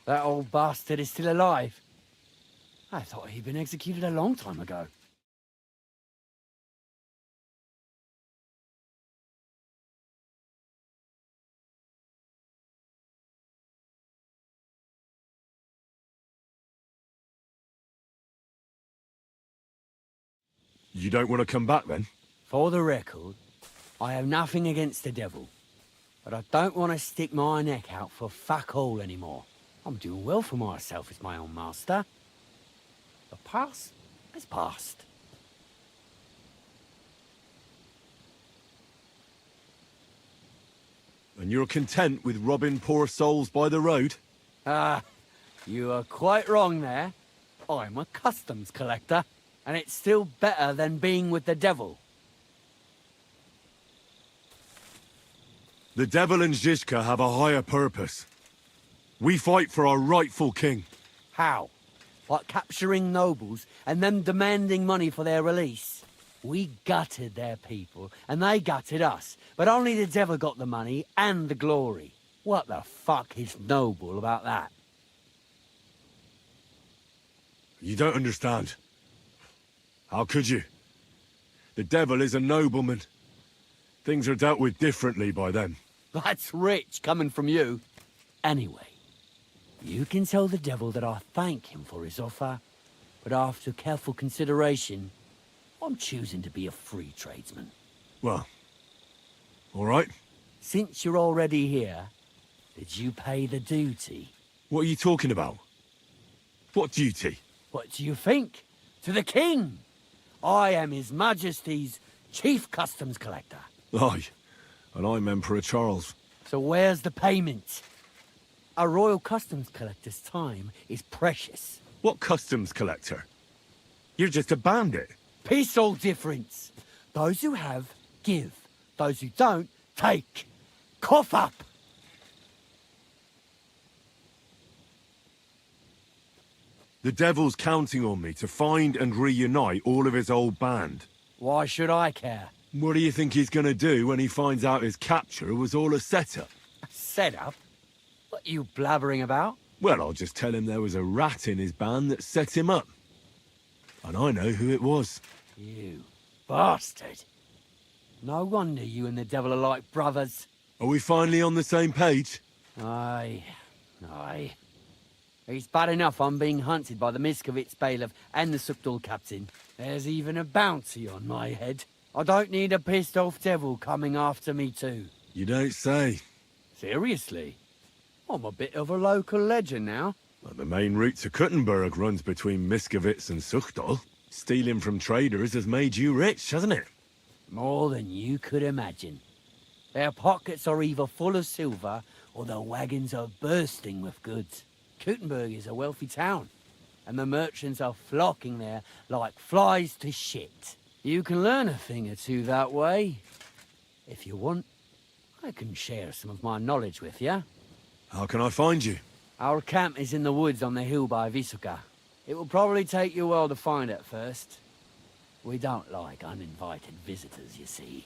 That old bastard is still alive. I thought he'd been executed a long time ago. You don't want to come back then? For the record, I have nothing against the devil. But I don't want to stick my neck out for fuck all anymore. I'm doing well for myself as my own master. The past is past. And you're content with robbing poor souls by the road? Ah, you are quite wrong there. I'm a customs collector, and it's still better than being with the devil. The devil and Zizka have a higher purpose. We fight for our rightful king. How? Like capturing nobles and them demanding money for their release? We gutted their people, and they gutted us. But only the devil got the money and the glory. What the fuck is noble about that? You don't understand. How could you? The devil is a nobleman. Things are dealt with differently by them. That's rich coming from you. Anyway, you can tell the devil that I thank him for his offer, but after careful consideration, I'm choosing to be a free tradesman. Well, all right. Since you're already here, did you pay the duty? What are you talking about? What duty? What do you think? To the king! I am His Majesty's Chief Customs Collector. Aye, and I'm Emperor Charles. So where's the payment? A royal customs collector's time is precious. What customs collector? You're just a bandit. Peace all difference. Those who have, give. Those who don't, take. Cough up! The devil's counting on me to find and reunite all of his old band. Why should I care? What do you think he's gonna do when he finds out his capture was all a setup? A setup? What are you blabbering about? Well, I'll just tell him there was a rat in his band that set him up. And I know who it was. You bastard. No wonder you and the devil are like brothers. Are we finally on the same page? Aye. It's bad enough I'm being hunted by the Miskovitz bailiff and the Sukdal captain. There's even a bounty on my head. I don't need a pissed-off devil coming after me too. You don't say. Seriously? I'm a bit of a local legend now. Well, the main route to Kuttenberg runs between Miskovitz and Sukdal. Stealing from traders has made you rich, hasn't it? More than you could imagine. Their pockets are either full of silver or their wagons are bursting with goods. Kuttenberg is a wealthy town, and the merchants are flocking there like flies to shit. You can learn a thing or two that way. If you want, I can share some of my knowledge with you. How can I find you? Our camp is in the woods on the hill by Visuka. It will probably take you a while to find it first. We don't like uninvited visitors, you see.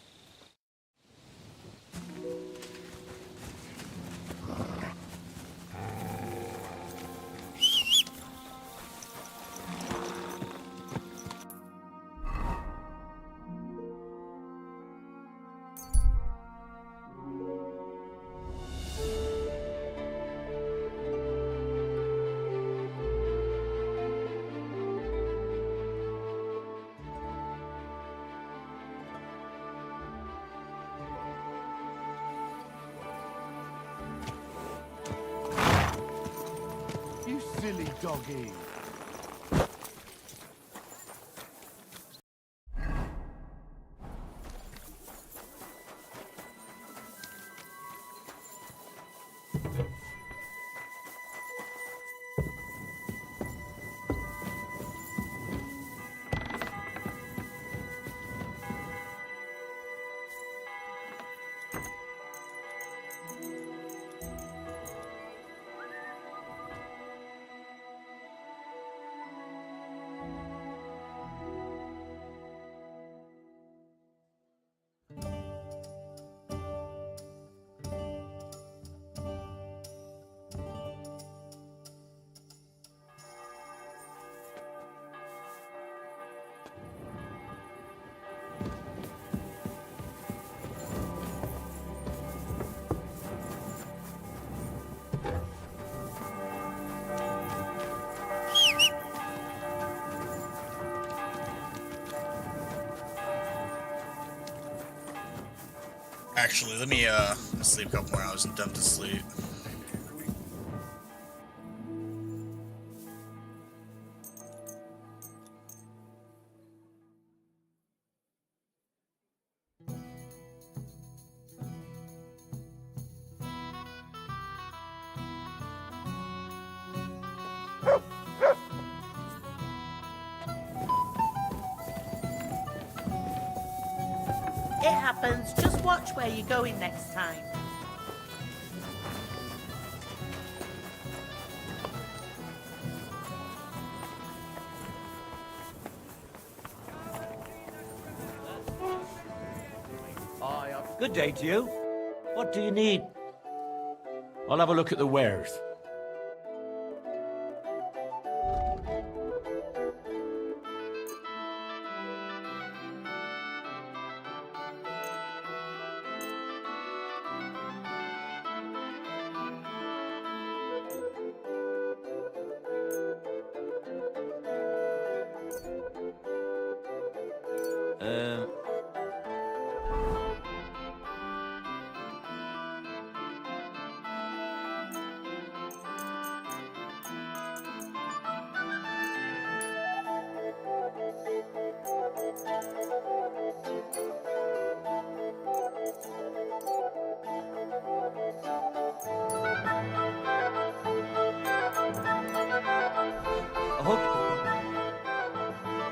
silly doggy. Actually, let me sleep a couple more hours and dump to sleep. It happens. Just watch where you're going next time. Good day to you. What do you need? I'll have a look at the wares.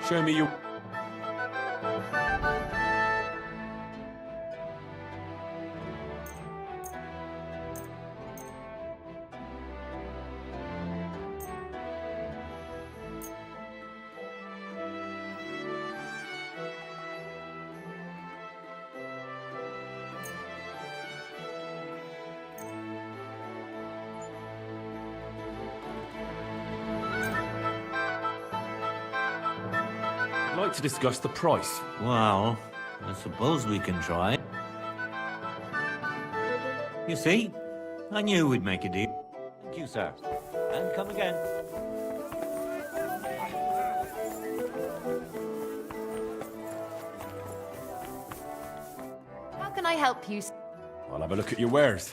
Show me your... I'd like to discuss the price. Well, I suppose we can try. You see? I knew we'd make a deal. Thank you, sir. And come again. How can I help you? I'll have a look at your wares.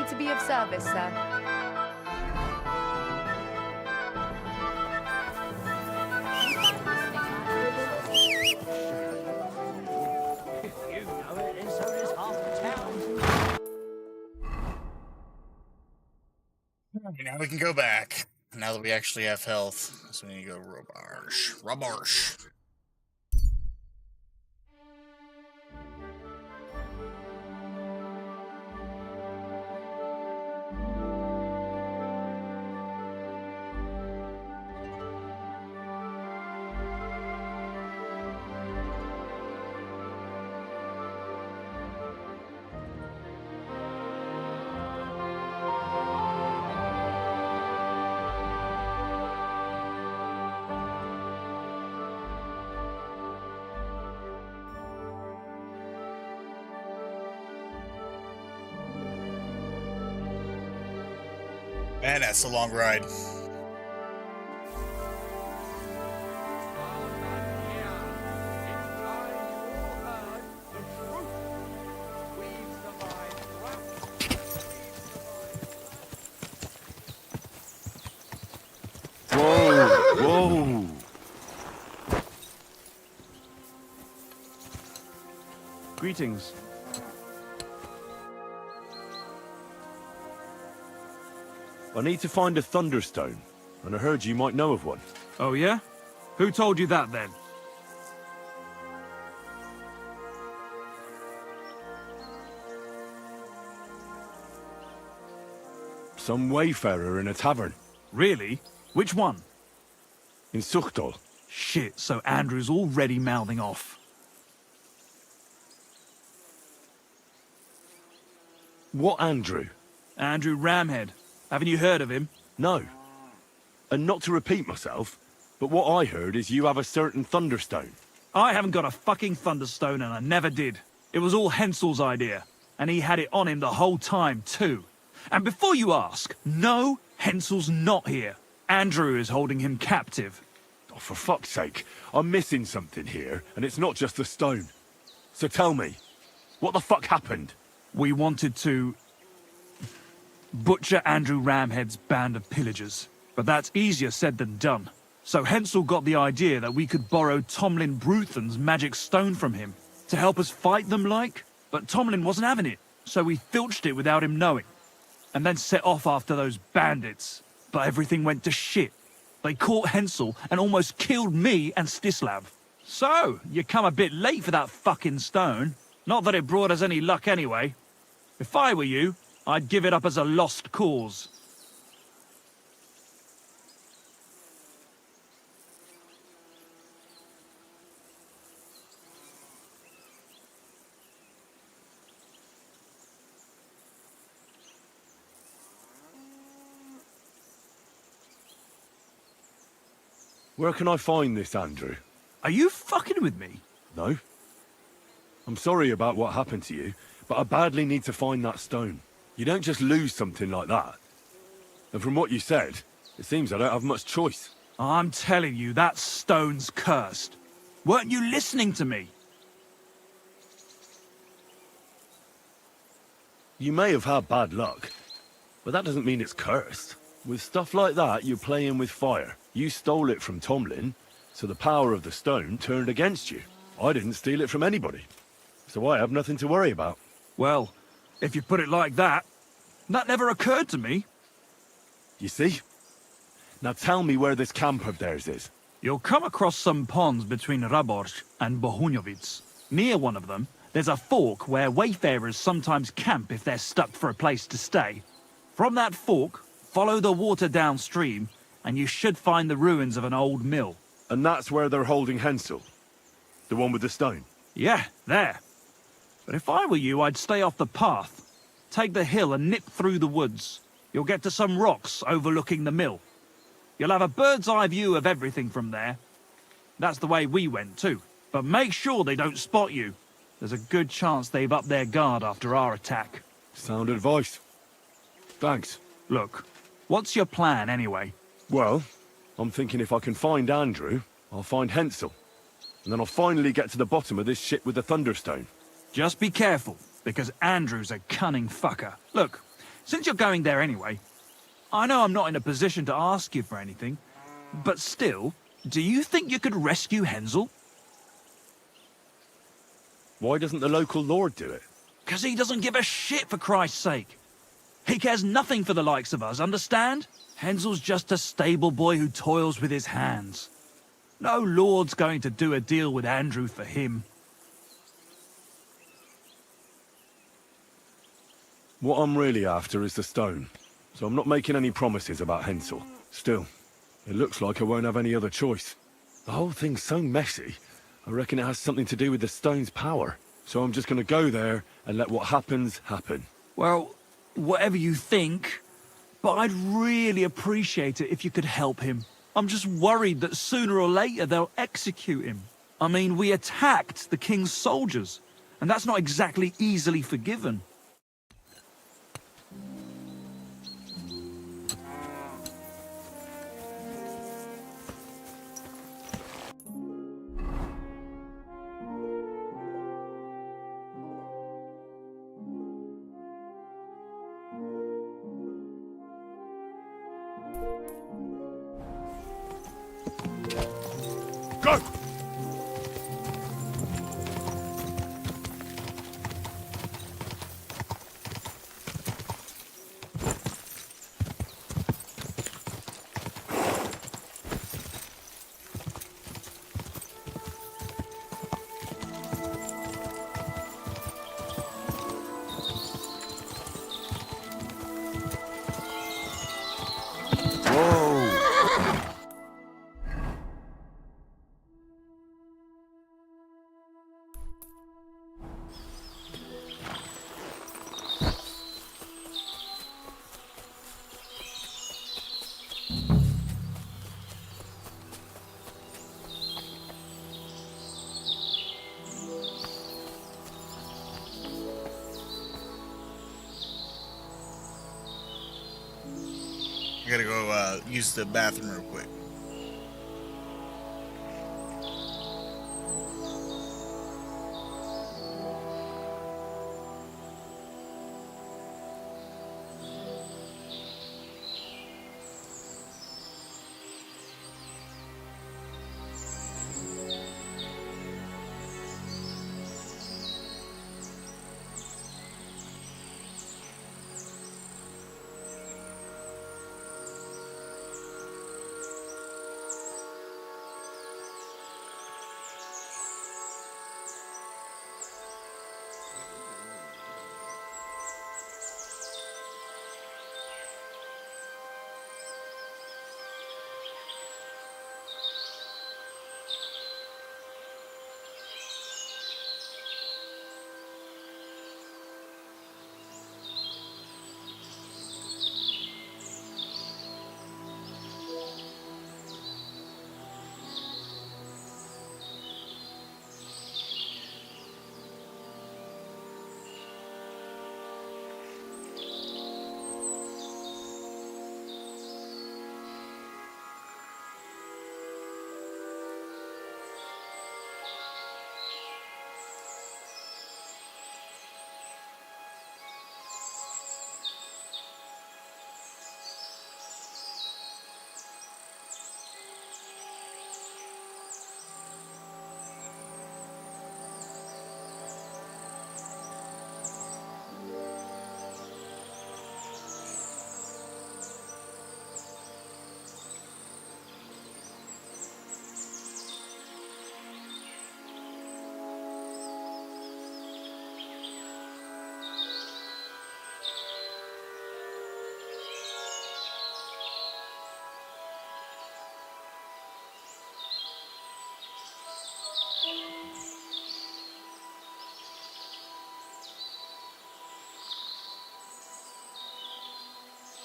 to be of service, sir? You know it, and so does half the town. Okay, now we can go back. Now that we actually have health. So we need to go Robarge. Robarge. Man, that's a long ride. Whoa! Whoa! Greetings. I need to find a Thunderstone, and I heard you might know of one. Oh yeah? Who told you that then? Some wayfarer in a tavern. Really? Which one? In Suchtol. Shit, so Andrew's already mouthing off. What Andrew? Andrew Ramhead. Haven't you heard of him? No. And not to repeat myself, but what I heard is you have a certain Thunderstone. I haven't got a fucking Thunderstone and I never did. It was all Hensel's idea. And he had it on him the whole time, too. And before you ask, no, Hensel's not here. Andrew is holding him captive. Oh, for fuck's sake, I'm missing something here, and it's not just the stone. So tell me, what the fuck happened? We wanted to butcher Andrew Ramhead's band of pillagers. But that's easier said than done. So Hensel got the idea that we could borrow Tomlin Bruthen's magic stone from him to help us fight them like. But Tomlin wasn't having it, so we filched it without him knowing. And then set off after those bandits. But everything went to shit. They caught Hensel and almost killed me and Stislav. So, you come a bit late for that fucking stone. Not that it brought us any luck anyway. If I were you, I'd give it up as a lost cause. Where can I find this, Andrew? Are you fucking with me? No. I'm sorry about what happened to you, but I badly need to find that stone. You don't just lose something like that. And from what you said, it seems I don't have much choice. I'm telling you, that stone's cursed. Weren't you listening to me? You may have had bad luck, but that doesn't mean it's cursed. With stuff like that, you're playing with fire. You stole it from Tomlin, so the power of the stone turned against you. I didn't steal it from anybody, so I have nothing to worry about. Well, if you put it like that, that never occurred to me. You see? Now tell me where this camp of theirs is. You'll come across some ponds between Raborj and Bohunjovic. Near one of them, there's a fork where wayfarers sometimes camp if they're stuck for a place to stay. From that fork, follow the water downstream, and you should find the ruins of an old mill. And that's where they're holding Hensel? The one with the stone? Yeah, there. But if I were you, I'd stay off the path. Take the hill and nip through the woods. You'll get to some rocks overlooking the mill. You'll have a bird's eye view of everything from there. That's the way we went too. But make sure they don't spot you. There's a good chance they've upped their guard after our attack. Sound advice. Thanks. Look, what's your plan anyway? Well, I'm thinking if I can find Andrew, I'll find Hensel. And then I'll finally get to the bottom of this shit with the Thunderstone. Just be careful, because Andrew's a cunning fucker. Look, Since you're going there anyway, I know I'm not in a position to ask you for anything, but still, do you think you could rescue Hensel? Why doesn't the local lord do it? 'Cause he doesn't give a shit, for Christ's sake. He cares nothing for the likes of us, understand? Hensel's just a stable boy who toils with his hands. No lord's going to do a deal with Andrew for him. What I'm really after is the stone, so I'm not making any promises about Hensel. Still, it looks like I won't have any other choice. The whole thing's so messy, I reckon it has something to do with the stone's power. So I'm just gonna go there and let what happens, happen. Well, whatever you think, but I'd really appreciate it if you could help him. I'm just worried that sooner or later they'll execute him. I mean, we attacked the king's soldiers, and that's not exactly easily forgiven. Go! I gotta go use the bathroom real quick.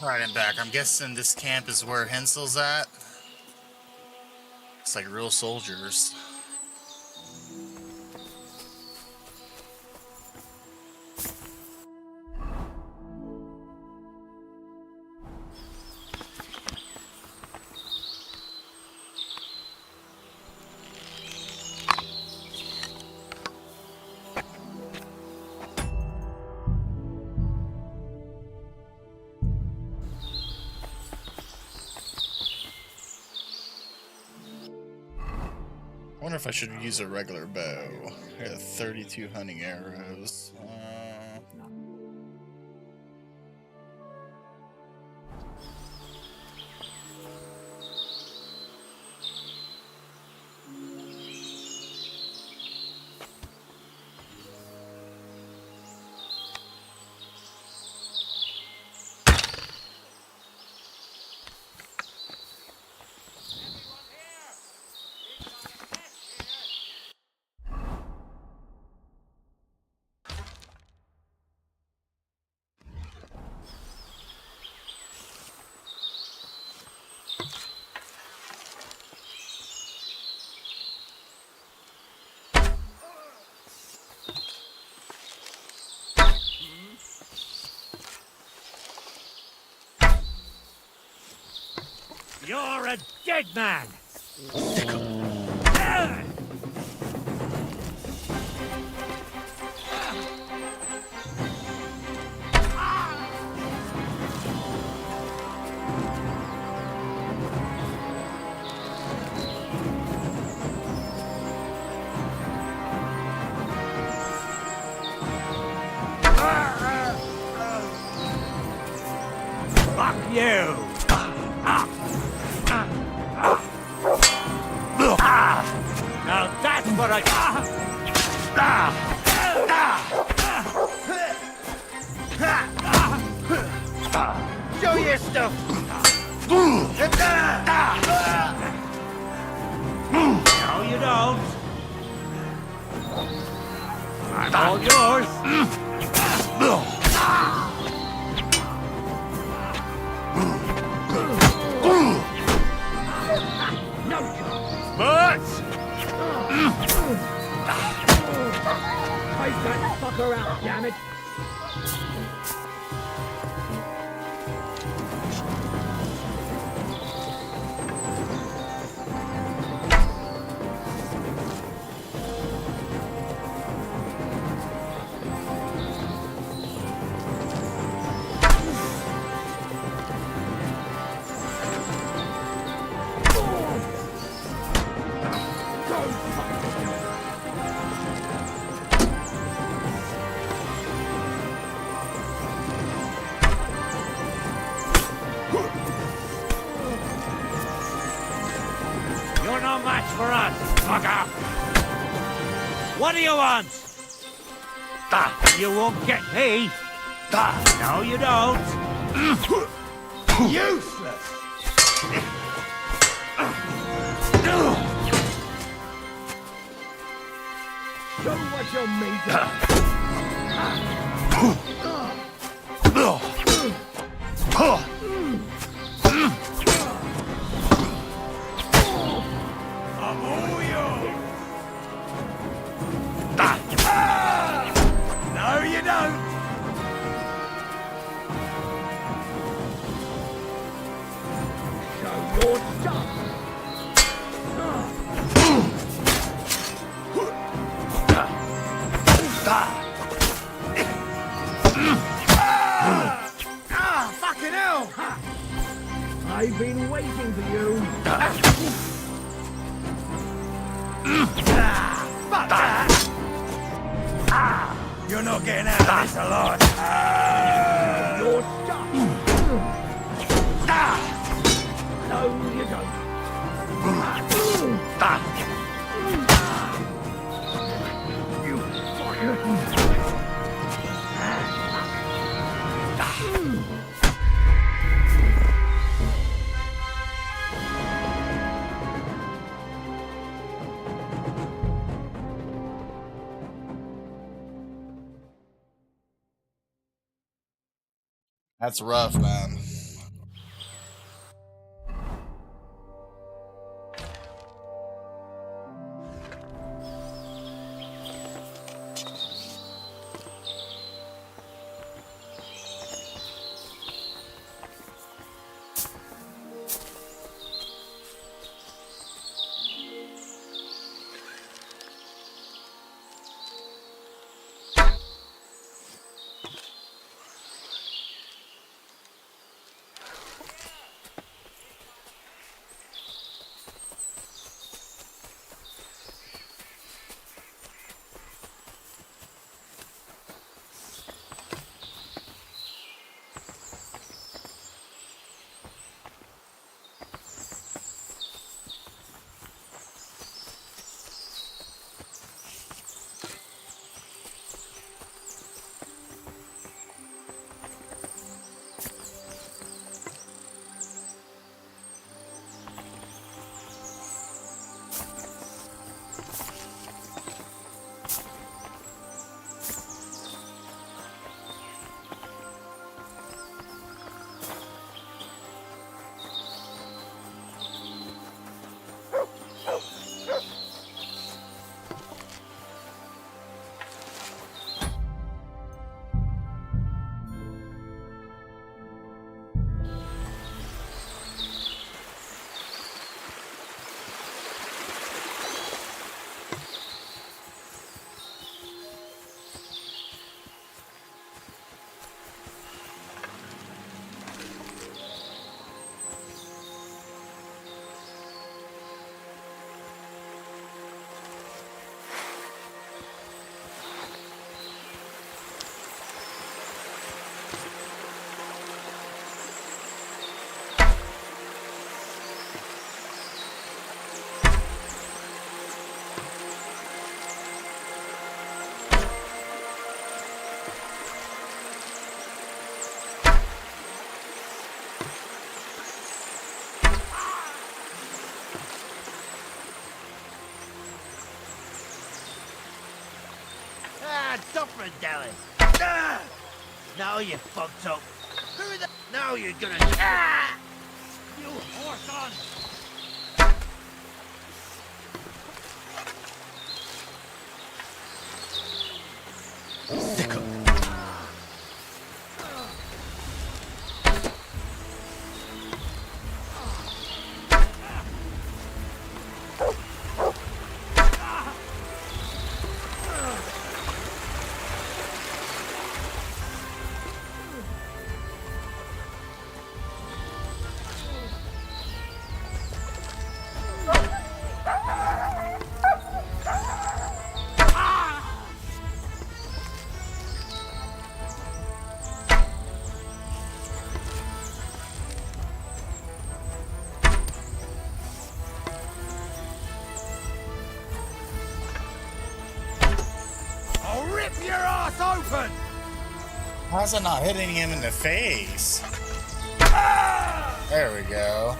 Alright, I'm back. I'm guessing this camp is where Hensel's at. It's like real soldiers. wonder if I should use a regular bow. I got 32 hunting arrows. You're a dead man! Fuck you! Now that's what I... Show your stuff! No, you don't. I'm all yours. But Take that fucker out, damn it! you're no match for us, fucker. What do you want? You won't get me. No, you don't. Useless! Show what you're made I'm all yours! No, you don't! Show your stuff! Fucking hell! I've been waiting for you. Fuck that! You're not getting out of this alive! Your stuff! No, you don't. You fucker! That's rough, man. suffering, Deli. Ah! Now you're fucked up. Who the... Now you're gonna... Ah! You horse on! I'll rip your ass open! How's it not hitting him in the face? There we go.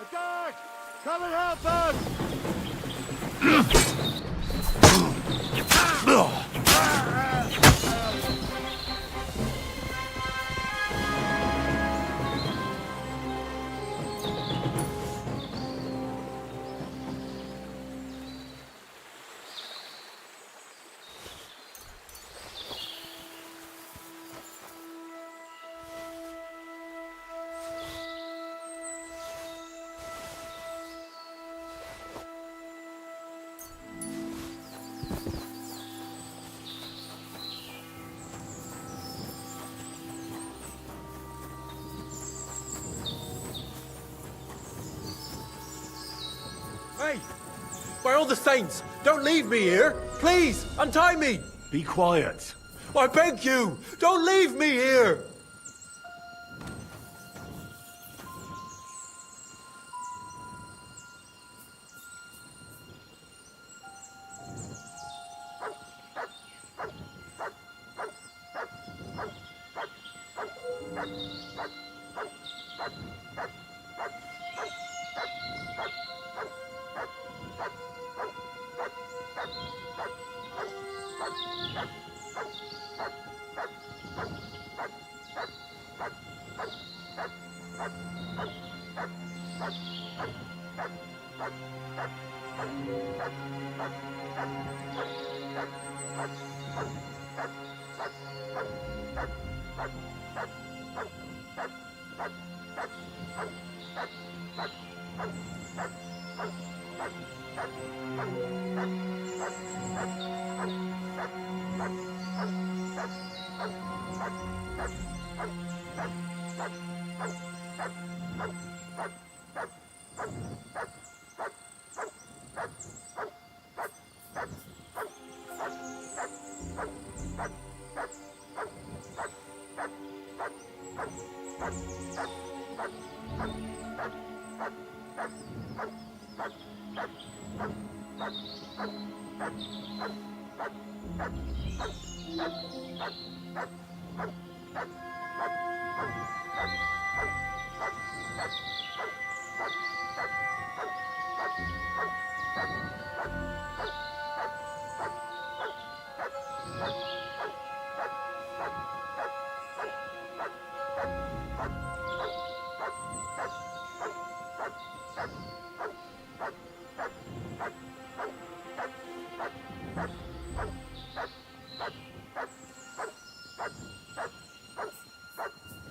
Attack! Come and help us! Hey! By all the saints, don't leave me here! Please, untie me! Be quiet. I beg you! Don't leave me here!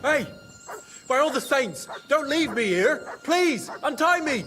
Hey! By all the saints, don't leave me here! Please, untie me!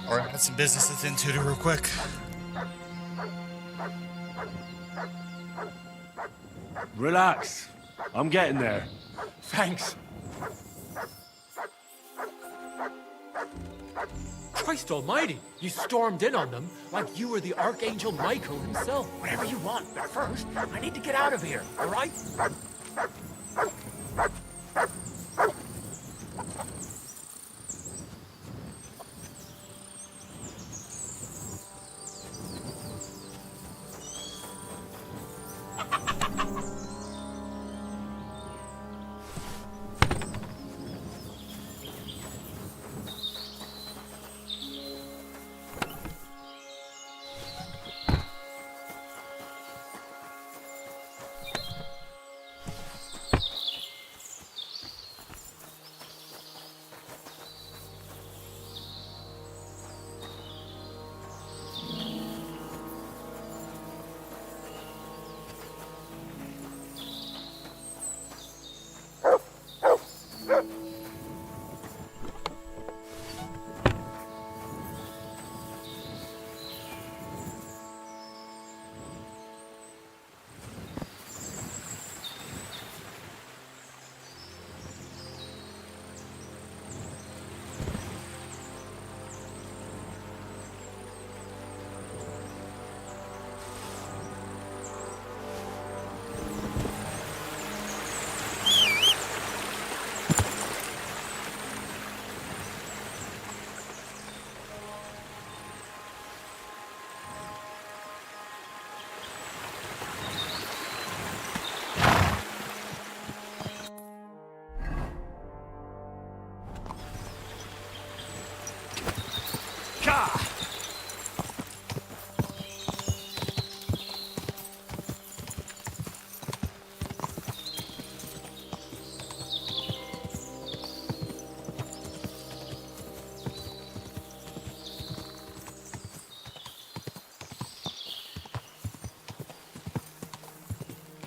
Alright, I got some business to attend to real quick. Relax. I'm getting there. Thanks. Christ almighty, you stormed in on them like you were the Archangel Michael himself. Whatever you want, but first, I need to get out of here, all right?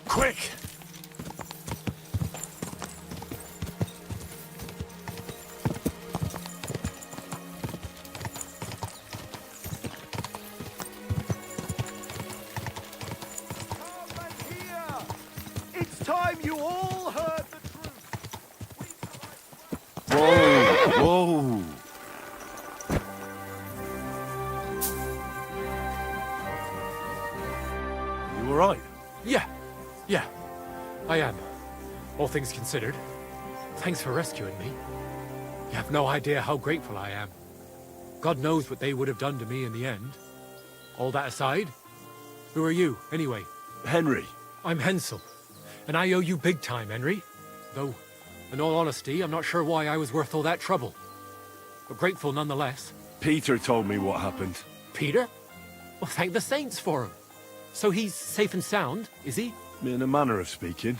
Quick! It's time you all heard the truth. Whoa! Whoa! You alright? Yeah, I am. All things considered. Thanks for rescuing me. You have no idea how grateful I am. God knows what they would have done to me in the end. All that aside, who are you, anyway? Henry. I'm Hensel, and I owe you big time, Henry. Though, in all honesty, I'm not sure why I was worth all that trouble. But grateful nonetheless. Peter told me what happened. Peter? Well, thank the saints for him. So he's safe and sound, is he? In a manner of speaking.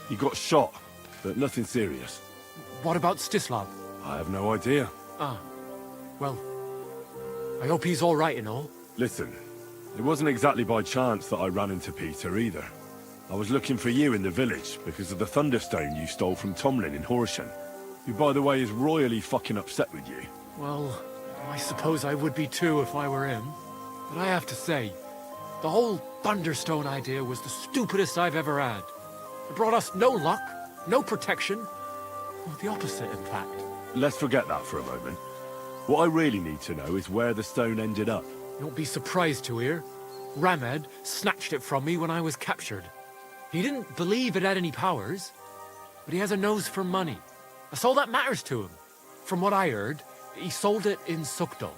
He got shot, but nothing serious. What about Stislav? I have no idea. Ah, well, I hope he's all right and all. Listen, it wasn't exactly by chance that I ran into Peter either. I was looking for you in the village because of the Thunderstone you stole from Tomlin in Horsham, who by the way is royally fucking upset with you. Well, I suppose I would be too if I were him. But I have to say, the whole Thunderstone idea was the stupidest I've ever had. It brought us no luck, no protection. Well, the opposite, in fact. Let's forget that for a moment. What I really need to know is where the stone ended up. You won't be surprised to hear. Ramed snatched it from me when I was captured. He didn't believe it had any powers, but he has a nose for money. That's all that matters to him. From what I heard, he sold it in Sukdal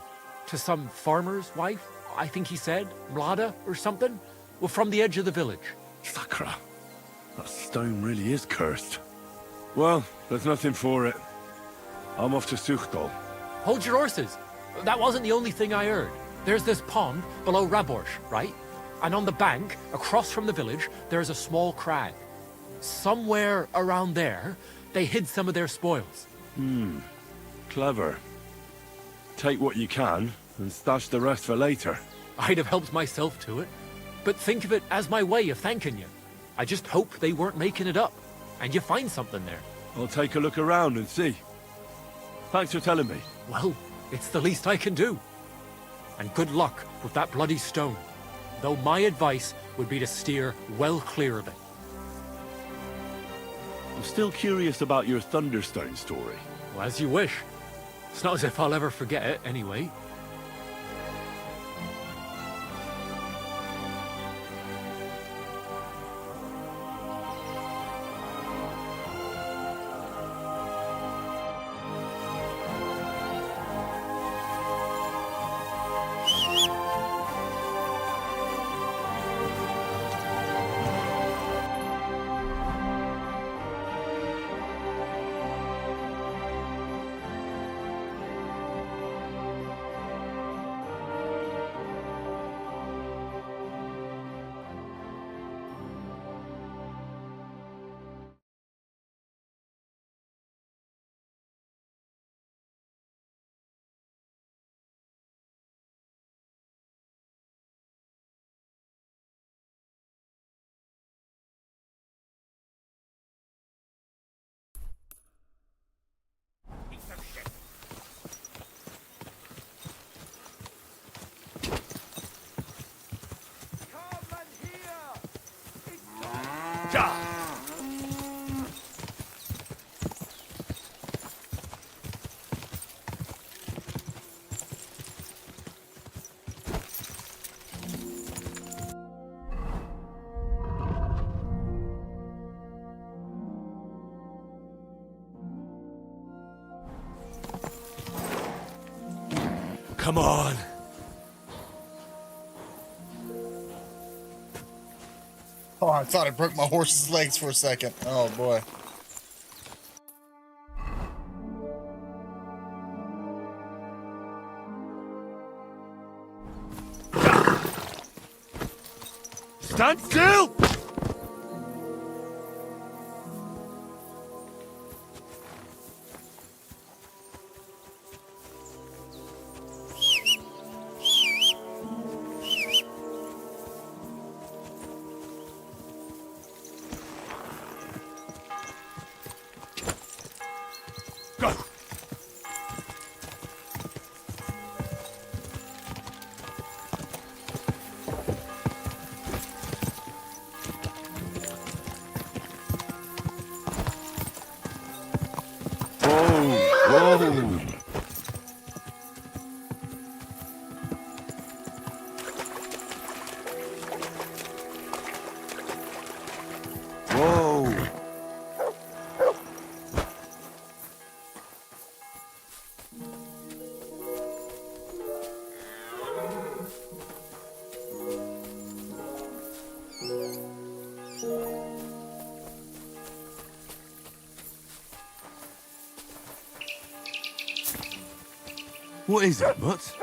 to some farmer's wife, I think he said, Mlada or something. Well, from the edge of the village. Sakra. That stone really is cursed. Well, there's nothing for it. I'm off to Sukdal. Hold your horses. That wasn't the only thing I heard. There's this pond below Raborsh, right? And on the bank, across from the village, there is a small crag. Somewhere around there, they hid some of their spoils. Clever. Take what you can, and stash the rest for later. I'd have helped myself to it. But think of it as my way of thanking you. I just hope they weren't making it up, and you find something there. I'll take a look around and see. Thanks for telling me. Well, it's the least I can do. And good luck with that bloody stone. Though my advice would be to steer well clear of it. I'm still curious about your Thunderstone story. Well, as you wish. It's not as if I'll ever forget it, anyway. Come on! Oh, I thought I broke my horse's legs for a second. Oh, boy. Stand still! What is it, Mutt?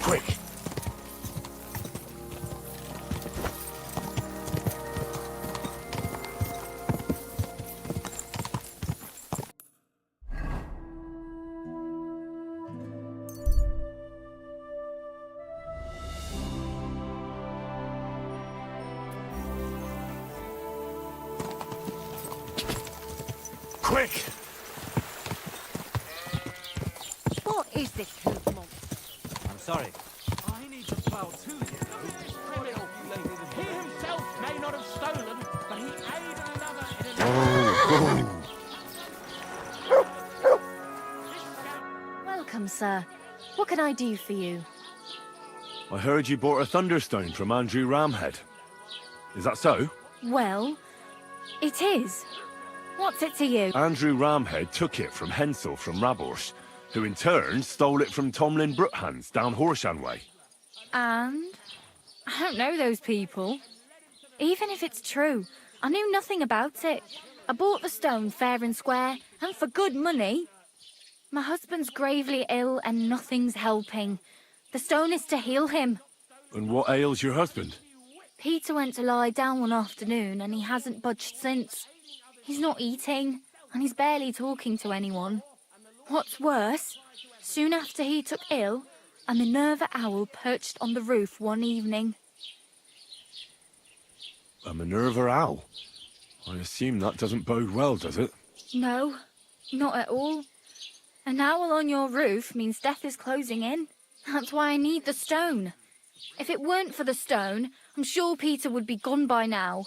Quick! quick! What is this movement? I'm sorry. I need to plow too, you know. He himself may not have stolen, but he aided another in an... Welcome, sir. What can I do for you? I heard you bought a Thunderstone from Andrew Ramhead. Is that so? Well, it is. What's it to you? Andrew Ramhead took it from Hensel from Raborsh, who in turn stole it from Tomlin Brookhans down Horshan way. And? I don't know those people. Even if it's true, I knew nothing about it. I bought the stone fair and square, and for good money. My husband's gravely ill and nothing's helping. The stone is to heal him. And what ails your husband? Peter went to lie down one afternoon and he hasn't budged since. He's not eating, and he's barely talking to anyone. What's worse, soon after he took ill, a Minerva owl perched on the roof one evening. A Minerva owl? I assume that doesn't bode well, does it? No, not at all. An owl on your roof means death is closing in. That's why I need the stone. If it weren't for the stone, I'm sure Peter would be gone by now.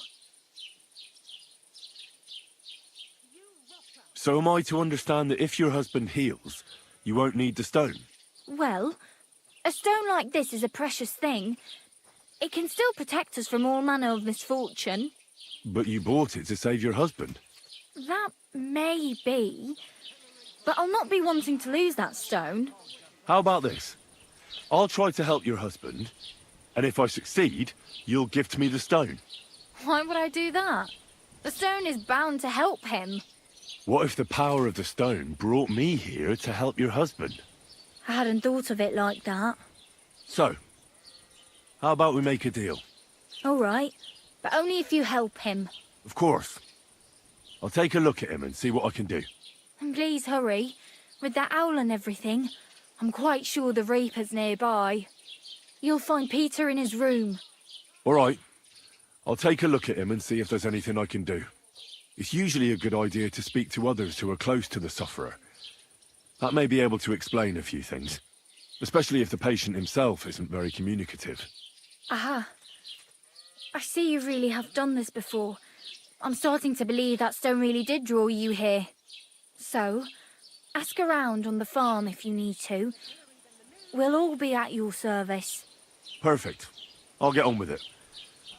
So am I to understand that if your husband heals, you won't need the stone? Well, a stone like this is a precious thing. It can still protect us from all manner of misfortune. But you bought it to save your husband. That may be, but I'll not be wanting to lose that stone. How about this? I'll try to help your husband, and if I succeed, you'll gift me the stone. Why would I do that? The stone is bound to help him. What if the power of the stone brought me here to help your husband? I hadn't thought of it like that. So, how about we make a deal? All right, but only if you help him. Of course. I'll take a look at him and see what I can do. And please hurry. With that owl and everything, I'm quite sure the Reaper's nearby. You'll find Peter in his room. All right. I'll take a look at him and see if there's anything I can do. It's usually a good idea to speak to others who are close to the sufferer. That may be able to explain a few things, especially if the patient himself isn't very communicative. Aha. I see you really have done this before. I'm starting to believe that stone really did draw you here. So, ask around on the farm if you need to. We'll all be at your service. Perfect. I'll get on with it.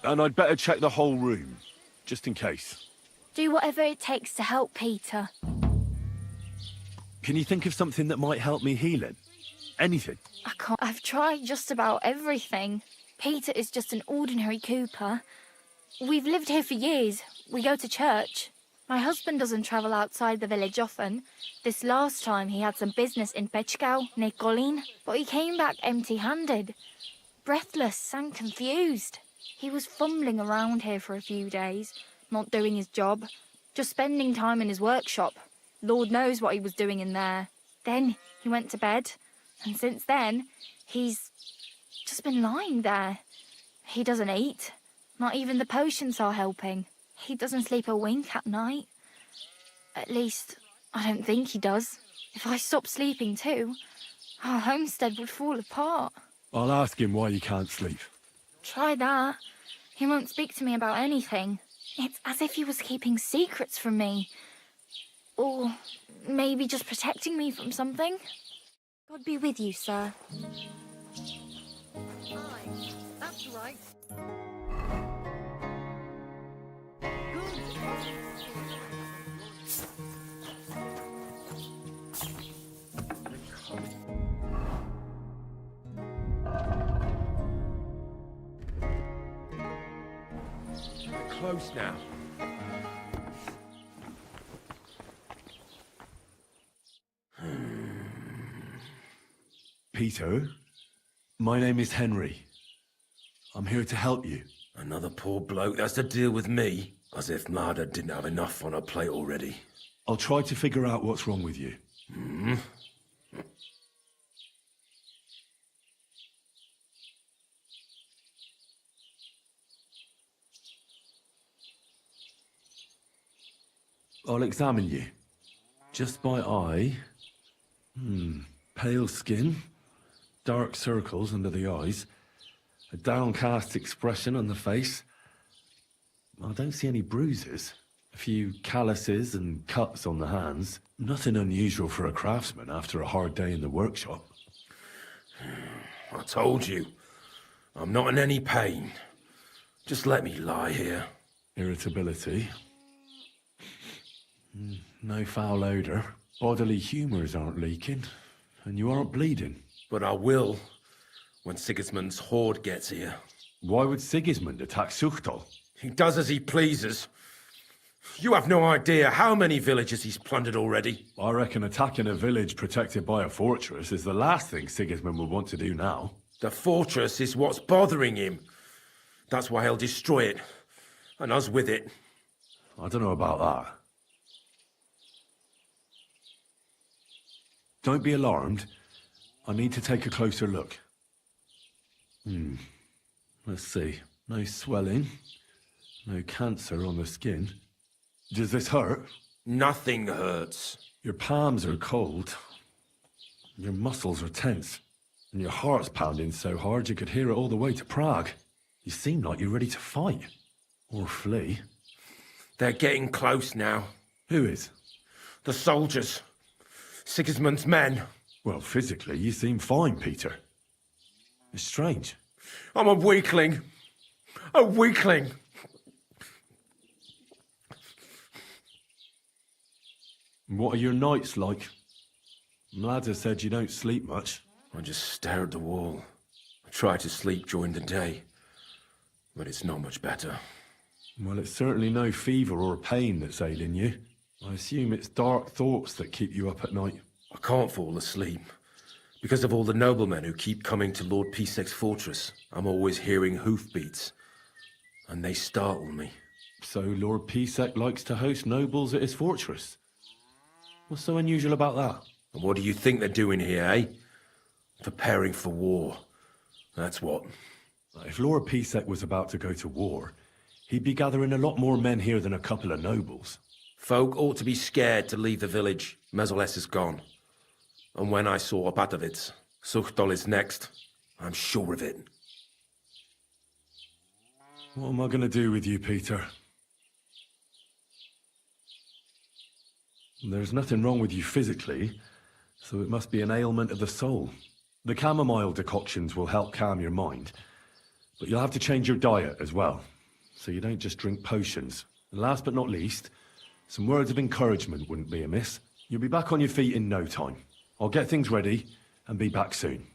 And I'd better check the whole room, just in case. Do whatever it takes to help Peter. Can you think of something that might help me heal him? Anything? I can't. I've tried just about everything. Peter is just an ordinary cooper. We've lived here for years. We go to church. My husband doesn't travel outside the village often. This last time he had some business in Pechgau, near Kolin, but he came back empty-handed, breathless and confused. He was fumbling around here for a few days, not doing his job, just spending time in his workshop. Lord knows what he was doing in there. Then he went to bed, and since then, he's just been lying there. He doesn't eat. Not even the potions are helping. He doesn't sleep a wink at night. At least, I don't think he does. If I stopped sleeping too, our homestead would fall apart. I'll ask him why he can't sleep. Try that. He won't speak to me about anything. It's as if he was keeping secrets from me. Or maybe just protecting me from something. God be with you, sir. Aye, that's right. Close now. Peter, my name is Henry. I'm here to help you. Another poor bloke that's to deal with me, as if Marder didn't have enough on her plate already. I'll try to figure out what's wrong with you. Hmm? I'll examine you. Just by eye. Pale skin, dark circles under the eyes, a downcast expression on the face. I don't see any bruises. A few calluses and cuts on the hands. Nothing unusual for a craftsman after a hard day in the workshop. I told you, I'm not in any pain. Just let me lie here. Irritability. No foul odour. Bodily humours aren't leaking. And you aren't bleeding. But I will, when Sigismund's horde gets here. Why would Sigismund attack Suchtal? He does as he pleases. You have no idea how many villages he's plundered already. I reckon attacking a village protected by a fortress is the last thing Sigismund would want to do now. The fortress is what's bothering him. That's why he'll destroy it. And us with it. I don't know about that. Don't be alarmed. I need to take a closer look. Let's see. No swelling. No cancer on the skin. Does this hurt? Nothing hurts. Your palms are cold. Your muscles are tense. And your heart's pounding so hard you could hear it all the way to Prague. You seem like you're ready to fight. Or flee. They're getting close now. Who is? The soldiers. Sigismund's men. Well, physically, you seem fine, Peter. It's strange. I'm a weakling. A weakling. What are your nights like? Lads have said you don't sleep much. I just stare at the wall. I try to sleep during the day, but it's not much better. Well, it's certainly no fever or pain that's ailing you. I assume it's dark thoughts that keep you up at night. I can't fall asleep. Because of all the noblemen who keep coming to Lord Pisek's fortress, I'm always hearing hoofbeats. And they startle me. So Lord Pisek likes to host nobles at his fortress? What's so unusual about that? And what do you think they're doing here, eh? Preparing for war. That's what. If Lord Pisek was about to go to war, he'd be gathering a lot more men here than a couple of nobles. Folk ought to be scared to leave the village. Mezoles is gone. And when I saw Opatovitz, Suchtol is next. I'm sure of it. What am I going to do with you, Peter? There's nothing wrong with you physically, so it must be an ailment of the soul. The chamomile decoctions will help calm your mind, but you'll have to change your diet as well, so you don't just drink potions. And last but not least, some words of encouragement wouldn't be amiss. You'll be back on your feet in no time. I'll get things ready and be back soon.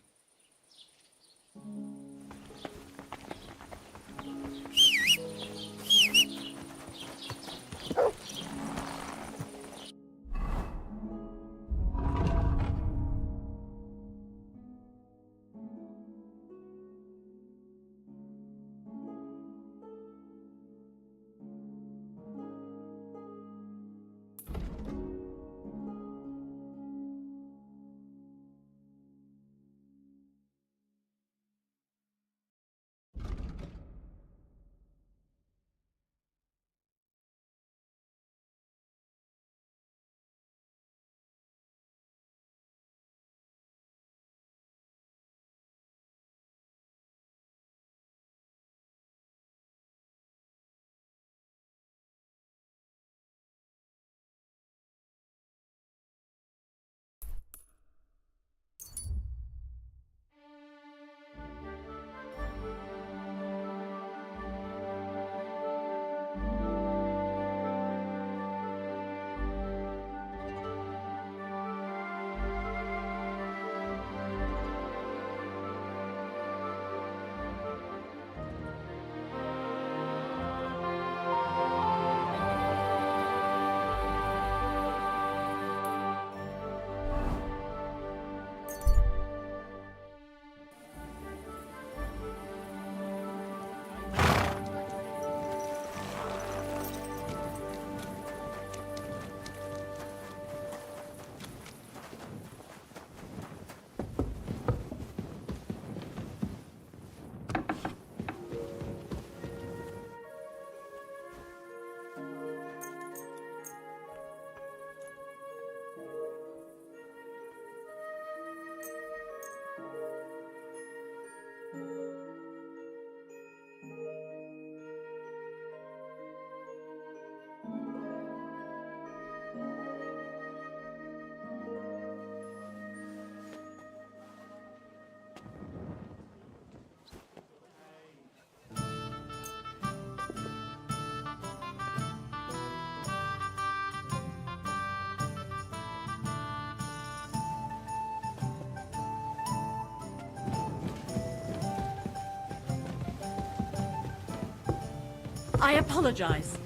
I apologize.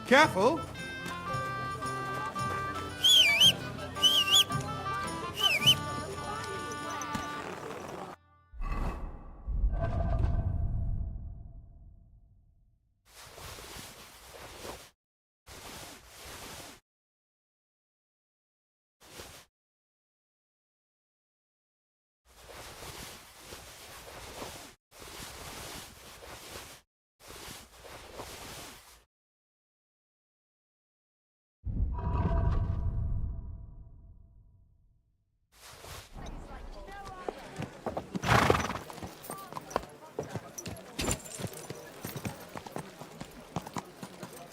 Careful!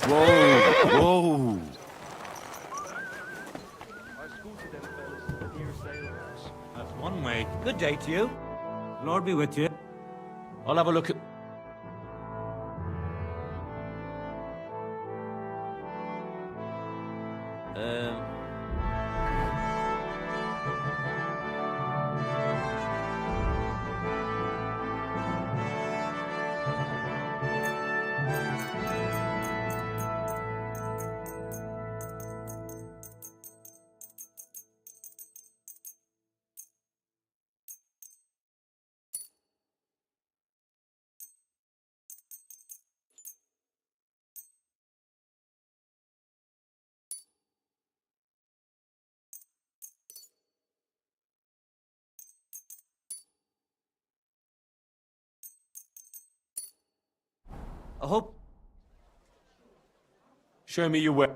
Whoa! Whoa! That's one way. Good day to you. Lord be with you. I'll have a look at... I hope... Show me your way.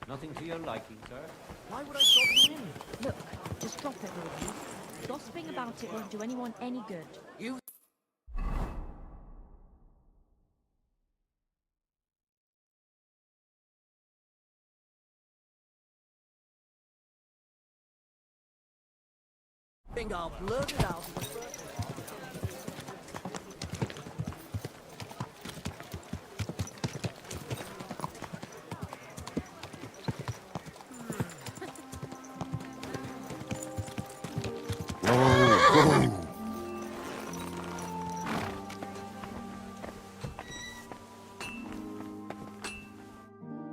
Nothing to your liking, sir. Why would I drop you in? Look, just drop it, will you? Gossiping about it won't do anyone any good. You... think I'll blurt it out.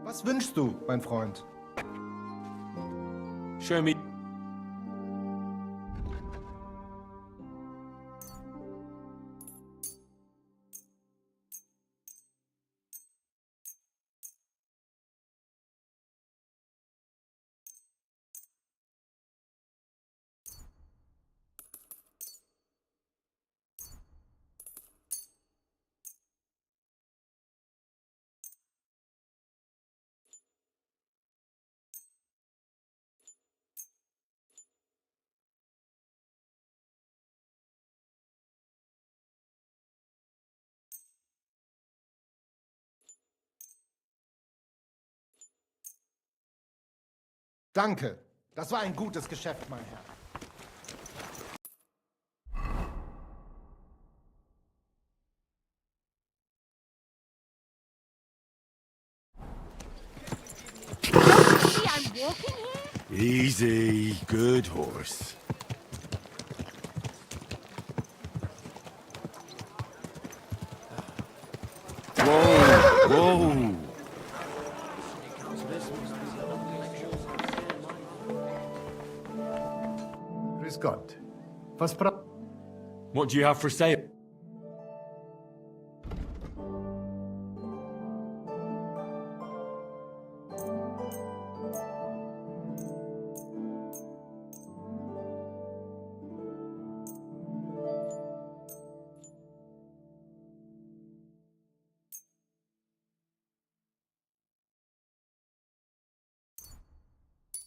Was wünschst du, mein Freund? Show me... Danke. Das war ein gutes Geschäft, mein Herr. See, I'm walking here? Easy. Good horse. Whoa! Whoa! Grüß Gott. What do you have for sale?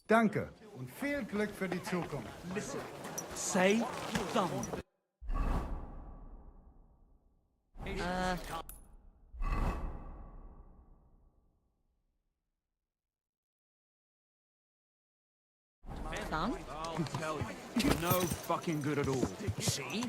Danke und viel Glück für die Zukunft. Listen. Say done. Son? I'll tell you. You're no fucking good at all. See?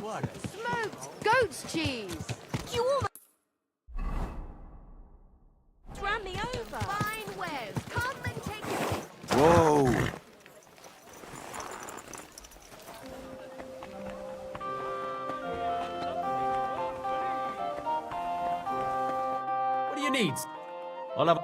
What a... Smoked goat's cheese! You almost... Whoa! What do you need? I'll have...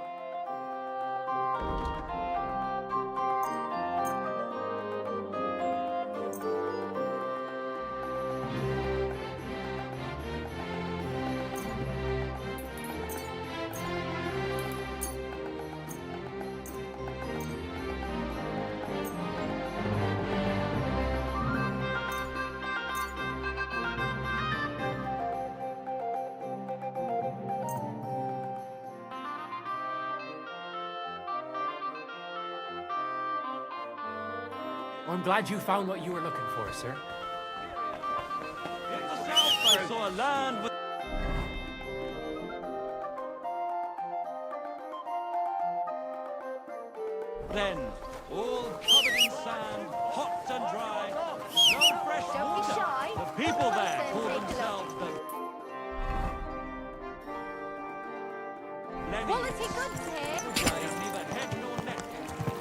I'm glad you found what you were looking for, sir. In the south, I saw a land with... Then, all covered in sand, hot and dry, no fresh Don't be water. shy. The people there Then call take a look. themselves the... Lenny. Quality goods here. I have neither head nor neck.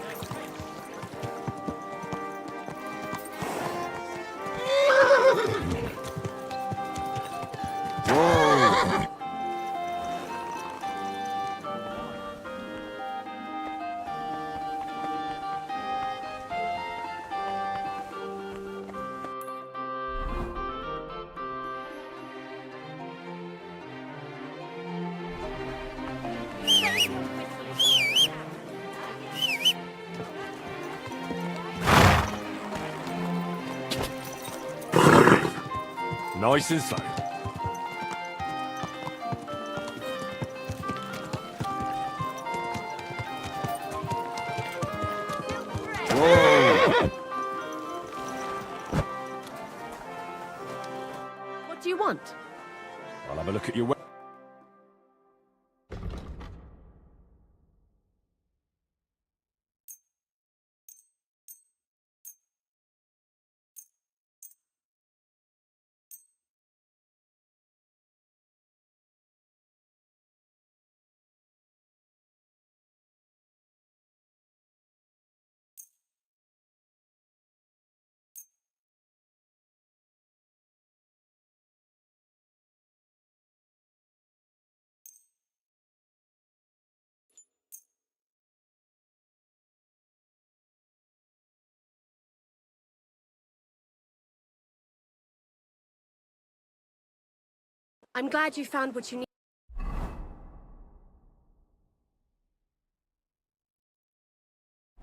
Their face. Whoa! Nice and slow. Whoa! What do you want? I'll have a look at your... I'm glad you found what you need.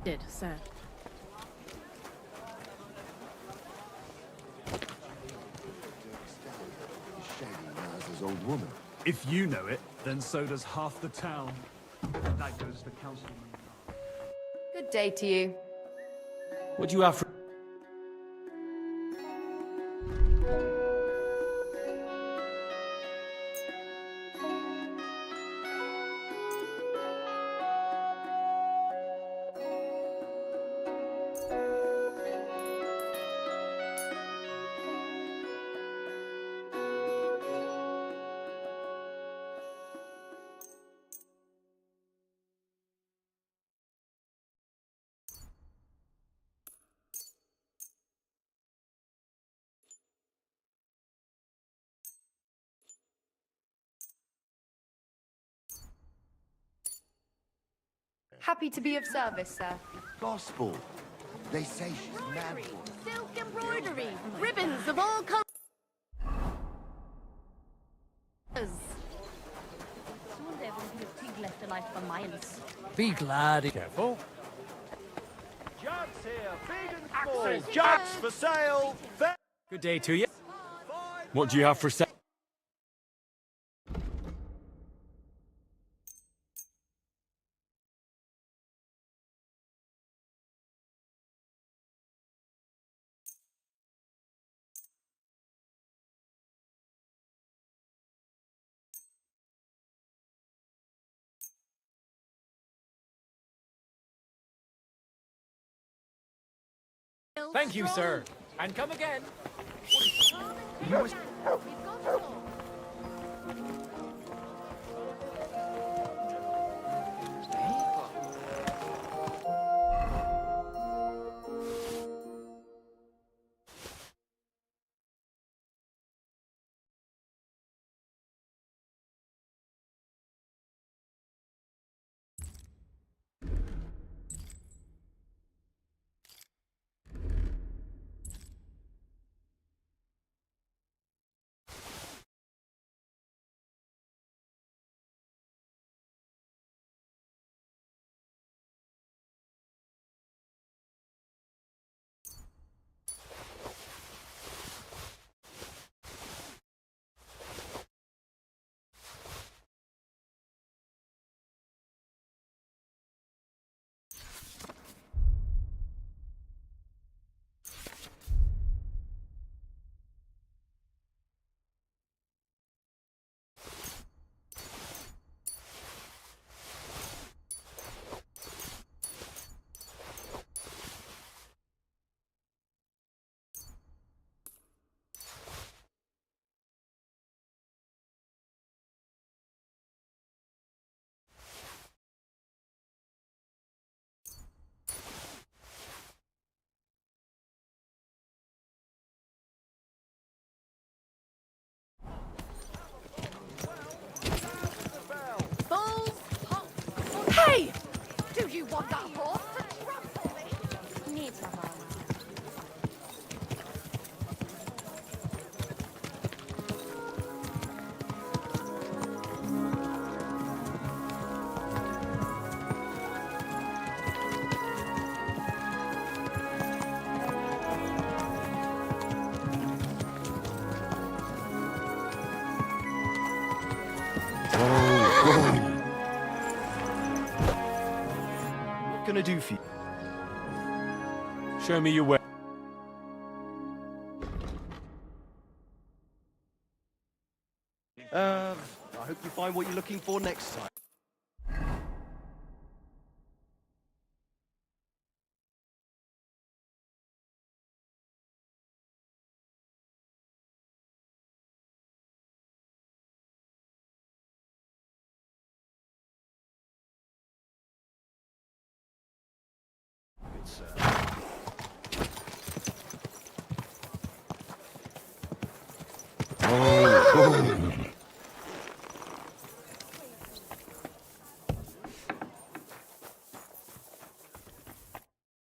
Did, sir. Old woman. If you know it, then so does half the town. That goes for Councilman. Good day to you. What do you have for... Happy to be of service, sir. Gospel. They say she's mad for it. Silk embroidery, ribbons of all colors. Soon there will be a pig left alive for miles. Be glad. Careful. Jugs here, big and small. Jugs for sale. Good day to you. What do you have for sale? Thank you, sir. And come again. want that horse to trample me? Needs my mom. What can I do for you? Show me your way. I hope you find what you're looking for next time.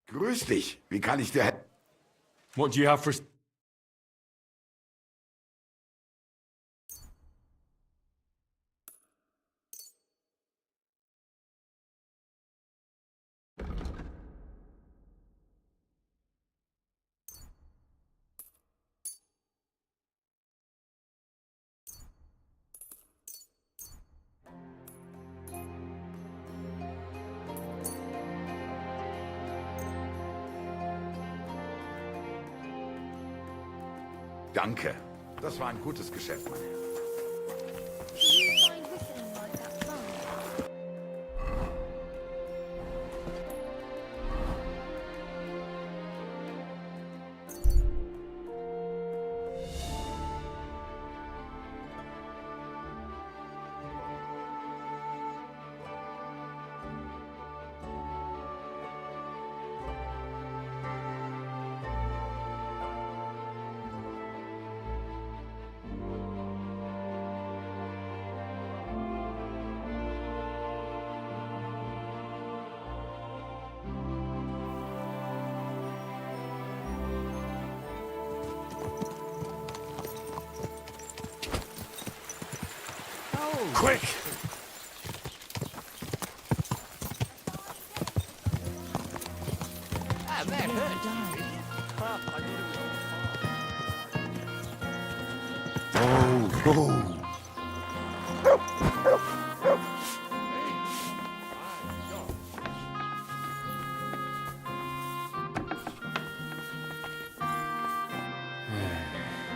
Grüß dich. Wie kann ich dir helfen? What do you have for... Danke. Das war ein gutes Geschäft, mein Herr. Quick! Ah, that hurt.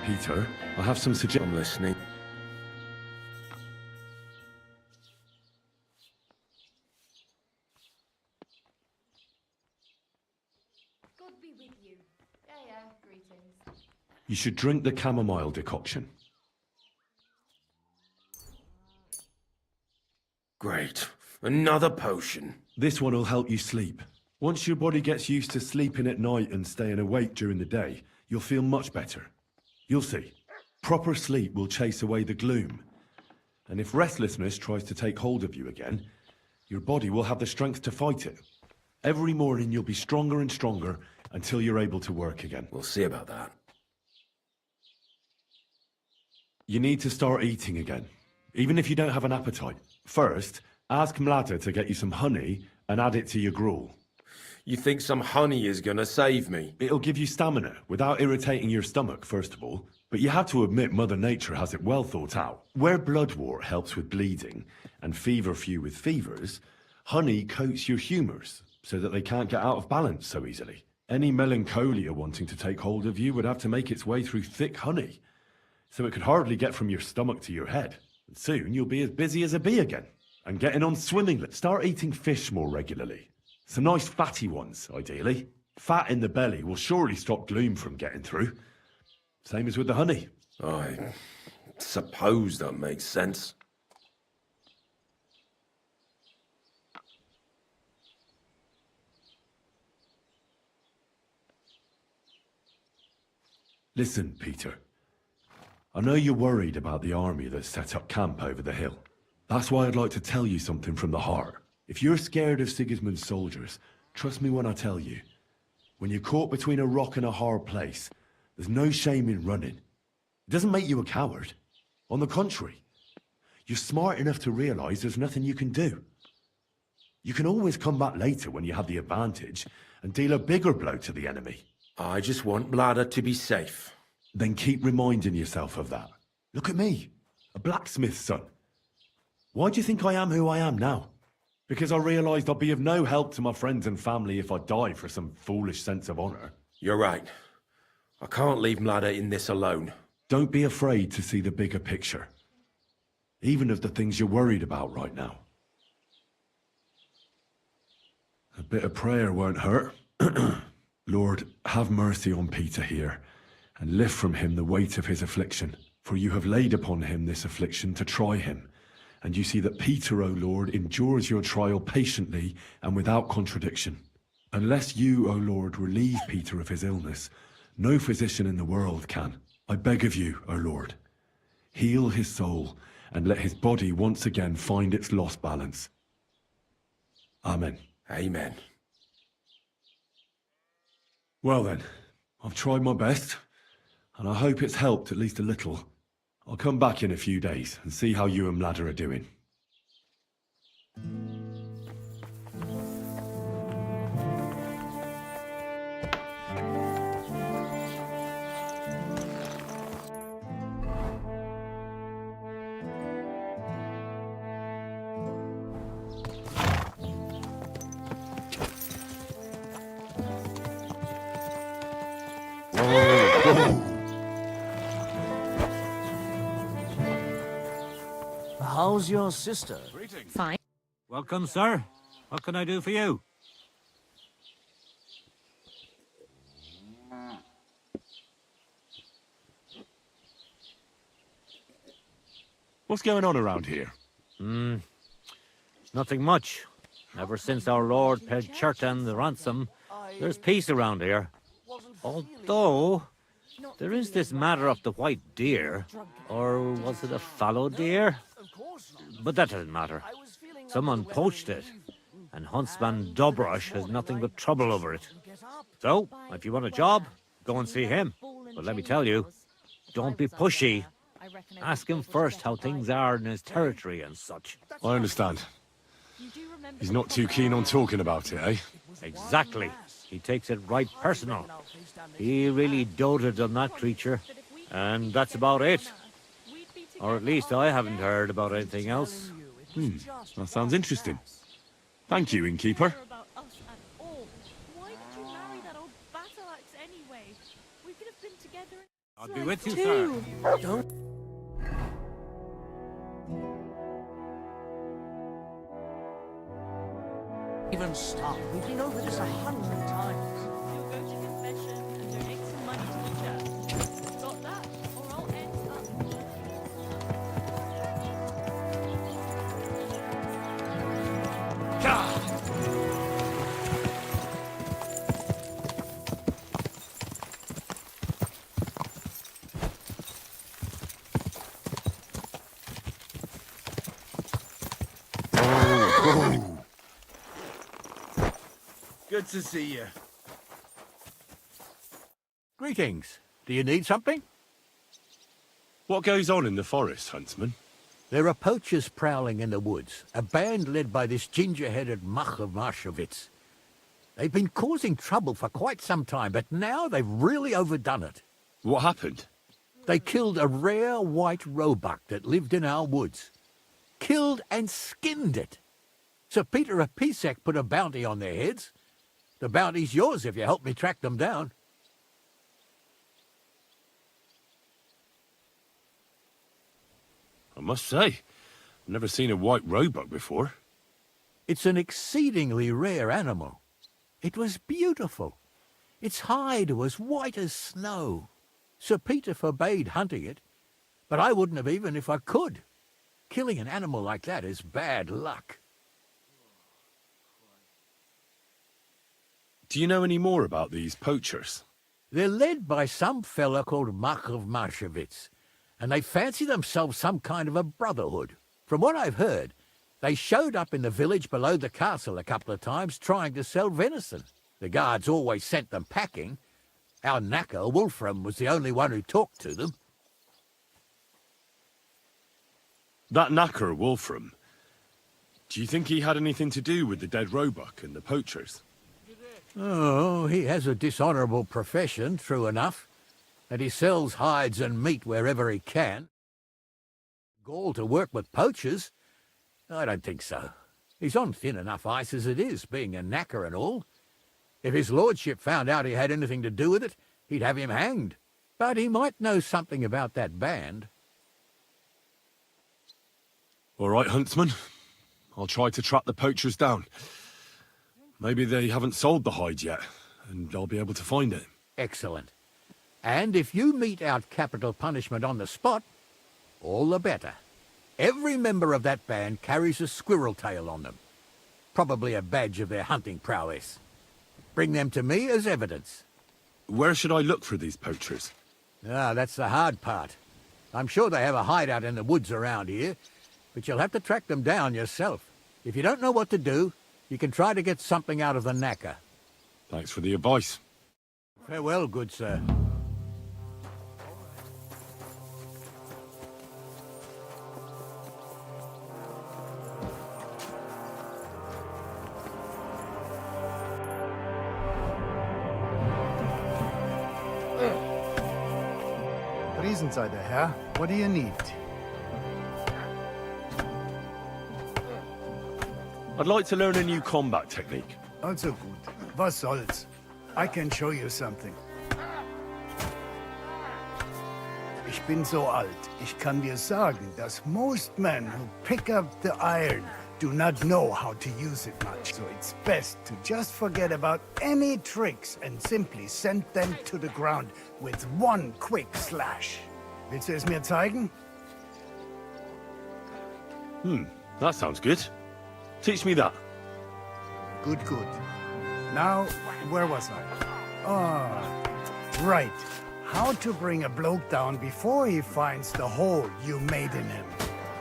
Peter, I have some suggestions. I'm listening. God be with you. Yeah, greetings. You should drink the chamomile decoction. Great. Another potion. This one will help you sleep. Once your body gets used to sleeping at night and staying awake during the day, you'll feel much better. You'll see. Proper sleep will chase away the gloom. And if restlessness tries to take hold of you again, your body will have the strength to fight it. Every morning you'll be stronger and stronger until you're able to work again. We'll see about that. You need to start eating again, even if you don't have an appetite. First, ask Mlada to get you some honey and add it to your gruel. You think some honey is gonna save me? It'll give you stamina without irritating your stomach, first of all. But you have to admit Mother Nature has it well thought out. Where bloodwort helps with bleeding and feverfew with fevers, honey coats your humours so that they can't get out of balance so easily. Any melancholia wanting to take hold of you would have to make its way through thick honey, so it could hardly get from your stomach to your head. And soon you'll be as busy as a bee again, and getting on swimmingly. Start eating fish more regularly. Some nice fatty ones, ideally. Fat in the belly will surely stop gloom from getting through. Same as with the honey. I suppose that makes sense. Listen, Peter. I know you're worried about the army that's set up camp over the hill. That's why I'd like to tell you something from the heart. If you're scared of Sigismund's soldiers, trust me when I tell you. When you're caught between a rock and a hard place, there's no shame in running. It doesn't make you a coward. On the contrary, you're smart enough to realize there's nothing you can do. You can always come back later when you have the advantage and deal a bigger blow to the enemy. I just want Mlada to be safe. Then keep reminding yourself of that. Look at me, a blacksmith's son. Why do you think I am who I am now? Because I realized I'd be of no help to my friends and family if I die for some foolish sense of honor. You're right. I can't leave Mlada in this alone. Don't be afraid to see the bigger picture. Even of the things you're worried about right now. A bit of prayer won't hurt. Lord, have mercy on Peter here, and lift from him the weight of his affliction. For you have laid upon him this affliction to try him. And you see that Peter, O Lord, endures your trial patiently and without contradiction. Unless you, O Lord, relieve Peter of his illness, no physician in the world can. I beg of you, O Lord, heal his soul and let his body once again find its lost balance. Amen. Amen. Well then, I've tried my best, and I hope it's helped at least a little. I'll come back in a few days and see how you and Mlada are doing. How's your sister? Fine. Welcome, sir. What can I do for you? What's going on around here? Nothing much. Ever since our Lord paid Chertan the ransom, there's peace around here. Although, there is this matter of the white deer. Or was it a fallow deer? But that doesn't matter. Someone poached it, and Huntsman Dobrosh has nothing but trouble over it. So, if you want a job, go and see him. But let me tell you, don't be pushy. Ask him first how things are in his territory and such. I understand. He's not too keen on talking about it, eh? Exactly. He takes it right personal. He really doted on that creature, and that's about it. Or at least I haven't heard about anything else. That sounds interesting. Thank you, innkeeper. Why did you marry that old battle axe anyway? We could have been together. I'll be with you, sir. Don't even stop. We've been over this 100 times. You'll go to confession and donate some money to the church. Got that? Or I'll end up. Good to see you. Greetings. Do you need something? What goes on in the forest, Huntsman? There are poachers prowling in the woods, a band led by this ginger-headed Mach of Marshowitz. They've been causing trouble for quite some time, but now they've really overdone it. What happened? They killed a rare white roebuck that lived in our woods. Killed and skinned it. Sir Peter of Pisek put a bounty on their heads. The bounty's yours if you help me track them down. I must say, I've never seen a white roebuck before. It's an exceedingly rare animal. It was beautiful. Its hide was white as snow. Sir Peter forbade hunting it, but I wouldn't have even if I could. Killing an animal like that is bad luck. Do you know any more about these poachers? They're led by some fella called Mach of Marshowitz, and they fancy themselves some kind of a brotherhood. From what I've heard, They showed up in the village below the castle a couple of times trying to sell venison. The guards always sent them packing. Our knacker, Wolfram, was the only one who talked to them. That knacker, Wolfram, do you think he had anything to do with the dead roebuck and the poachers? Oh, he has a dishonourable profession, true enough, and he sells hides and meat wherever he can. Gall to work with poachers? I don't think so. He's on thin enough ice as it is, being a knacker and all. If his lordship found out he had anything to do with it, he'd have him hanged. But he might know something about that band. All right, huntsman. I'll try to track the poachers down. Maybe they haven't sold the hide yet, and I'll be able to find it. Excellent. And if you mete out capital punishment on the spot, all the better. Every member of that band carries a squirrel tail on them. Probably a badge of their hunting prowess. Bring them to me as evidence. Where should I look for these poachers? Ah, that's the hard part. I'm sure they have a hideout in the woods around here, but you'll have to track them down yourself. If you don't know what to do, you can try to get something out of the knacker. Thanks for the advice. Farewell, good sir. Riesenseite, Herr. What do you need? I'd like to learn a new combat technique. Also gut. Was soll's? I can show you something. Ich bin so alt. Ich kann dir sagen, dass most men who pick up the iron do not know how to use it much. So it's best to just forget about any tricks and simply send them to the ground with one quick slash. Willst du es mir zeigen? That sounds good. Teach me that. Good, good. Now, where was I? Ah, right. How to bring a bloke down before he finds the hole you made in him.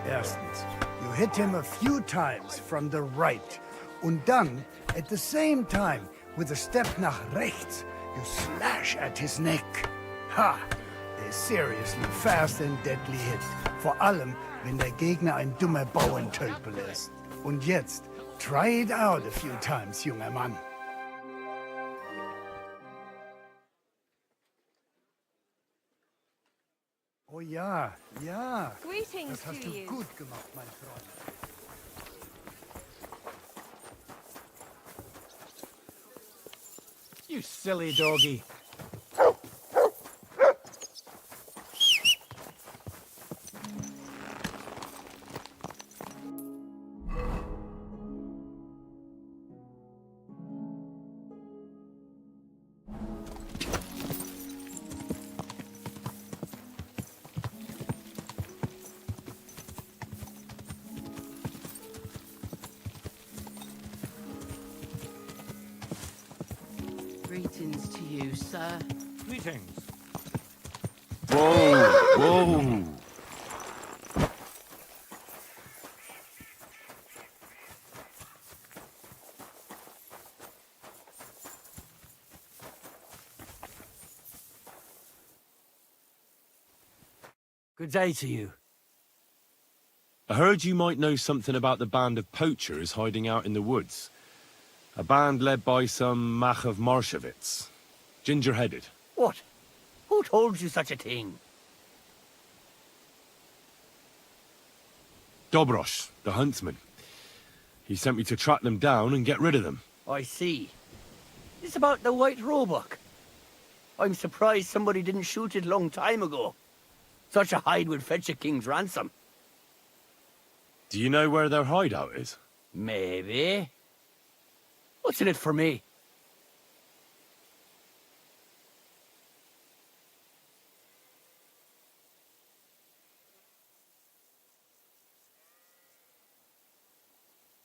Erstens, you hit him a few times from the right. Und dann, at the same time, with a step nach rechts, you slash at his neck. Ha! A seriously fast and deadly hit. Vor allem, wenn der Gegner ein dummer Bauerntölpel ist. Und jetzt, try it out a few times, junger Mann. Oh ja, ja. Greetings Das hast to du you. gut gemacht, mein Freund. You silly doggy. Greetings to you, sir. Greetings. Whoa, whoa. Good day to you. I heard you might know something about the band of poachers hiding out in the woods. A band led by some Mach of Marshevitz. Ginger-headed. What? Who told you such a thing? Dobrosh, the huntsman. He sent me to track them down and get rid of them. I see. It's about the white roebuck. I'm surprised somebody didn't shoot it long time ago. Such a hide would fetch a king's ransom. Do you know where their hideout is? Maybe. What's in it for me?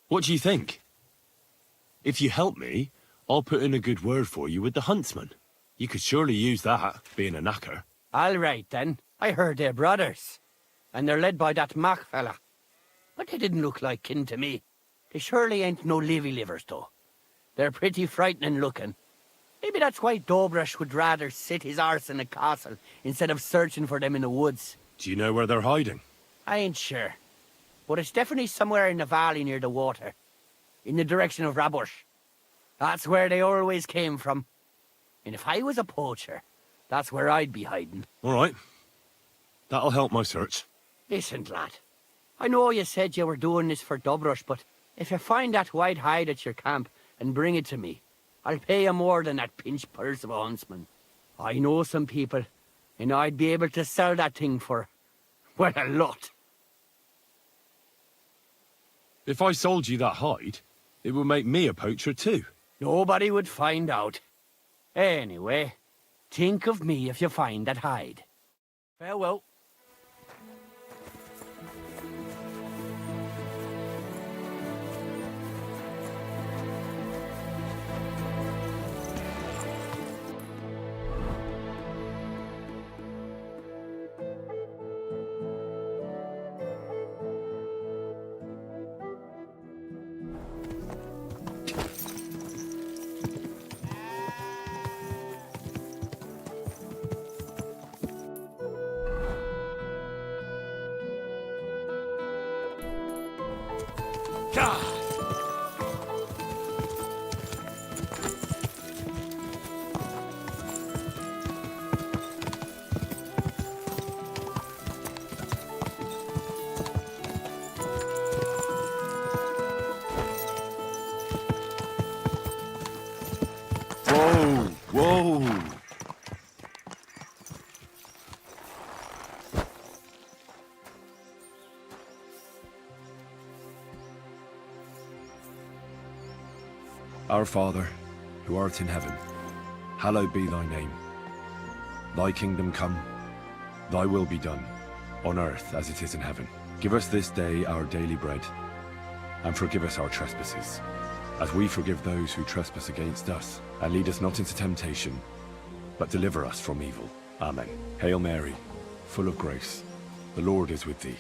What do you think? If you help me, I'll put in a good word for you with the huntsman. You could surely use that, being a knacker. All right, then. I heard they're brothers. And they're led by that Mach fella. but they didn't look like kin to me. They surely ain't no livy livers, though. They're pretty frightening looking. Maybe that's why Dobrush would rather sit his arse in a castle instead of searching for them in the woods. Do you know where they're hiding? I ain't sure. But it's definitely somewhere in the valley near the water. In the direction of Rabush. That's where they always came from. And if I was a poacher, that's where I'd be hiding. All right. That'll help my search. Listen, lad. I know you said you were doing this for Dobrush, but if you find that white hide at your camp and bring it to me, I'll pay you more than that pinched purse of a huntsman. I know some people, and I'd be able to sell that thing for, well, a lot. If I sold you that hide, it would make me a poacher too. Nobody would find out. Anyway, think of me if you find that hide. Farewell. Whoa! Our Father, who art in heaven, hallowed be thy name. Thy kingdom come, thy will be done, on earth as it is in heaven. Give us this day our daily bread, and forgive us our trespasses, as we forgive those who trespass against us. And lead us not into temptation, but deliver us from evil. Amen. Hail Mary, full of grace, the Lord is with thee.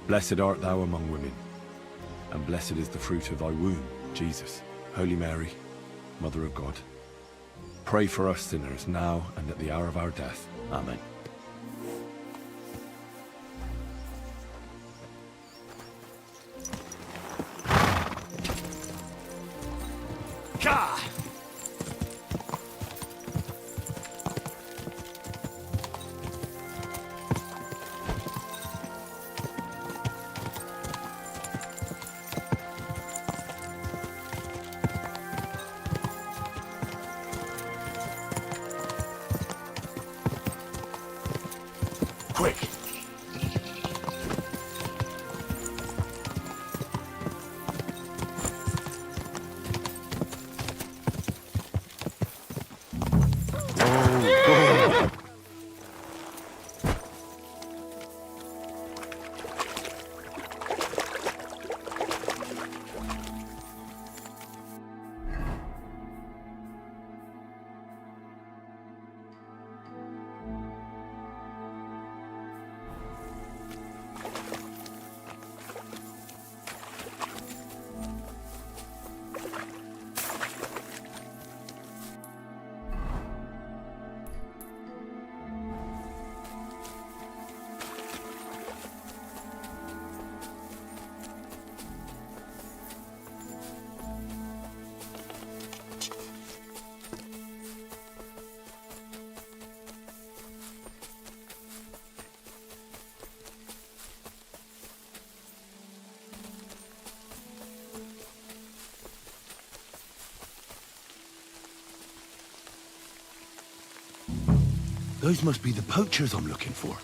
Blessed art thou among women, and blessed is the fruit of thy womb, Jesus. Holy Mary, Mother of God, pray for us sinners now and at the hour of our death. Amen. Quick! Those must be the poachers I'm looking for.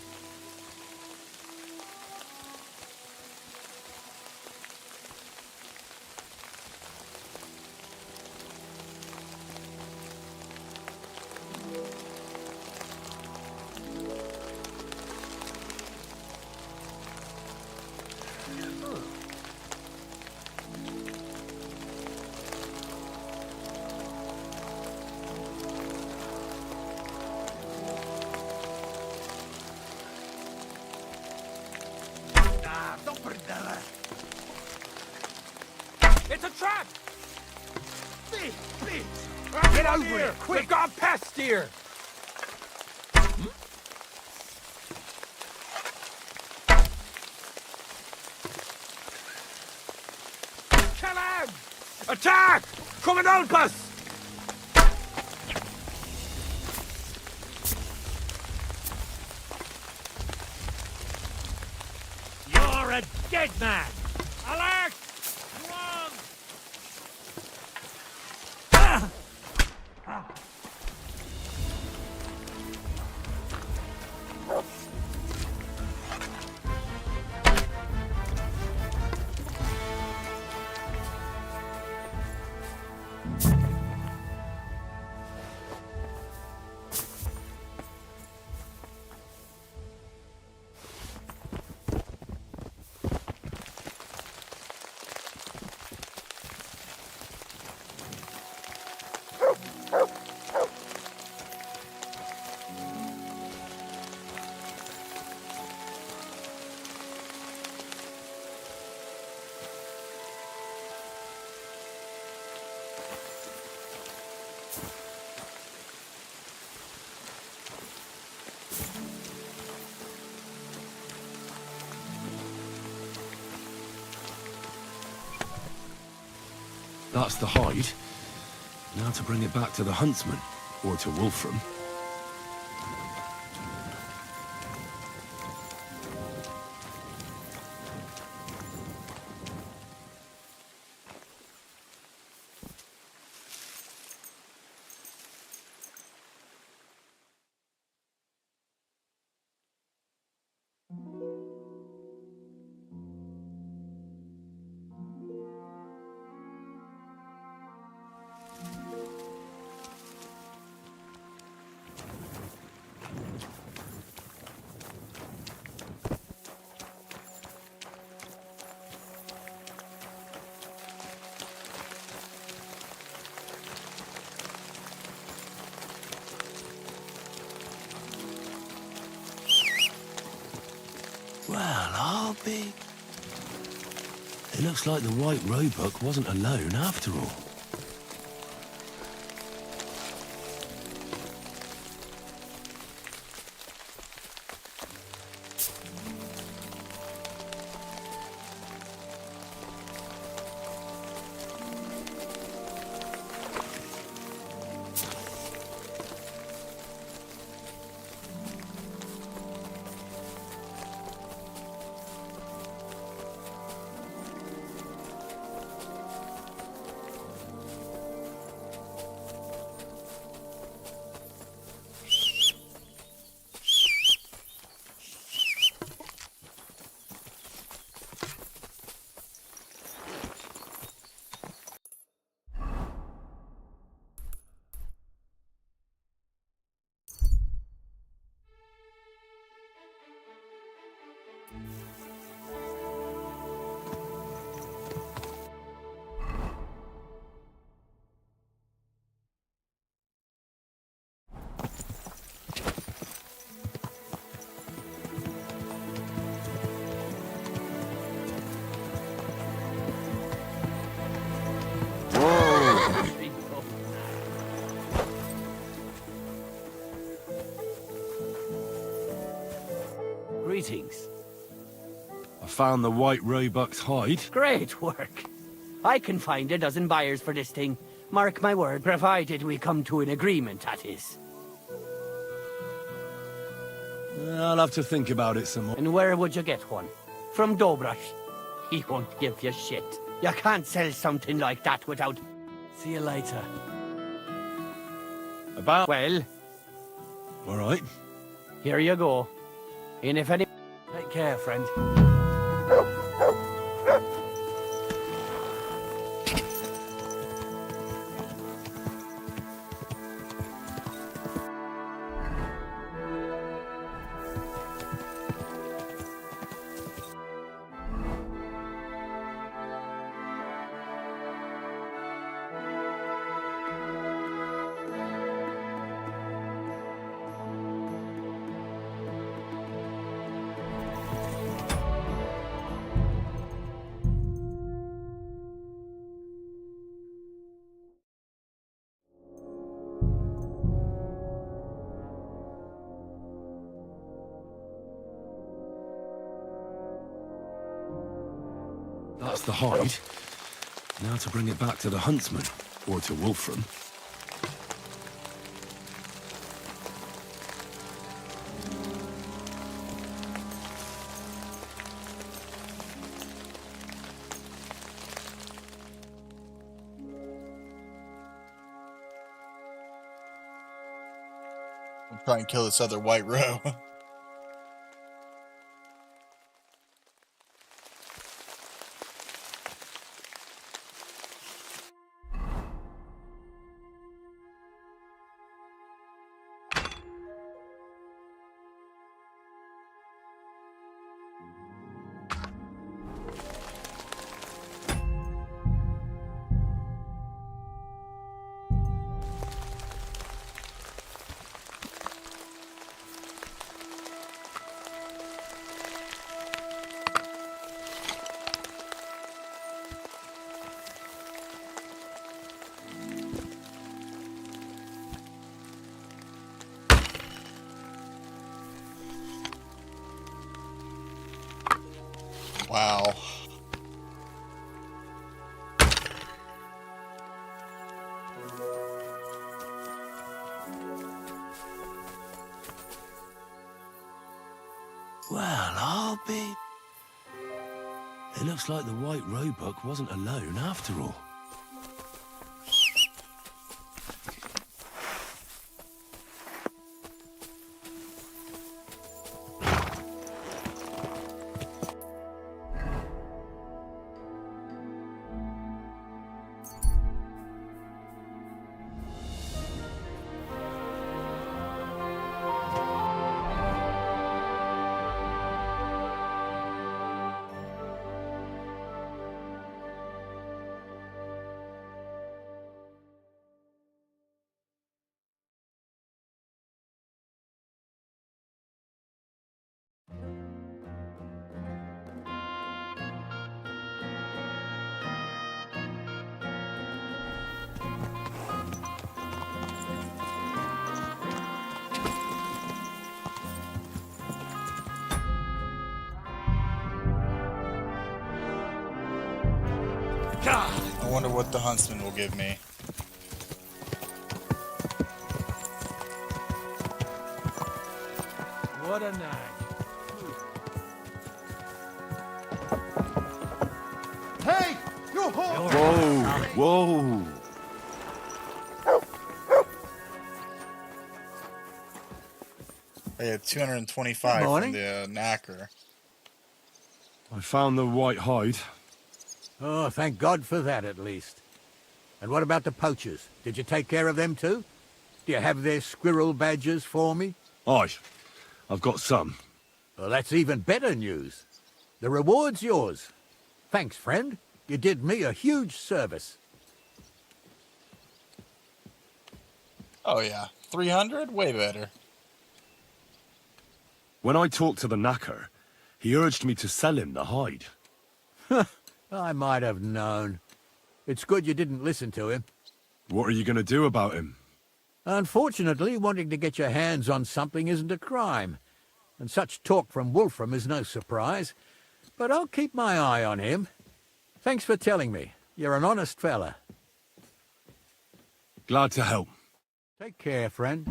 Get over here! Quick! We've got a pest here! Kill him! Attack! Come and help us! You're a dead man! Alert! Run! That's the hide. Now to bring it back to the huntsman, or to Wolfram. Well, I'll be... It looks like the White Roebuck wasn't alone after all. Greetings. I found the White Roebuck's hide. Great work. I can find a dozen buyers for this thing. Mark my word, provided we come to an agreement, that is. I'll have to think about it some more. And where would you get one? From Dobrush? He won't give you shit. You can't sell something like that without... See you later. About... Well... All right. Here you go. And if any... Take care, friend. That's the hide. Now to bring it back to the huntsman, or to Wolfram. We'll try and kill this other white row. Wow. Well, I'll be... It looks like the White Roebuck wasn't alone after all. I wonder what the huntsman will give me. What a night. Hey! You Whoa! I had 225 Morning. from the knacker. I found the white hide. Oh, thank God for that, at least. And what about the poachers? Did you take care of them too? Do you have their squirrel badges for me? Aye, I've got some. Well, that's even better news. The reward's yours. Thanks, friend. You did me a huge service. Oh yeah, 300? Way better. When I talked to the knacker, he urged me to sell him the hide. I might have known. It's good you didn't listen to him. What are you going to do about him? Unfortunately, wanting to get your hands on something isn't a crime, and such talk from Wolfram is no surprise. But I'll keep my eye on him. Thanks for telling me. You're an honest fella. Glad to help. Take care, friend.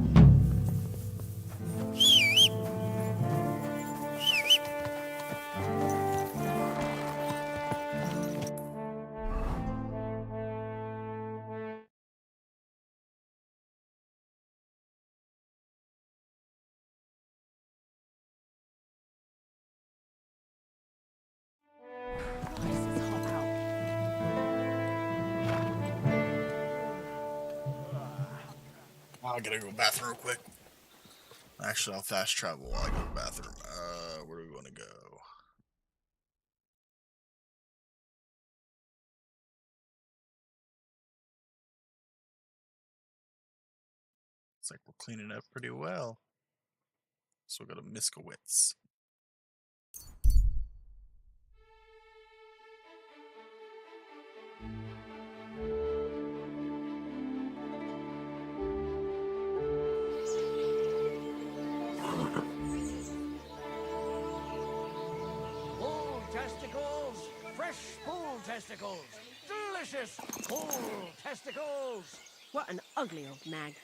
I gotta go to the bathroom real quick. Actually, I'll fast travel while I go to the bathroom. Where do we want to go? Looks like we're cleaning up pretty well. So we'll go to Miskowitz. Bull testicles! Fresh bull testicles! Delicious bull testicles! What an ugly old nag.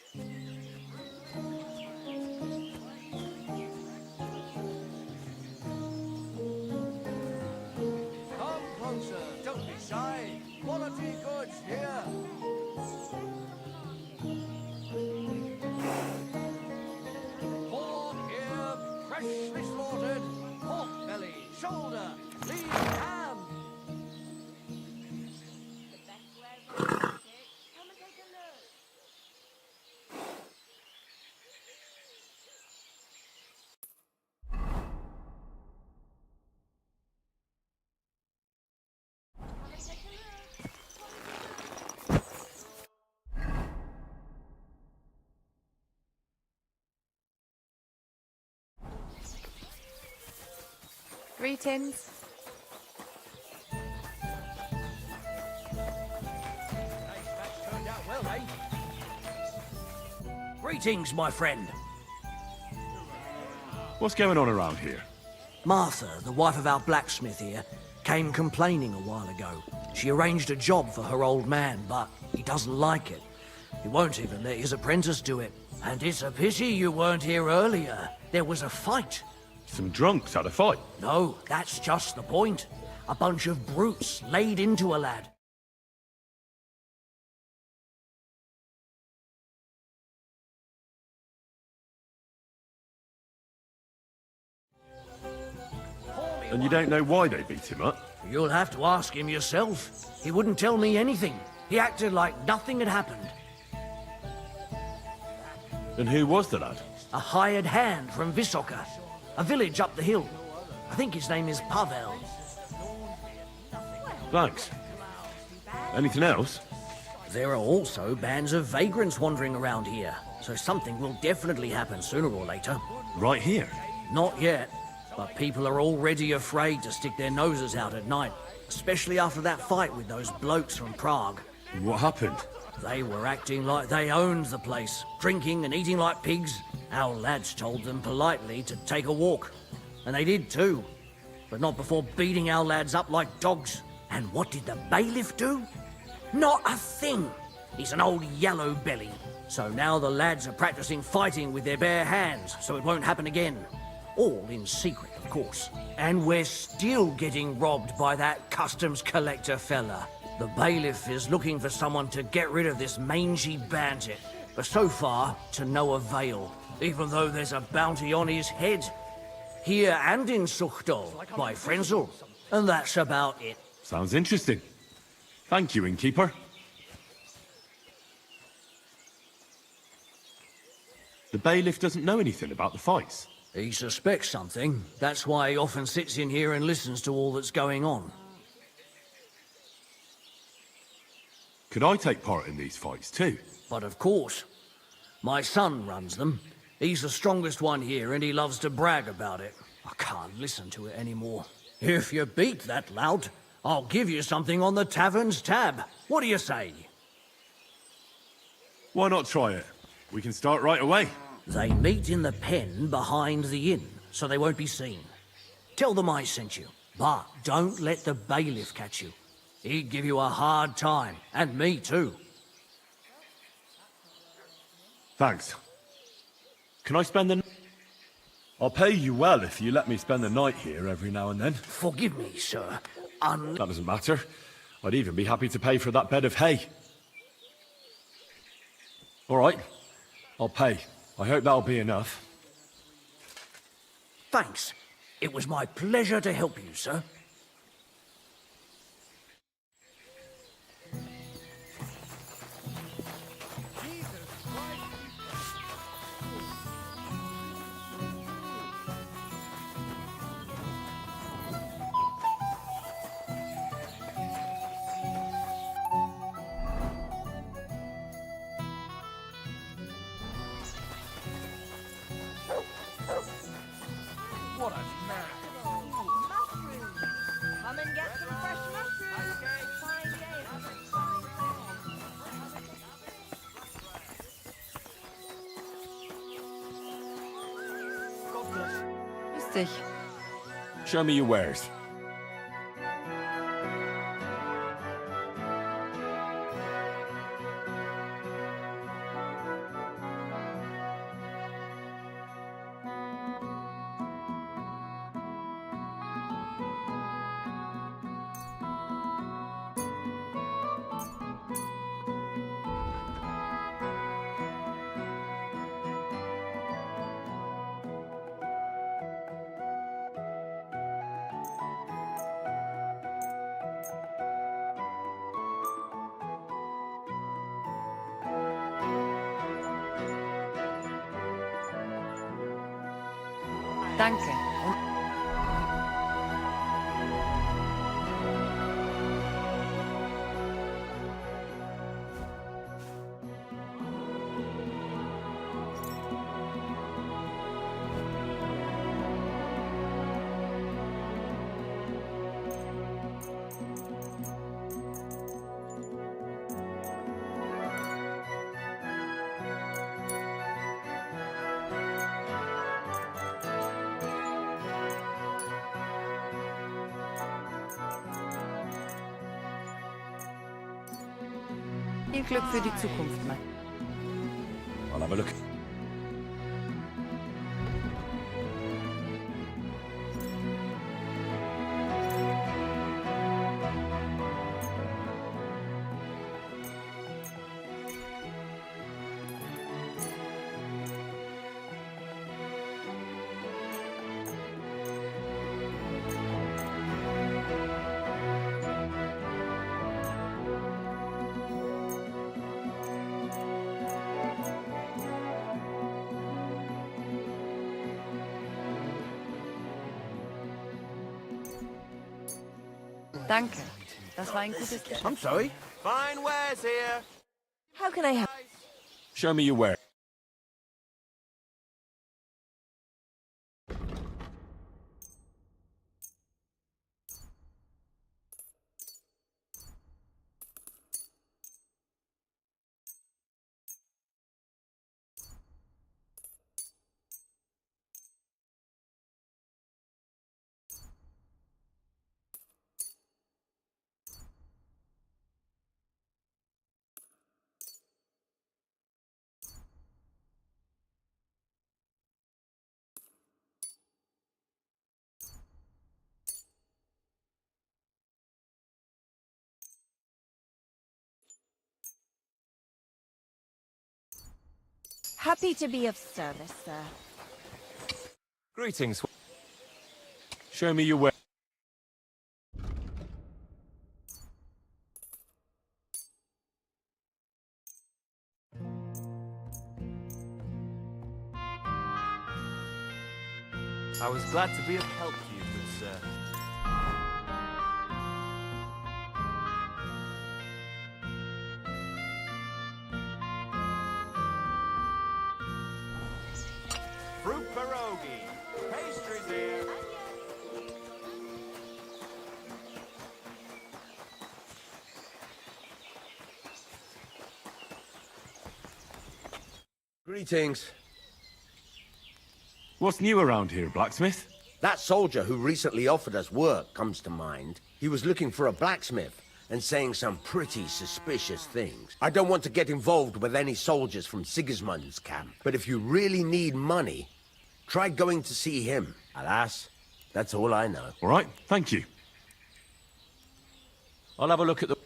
Come closer, don't be shy. Quality goods here. Pork here, freshly slaughtered. Pork belly, shoulder, lean ham. Greetings. Turned out well, eh? Greetings, my friend. What's going on around here? Martha, the wife of our blacksmith here, came complaining a while ago. She arranged a job for her old man, but he doesn't like it. He won't even let his apprentice do it. And it's a pity you weren't here earlier. There was a fight. Some drunks had a fight. No, that's just the point. A bunch of brutes laid into a lad. And you don't know why they beat him up? You'll have to ask him yourself. He wouldn't tell me anything. He acted like nothing had happened. And who was the lad? A hired hand from Visoka, a village up the hill. I think his name is Pavel. Thanks. Anything else? There are also bands of vagrants wandering around here, so something will definitely happen sooner or later. Right here? Not yet, but people are already afraid to stick their noses out at night, especially after that fight with those blokes from Prague. What happened? They were acting like they owned the place, drinking and eating like pigs. Our lads told them politely to take a walk, and they did too, but not before beating our lads up like dogs. And what did the bailiff do? Not a thing. He's an old yellow belly. So now the lads are practicing fighting with their bare hands, so it won't happen again. All in secret, of course. And we're still getting robbed by that customs collector fella. The bailiff is looking for someone to get rid of this mangy bandit, but so far, to no avail, even though there's a bounty on his head. Here and in Suchto, by Frenzel. And that's about it. Sounds interesting. Thank you, innkeeper. The bailiff doesn't know anything about the fights. He suspects something. That's why he often sits in here and listens to all that's going on. Could I take part in these fights too? But of course. My son runs them. He's the strongest one here and he loves to brag about it. I can't listen to it anymore. If you beat that lout, I'll give you something on the tavern's tab. What do you say? Why not try it? We can start right away. They meet in the pen behind the inn, so they won't be seen. Tell them I sent you, but don't let the bailiff catch you. He'd give you a hard time, and me too. Thanks. Can I spend the... I'll pay you well if you let me spend the night here every now and then. Forgive me, sir. That doesn't matter. I'd even be happy to pay for that bed of hay. All right. I'll pay. I hope that'll be enough. Thanks. It was my pleasure to help you, sir. What a snack! Mushrooms! Come and get some fresh mushrooms! Fine Grüß dich. Show me your wares. Danke. Viel Glück für die Zukunft, Mann. I'll have a look. Danke. Das war ein gutes Geschäft. I'm sorry? Fine wares here. How can I help? Show me your ware. Happy to be of service, sir. Greetings. Show me your ware. I was glad to be of help to you, good sir. Fruit pierogi. Pastries here. Greetings. What's new around here, blacksmith? That soldier who recently offered us work comes to mind. He was looking for a blacksmith and saying some pretty suspicious things. I don't want to get involved with any soldiers from Sigismund's camp, but if you really need money, try going to see him. Alas, that's all I know. All right, thank you. I'll have a look at the...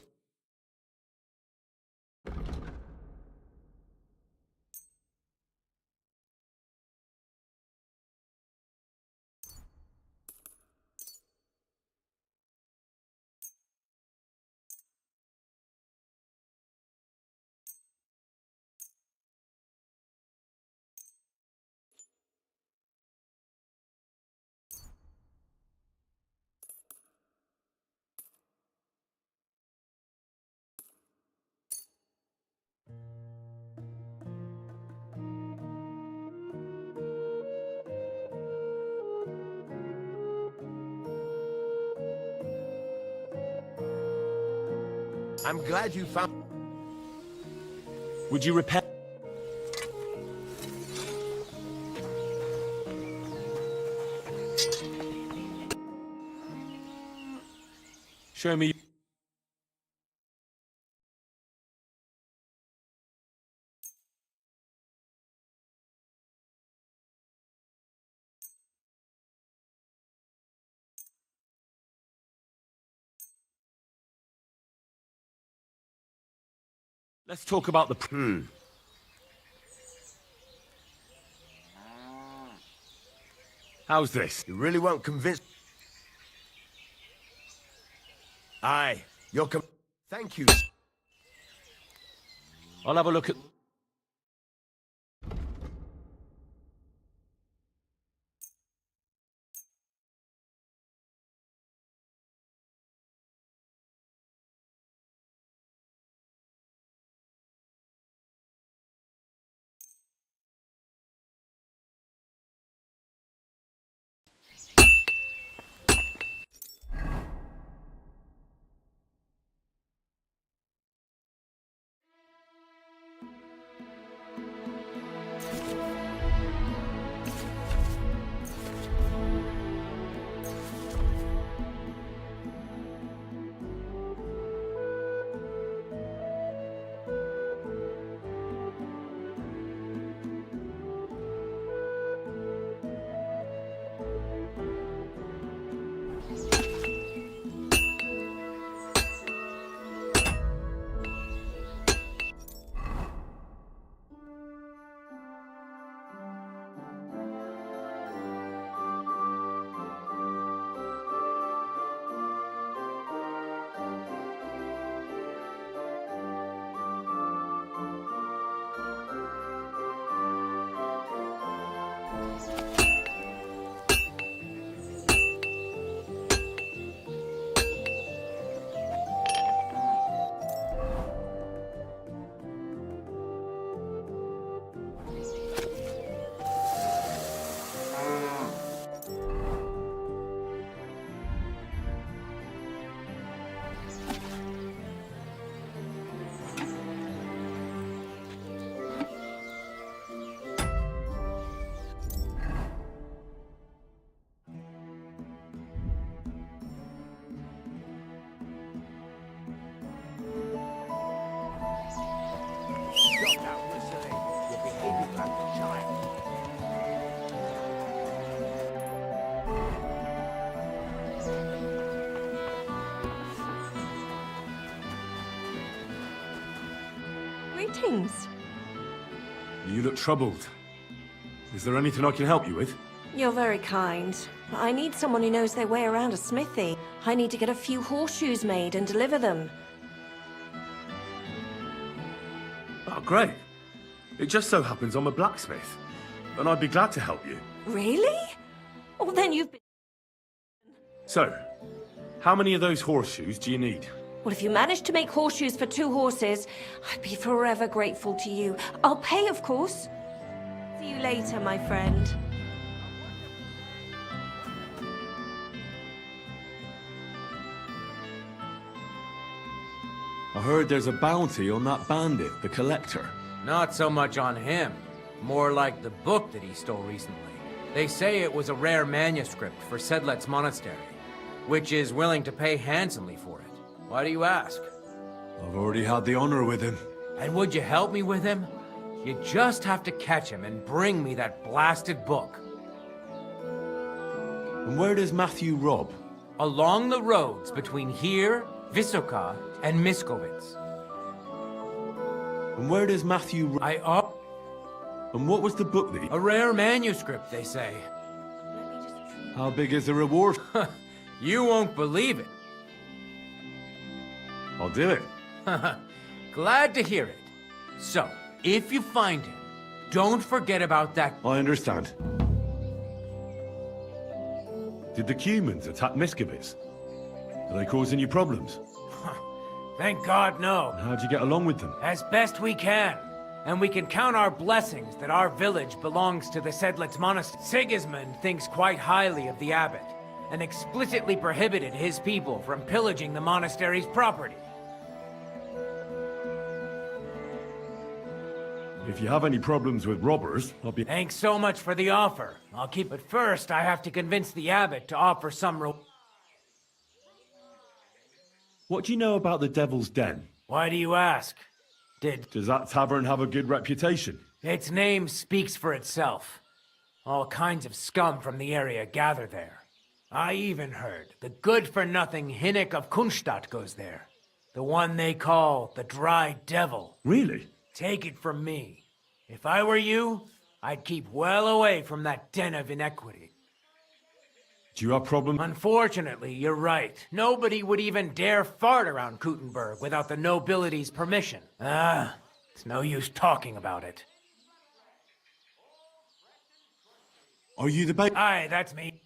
I'm glad you found... Would you repair... Show me... Let's talk about the... How's this? You really won't convince... Aye, you're Thank you. I'll have a look at... Greetings. You look troubled. Is there anything I can help you with? You're very kind, but I need someone who knows their way around a smithy. I need to get a few horseshoes made and deliver them. Oh, great. It just so happens I'm a blacksmith, and I'd be glad to help you. Really? Well, then you've been... So, how many of those horseshoes do you need? Well, if you manage to make horseshoes for 2 horses, I'd be forever grateful to you. I'll pay, of course. See you later, my friend. I heard there's a bounty on that bandit, the Collector. Not so much on him. More like the book that he stole recently. They say it was a rare manuscript for Sedlet's monastery, which is willing to pay handsomely for it. Why do you ask? I've already had the honor with him. And would you help me with him? You just have to catch him and bring me that blasted book. And where does Matthew rob? Along the roads between here, Vysoka, and Miskovitz. And where does Matthew And what was the book that he... A rare manuscript, they say. How big is the reward? You won't believe it. I'll do it. Glad to hear it. So, if you find him, don't forget about that... I understand. Did the Cumans attack Miskovitz? Are they causing you problems? Thank God, no. And how'd you get along with them? As best we can. And we can count our blessings that our village belongs to the Sedlet's monastery. Sigismund thinks quite highly of the abbot, and explicitly prohibited his people from pillaging the monastery's property. If you have any problems with robbers, I'll be... Thanks so much for the offer. I'll keep it first. I have to convince the abbot to offer some What do you know about the Devil's Den? Why do you ask? Does that tavern have a good reputation? Its name speaks for itself. All kinds of scum from the area gather there. I even heard the good-for-nothing Hinnik of Kunstadt goes there. The one they call the Dry Devil. Really? Take it from me. If I were you, I'd keep well away from that den of inequity. Do you have problems? Unfortunately, you're right. Nobody would even dare fart around Kuttenberg without the nobility's permission. It's no use talking about it. Are you the ba- Aye, that's me.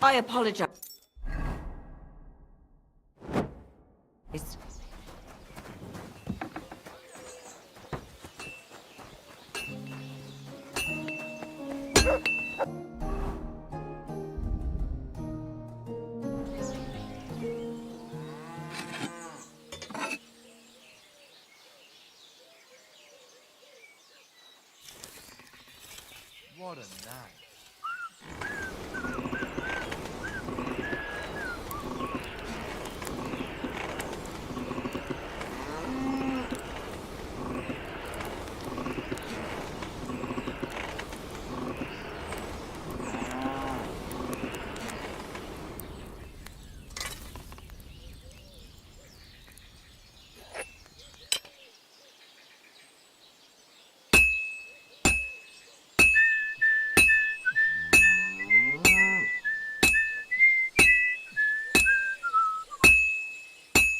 I apologize. What a night.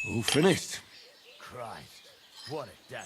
All finished. Christ, what a day.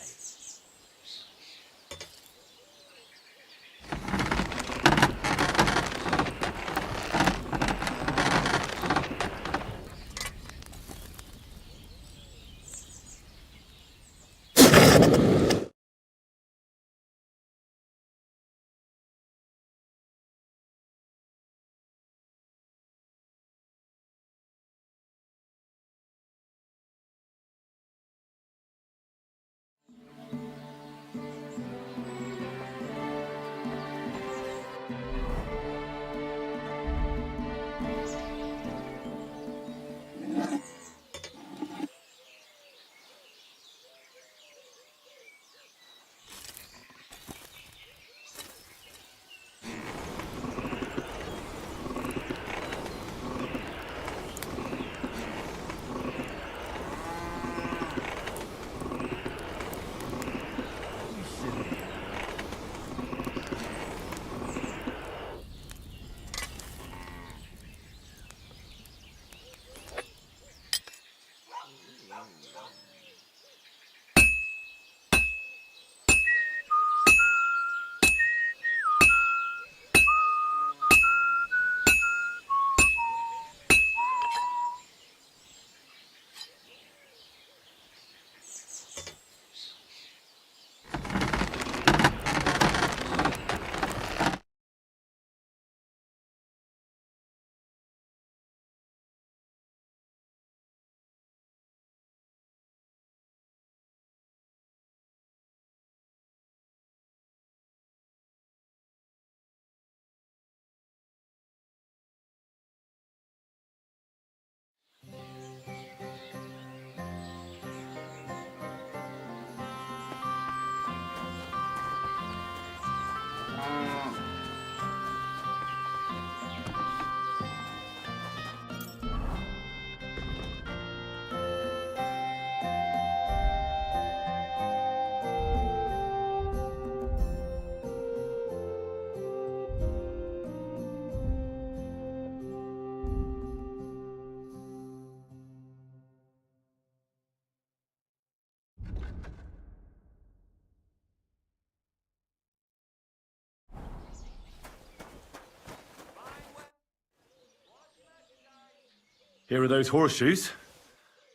Here are those horseshoes.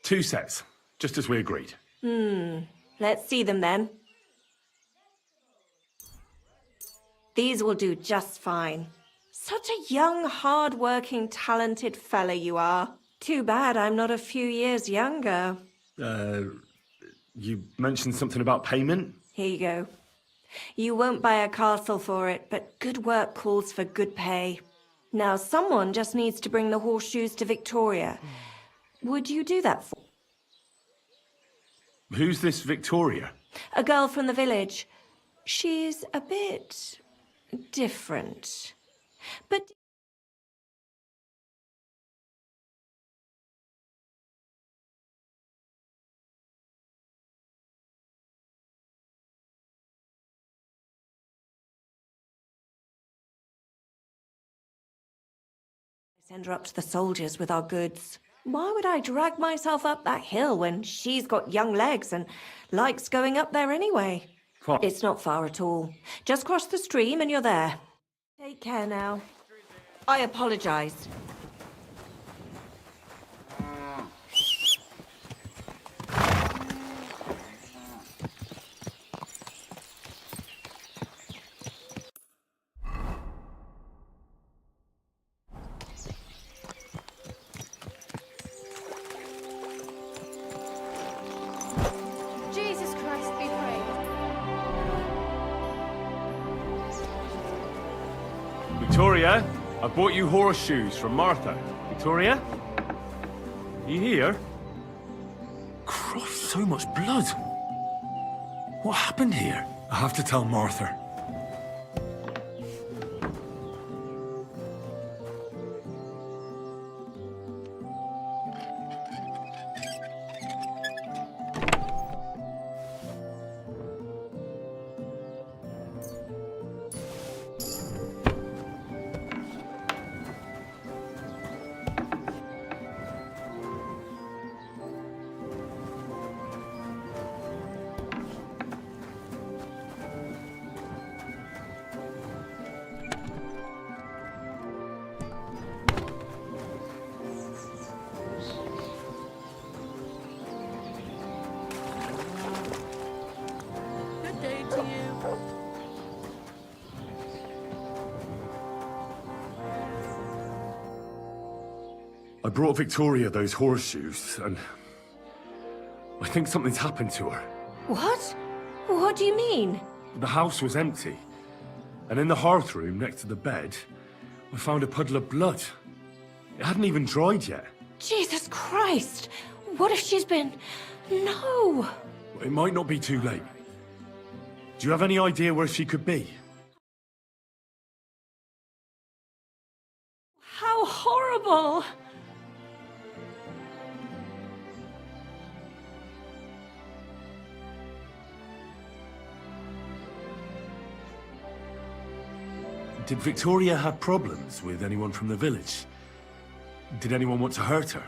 2 sets, just as we agreed. Let's see them then. These will do just fine. Such a young, hard-working, talented fella you are. Too bad I'm not a few years younger. You mentioned something about payment? Here you go. You won't buy a castle for it, but good work calls for good pay. Now, someone just needs to bring the horseshoes to Victoria. Would you do that for? Who's this Victoria? A girl from the village. She's a bit different. But send her up to the soldiers with our goods. Why would I drag myself up that hill when she's got young legs and likes going up there anyway? What? It's not far at all. Just cross the stream and you're there. Take care now. I apologize. Jesus Christ be praised. Victoria, I bought you horseshoes from Martha. Victoria? You here? Christ, so much blood. What happened here? I have to tell Martha. Good day to you. I brought Victoria those horseshoes, and I think something's happened to her. What? What do you mean? The house was empty, and in the hearth room next to the bed, I found a puddle of blood. It hadn't even dried yet. Jesus Christ! What if she's been... No! It might not be too late. Do you have any idea where she could be? How horrible! Did Victoria have problems with anyone from the village? Did anyone want to hurt her?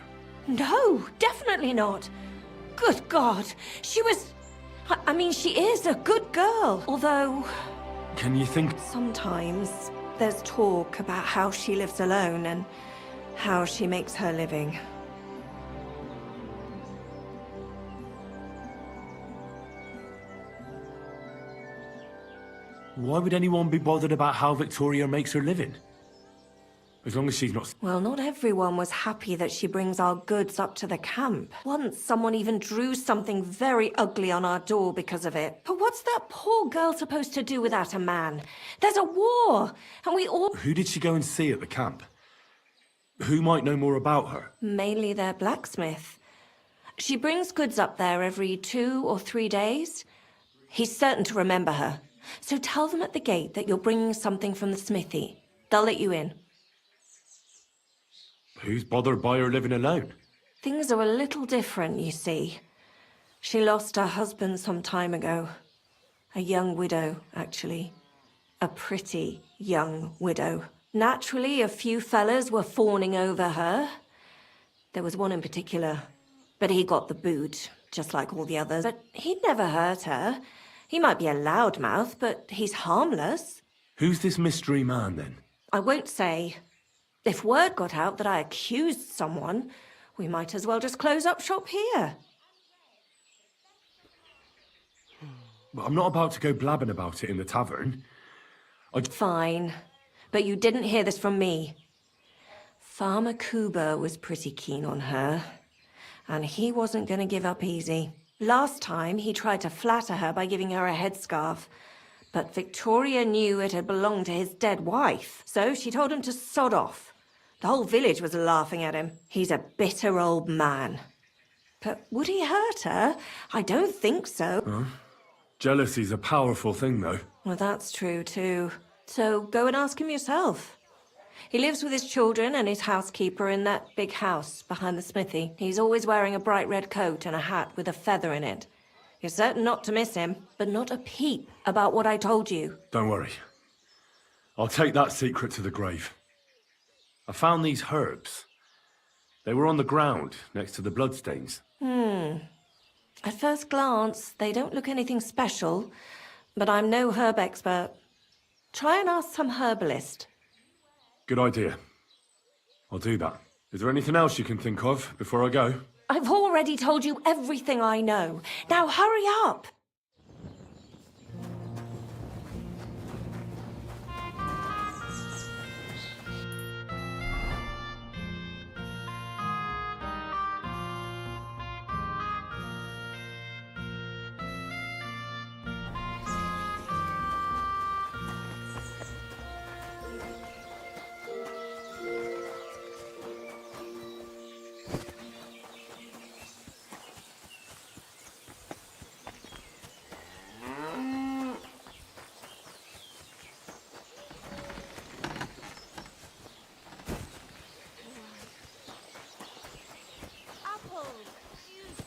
No, definitely not. Good God, she was... I mean, she is a good girl. Although, Can you think... sometimes there's talk about how she lives alone and how she makes her living. Why would anyone be bothered about how Victoria makes her living? As long as she's not... Well, not everyone was happy that she brings our goods up to the camp. Once, someone even drew something very ugly on our door because of it. But what's that poor girl supposed to do without a man? There's a war, and we all... Who did she go and see at the camp? Who might know more about her? Mainly their blacksmith. She brings goods up there every 2 or 3 days. He's certain to remember her. So tell them at the gate that you're bringing something from the smithy. They'll let you in. Who's bothered by her living alone? Things are a little different, you see. She lost her husband some time ago. A young widow, actually. A pretty young widow. Naturally, a few fellas were fawning over her. There was one in particular. But he got the boot, just like all the others. But he'd never hurt her. He might be a loudmouth, but he's harmless. Who's this mystery man, then? I won't say. If word got out that I accused someone, We might as well just close up shop here. But I'm not about to go blabbing about it in the tavern. Fine. But you didn't hear this from me. Farmer Kuba was pretty keen on her. And he wasn't going to give up easy. Last time, he tried to flatter her by giving her a headscarf. But Victoria knew it had belonged to his dead wife, so she told him to sod off. The whole village was laughing at him. He's a bitter old man. But would he hurt her? I don't think so. Huh? Jealousy's a powerful thing, though. Well, that's true, too. So go and ask him yourself. He lives with his children and his housekeeper in that big house behind the smithy. He's always wearing a bright red coat and a hat with a feather in it. You're certain not to miss him, but not a peep about what I told you. Don't worry. I'll take that secret to the grave. I found these herbs. They were on the ground next to the bloodstains. At first glance, they don't look anything special, but I'm no herb expert. Try and ask some herbalist. Good idea. I'll do that. Is there anything else you can think of before I go? I've already told you everything I know. Now hurry up!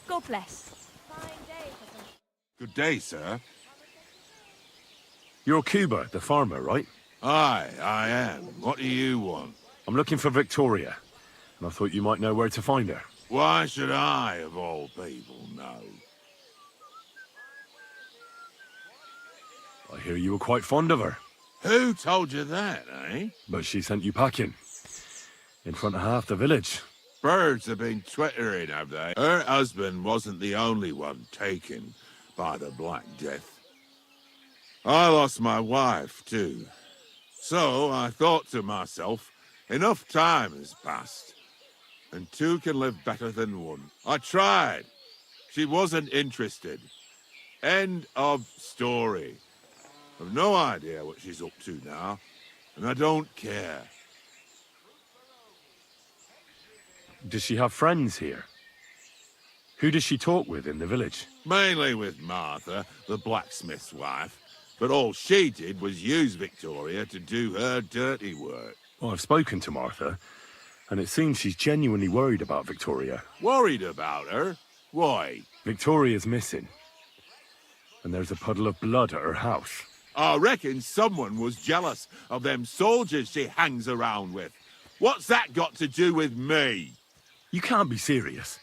God bless. Good day, sir. You're Cuba, the farmer, right? Aye, I am. What do you want? I'm looking for Victoria, and I thought you might know where to find her. Why should I, of all people, know? I hear you were quite fond of her. Who told you that, eh? But she sent you packing. In front of half the village. Birds have been twittering, have they? Her husband wasn't the only one taken by the Black Death. I lost my wife, too. So I thought to myself, enough time has passed, and two can live better than one. I tried. She wasn't interested. End of story. I've no idea what she's up to now, and I don't care. Does she have friends here? Who does she talk with in the village? Mainly with Martha, the blacksmith's wife. But all she did was use Victoria to do her dirty work. Well, I've spoken to Martha, and it seems she's genuinely worried about Victoria. Worried about her? Why? Victoria's missing. And there's a puddle of blood at her house. I reckon someone was jealous of them soldiers she hangs around with. What's that got to do with me? You can't be serious.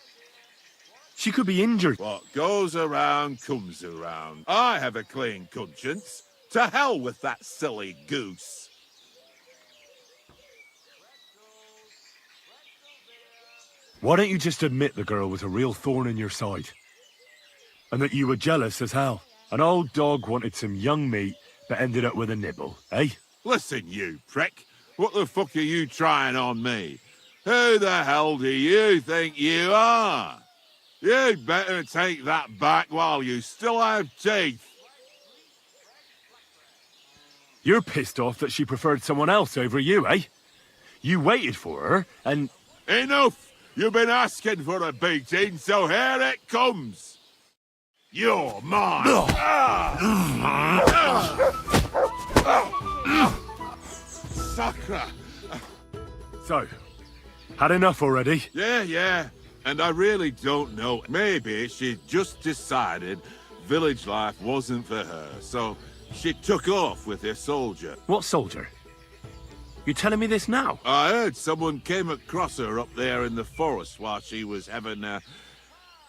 She could be injured. What goes around comes around. I have a clean conscience. To hell with that silly goose. Why don't you just admit the girl was a real thorn in your side? And that you were jealous as hell? An old dog wanted some young meat, but ended up with a nibble, eh? Listen, you prick. What the fuck are you trying on me? Who the hell do you think you are? You'd better take that back while you still have teeth. You're pissed off that she preferred someone else over you, eh? You waited for her, and... Enough! You've been asking for a beating, so here it comes! You're mine! Sacra! So, had enough already? Yeah. And I really don't know. Maybe she just decided village life wasn't for her, so she took off with her soldier. What soldier? You telling me this now? I heard someone came across her up there in the forest while she was having a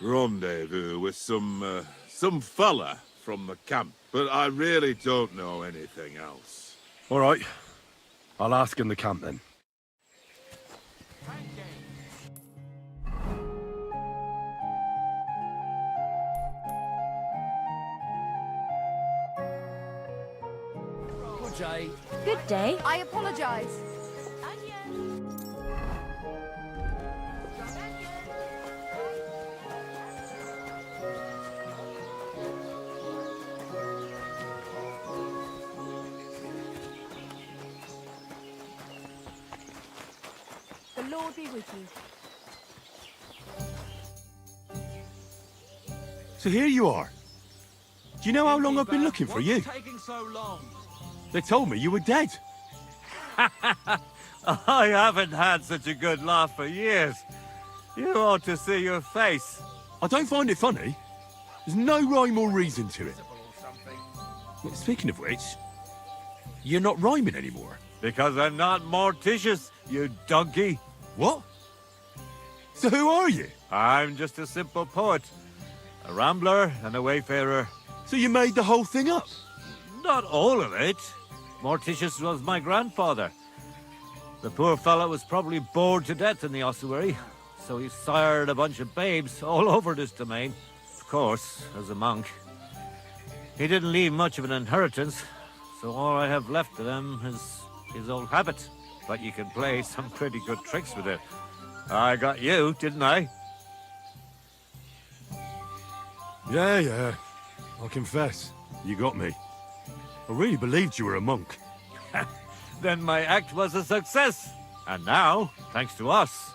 rendezvous with some fella from the camp. But I really don't know anything else. All right. I'll ask in the camp then. Jay. Good day. I apologize. The Lord be with you. So here you are. Do you know how long I've been looking for you? Taking so long? They told me you were dead. I haven't had such a good laugh for years. You ought to see your face. I don't find it funny. There's no rhyme or reason to it. Well, speaking of which, you're not rhyming anymore. Because I'm not Morticius, you donkey. What? So who are you? I'm just a simple poet. A rambler and a wayfarer. So you made the whole thing up? Not all of it. Morticius was my grandfather. The poor fellow was probably bored to death in the ossuary, so he sired a bunch of babes all over this domain. Of course, as a monk. He didn't leave much of an inheritance, so all I have left of him is his old habit. But you can play some pretty good tricks with it. I got you, didn't I? Yeah. I'll confess, you got me. I really believed you were a monk. Then my act was a success. And now, thanks to us,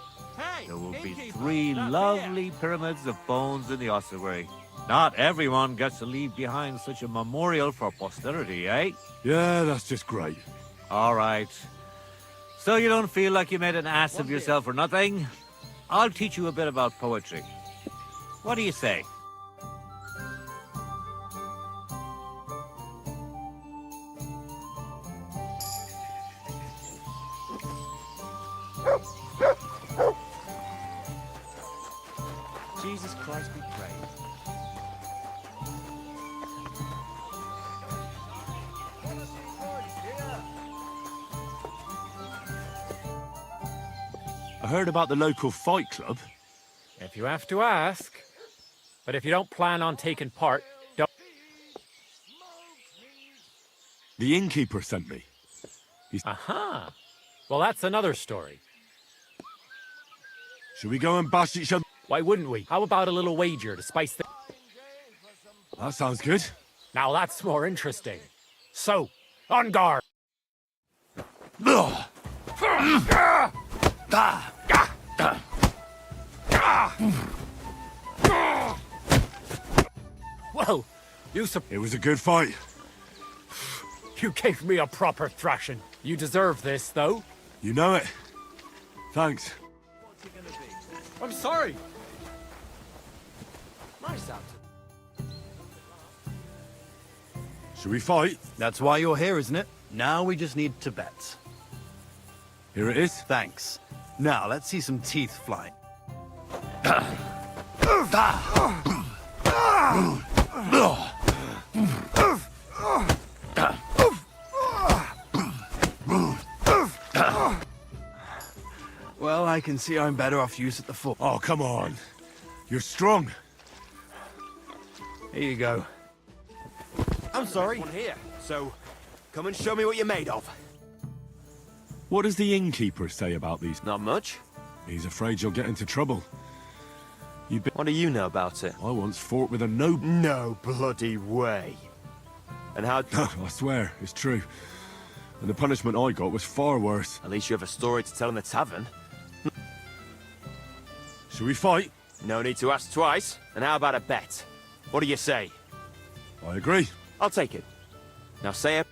there will be 3 lovely pyramids of bones in the ossuary. Not everyone gets to leave behind such a memorial for posterity, eh? Yeah, that's just great. All right. So you don't feel like you made an ass of yourself for nothing? I'll teach you a bit about poetry. What do you say? Jesus Christ be praised. I heard about the local fight club. If you have to ask. But if you don't plan on taking part, don't... The innkeeper sent me. Aha! Well, that's another story. Should we go and bash each other? Why wouldn't we? How about a little wager to spice things? That sounds good. Now that's more interesting. So, on guard! Well, It was a good fight. You gave me a proper thrashing. You deserve this, though. You know it. Thanks. I'm sorry. Nice out. Should we fight? That's why you're here, isn't it? Now we just need to bet. Here it is. Thanks. Now let's see some teeth flying. Well, I can see I'm better off use at the foot. Oh, come on. You're strong. Here you go. I'm sorry. One here. So, come and show me what you're made of. What does the innkeeper say about these? Not much. He's afraid you'll get into trouble. What do you know about it? I once fought with a noble. No bloody way. And how... I swear, it's true. And the punishment I got was far worse. At least you have a story to tell in the tavern. Should we fight? No need to ask twice. And how about a bet? What do you say? I agree. I'll take it. Now say it.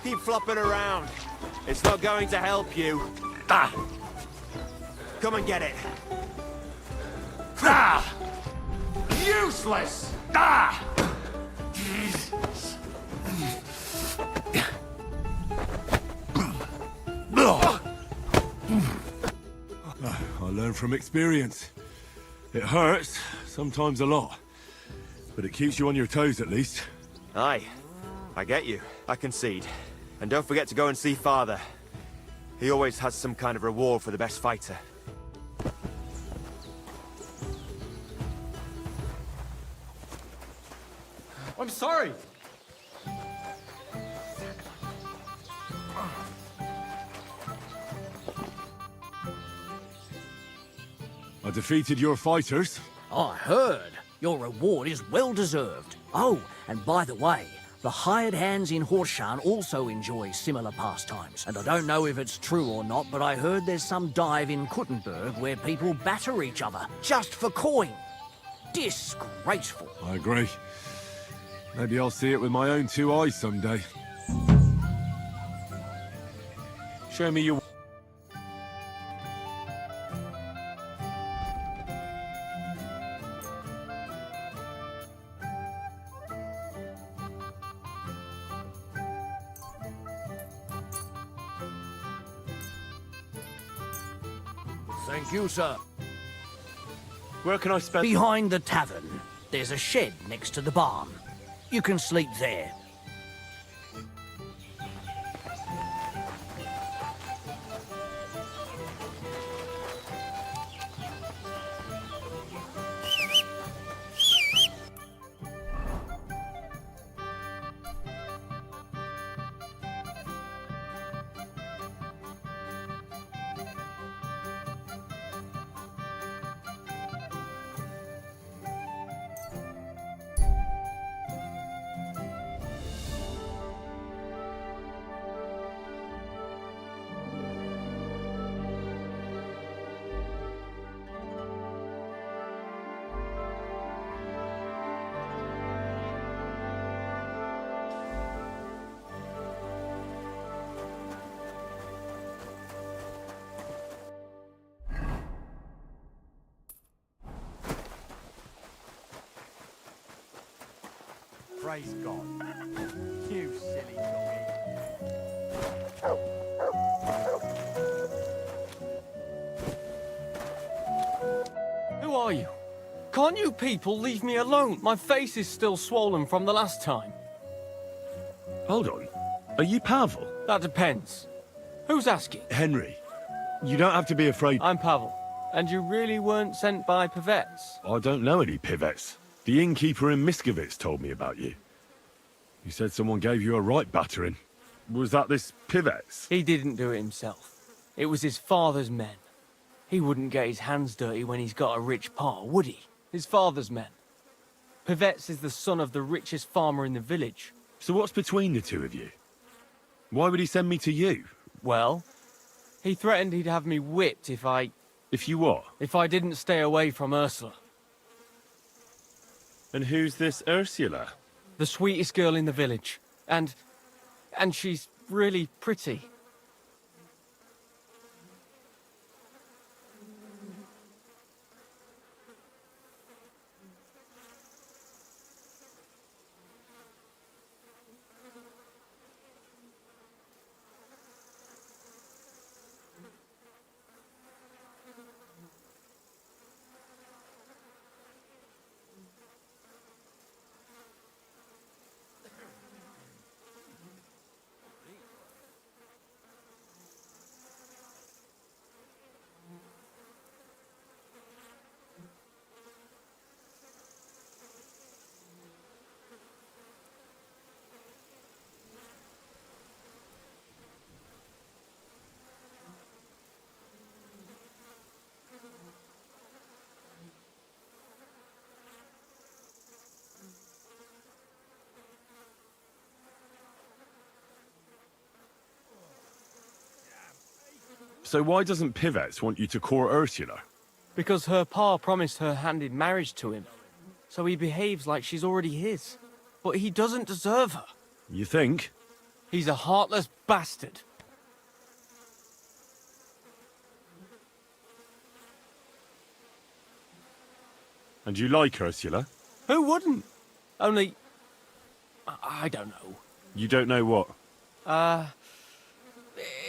Keep flopping around. It's not going to help you. Come and get it. Useless! I learned learn from experience. It hurts, sometimes a lot. But it keeps you on your toes, at least. Aye. I get you. I concede. And don't forget to go and see Father. He always has some kind of reward for the best fighter. I'm sorry. I defeated your fighters. I heard. Your reward is well deserved. Oh, and by the way, the hired hands in Horshan also enjoy similar pastimes. And I don't know if it's true or not, but I heard there's some dive in Kuttenberg where people batter each other just for coin. Disgraceful. I agree. Maybe I'll see it with my own two eyes someday. Show me your... Thank you, sir. Where can I spend... Behind the tavern, there's a shed next to the barn. You can sleep there. Praise God. You silly doggy. Who are you? Can't you people leave me alone? My face is still swollen from the last time. Hold on. Are you Pavel? That depends. Who's asking? Henry. You don't have to be afraid. I'm Pavel. And you really weren't sent by Pivets? I don't know any Pivets. The innkeeper in Miskovitz told me about you. He said someone gave you a right battering. Was that this Pivets? He didn't do it himself. It was his father's men. He wouldn't get his hands dirty when he's got a rich pa, would he? His father's men. Pivets is the son of the richest farmer in the village. So what's between the two of you? Why would he send me to you? Well, he threatened he'd have me whipped if I... If you what? If I didn't stay away from Ursula. And who's this Ursula? The sweetest girl in the village. And she's really pretty. So why doesn't Pivets want you to court Ursula? Because her pa promised her hand in marriage to him. So he behaves like she's already his. But he doesn't deserve her. You think? He's a heartless bastard. And you like Ursula? Who wouldn't? Only... I don't know. You don't know what?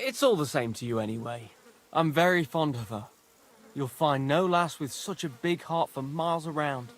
It's all the same to you anyway. I'm very fond of her. You'll find no lass with such a big heart for miles around.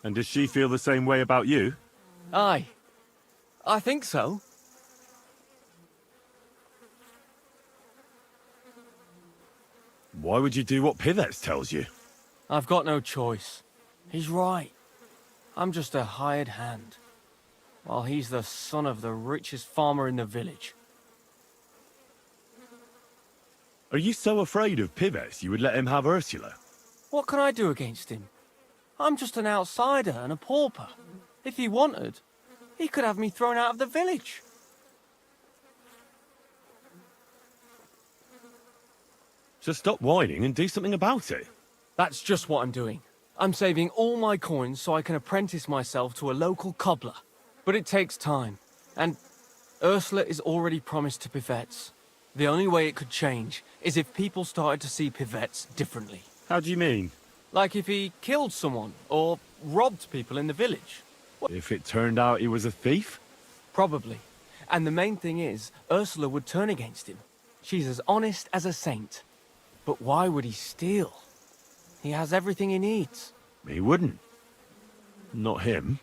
And does she feel the same way about you? Aye. I think so. Why would you do what Pivets tells you? I've got no choice. He's right. I'm just a hired hand, while he's the son of the richest farmer in the village. Are you so afraid of Pivets you would let him have Ursula? What can I do against him? I'm just an outsider and a pauper. If he wanted, he could have me thrown out of the village. So stop whining and do something about it. That's just what I'm doing. I'm saving all my coins so I can apprentice myself to a local cobbler. But it takes time, and Ursula is already promised to Pivets. The only way it could change is if people started to see Pivets differently. How do you mean? Like if he killed someone, or robbed people in the village. If it turned out he was a thief? Probably. And the main thing is, Ursula would turn against him. She's as honest as a saint. But why would he steal? He has everything he needs. He wouldn't. Not him.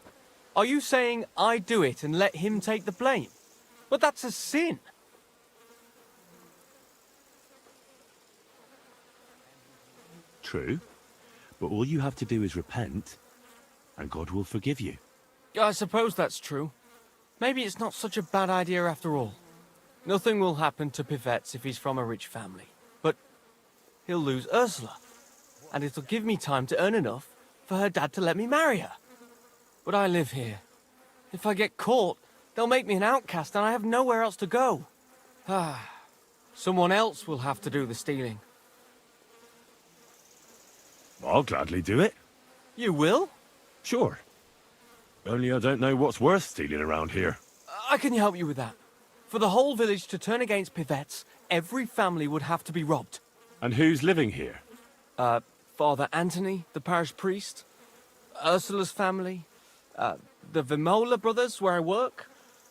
Are you saying I do it and let him take the blame? But that's a sin. True. But all you have to do is repent, and God will forgive you. I suppose that's true. Maybe it's not such a bad idea after all. Nothing will happen to Pivets if he's from a rich family. But he'll lose Ursula. And it'll give me time to earn enough for her dad to let me marry her. But I live here. If I get caught, they'll make me an outcast and I have nowhere else to go. Someone else will have to do the stealing. I'll gladly do it. You will? Sure. Only I don't know what's worth stealing around here. I can help you with that. For the whole village to turn against Pivets, every family would have to be robbed. And who's living here? Father Anthony, the parish priest, Ursula's family, the Vimola brothers where I work,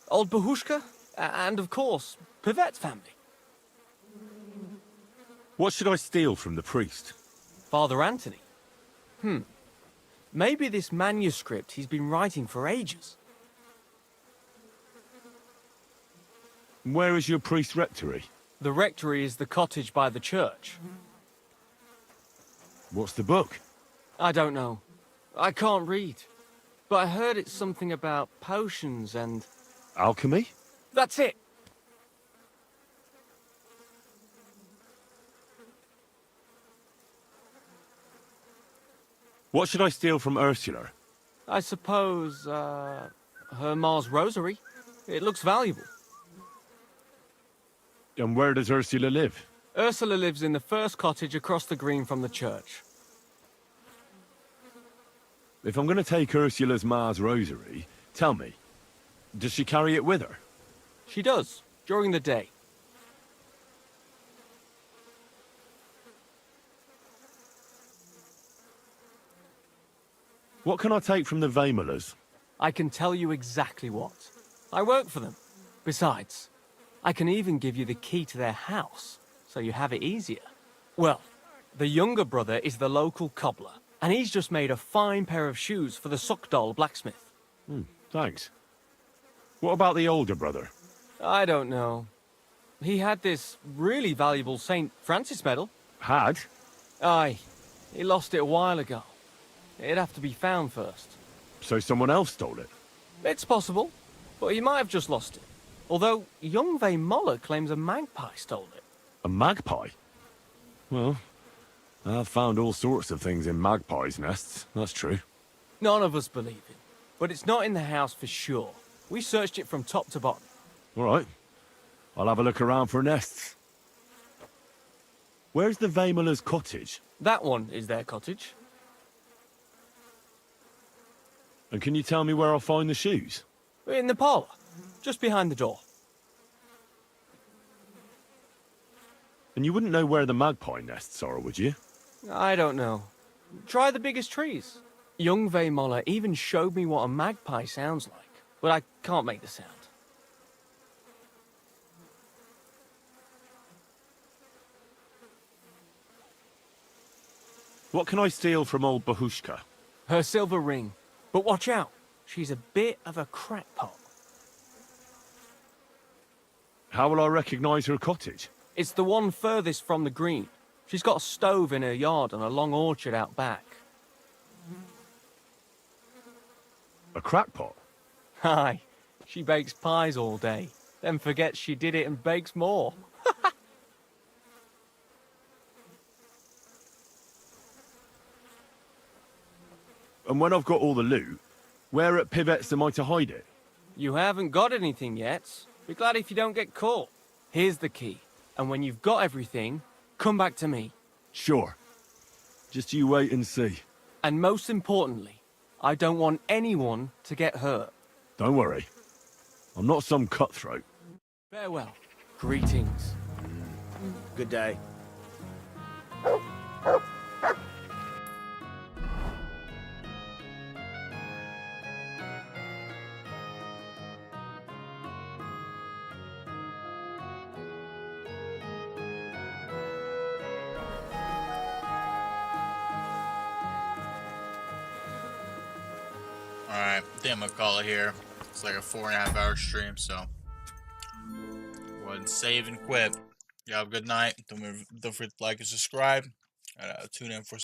old Bahushka, and of course, Pivet's family. What should I steal from the priest? Father Anthony? Maybe this manuscript he's been writing for ages. Where is your priest's rectory? The rectory is the cottage by the church. What's the book? I don't know. I can't read. But I heard it's something about potions and... Alchemy? That's it! What should I steal from Ursula? I suppose, her Ma's rosary. It looks valuable. And where does Ursula live? Ursula lives in the first cottage across the green from the church. If I'm going to take Ursula's ma's rosary, tell me, does she carry it with her? She does, during the day. What can I take from the Vaemolers? I can tell you exactly what. I work for them. Besides, I can even give you the key to their house, so you have it easier. Well, the younger brother is the local cobbler, and he's just made a fine pair of shoes for the Suckdoll blacksmith. Thanks. What about the older brother? I don't know. He had this really valuable St. Francis medal. Had? Aye. He lost it a while ago. It'd have to be found first. So someone else stole it? It's possible, but he might have just lost it. Although, young Vaimola claims a magpie stole it. A magpie? Well, I've found all sorts of things in magpies' nests, that's true. None of us believe it, but it's not in the house for sure. We searched it from top to bottom. All right. I'll have a look around for nests. Where's the Vaemolers' cottage? That one is their cottage. And can you tell me where I'll find the shoes? In the parlour, just behind the door. And you wouldn't know where the magpie nests are, would you? I don't know. Try the biggest trees. Young Vaimola even showed me what a magpie sounds like, but I can't make the sound. What can I steal from old Bahushka? Her silver ring. But watch out, she's a bit of a crackpot. How will I recognise her cottage? It's the one furthest from the green. She's got a stove in her yard and a long orchard out back. A crackpot? Aye, she bakes pies all day, then forgets she did it and bakes more. And when I've got all the loot, where at Pivet's am I to hide it? You haven't got anything yet. Be glad if you don't get caught. Here's the key. And when you've got everything, come back to me. Sure. Just you wait and see. And most importantly, I don't want anyone to get hurt. Don't worry. I'm not some cutthroat. Farewell. Greetings. Good day. Alright, I think I'm gonna call it here. It's like a 4.5-hour stream, so go ahead and save and quit. You have a good night. Don't forget to like and subscribe. And tune in for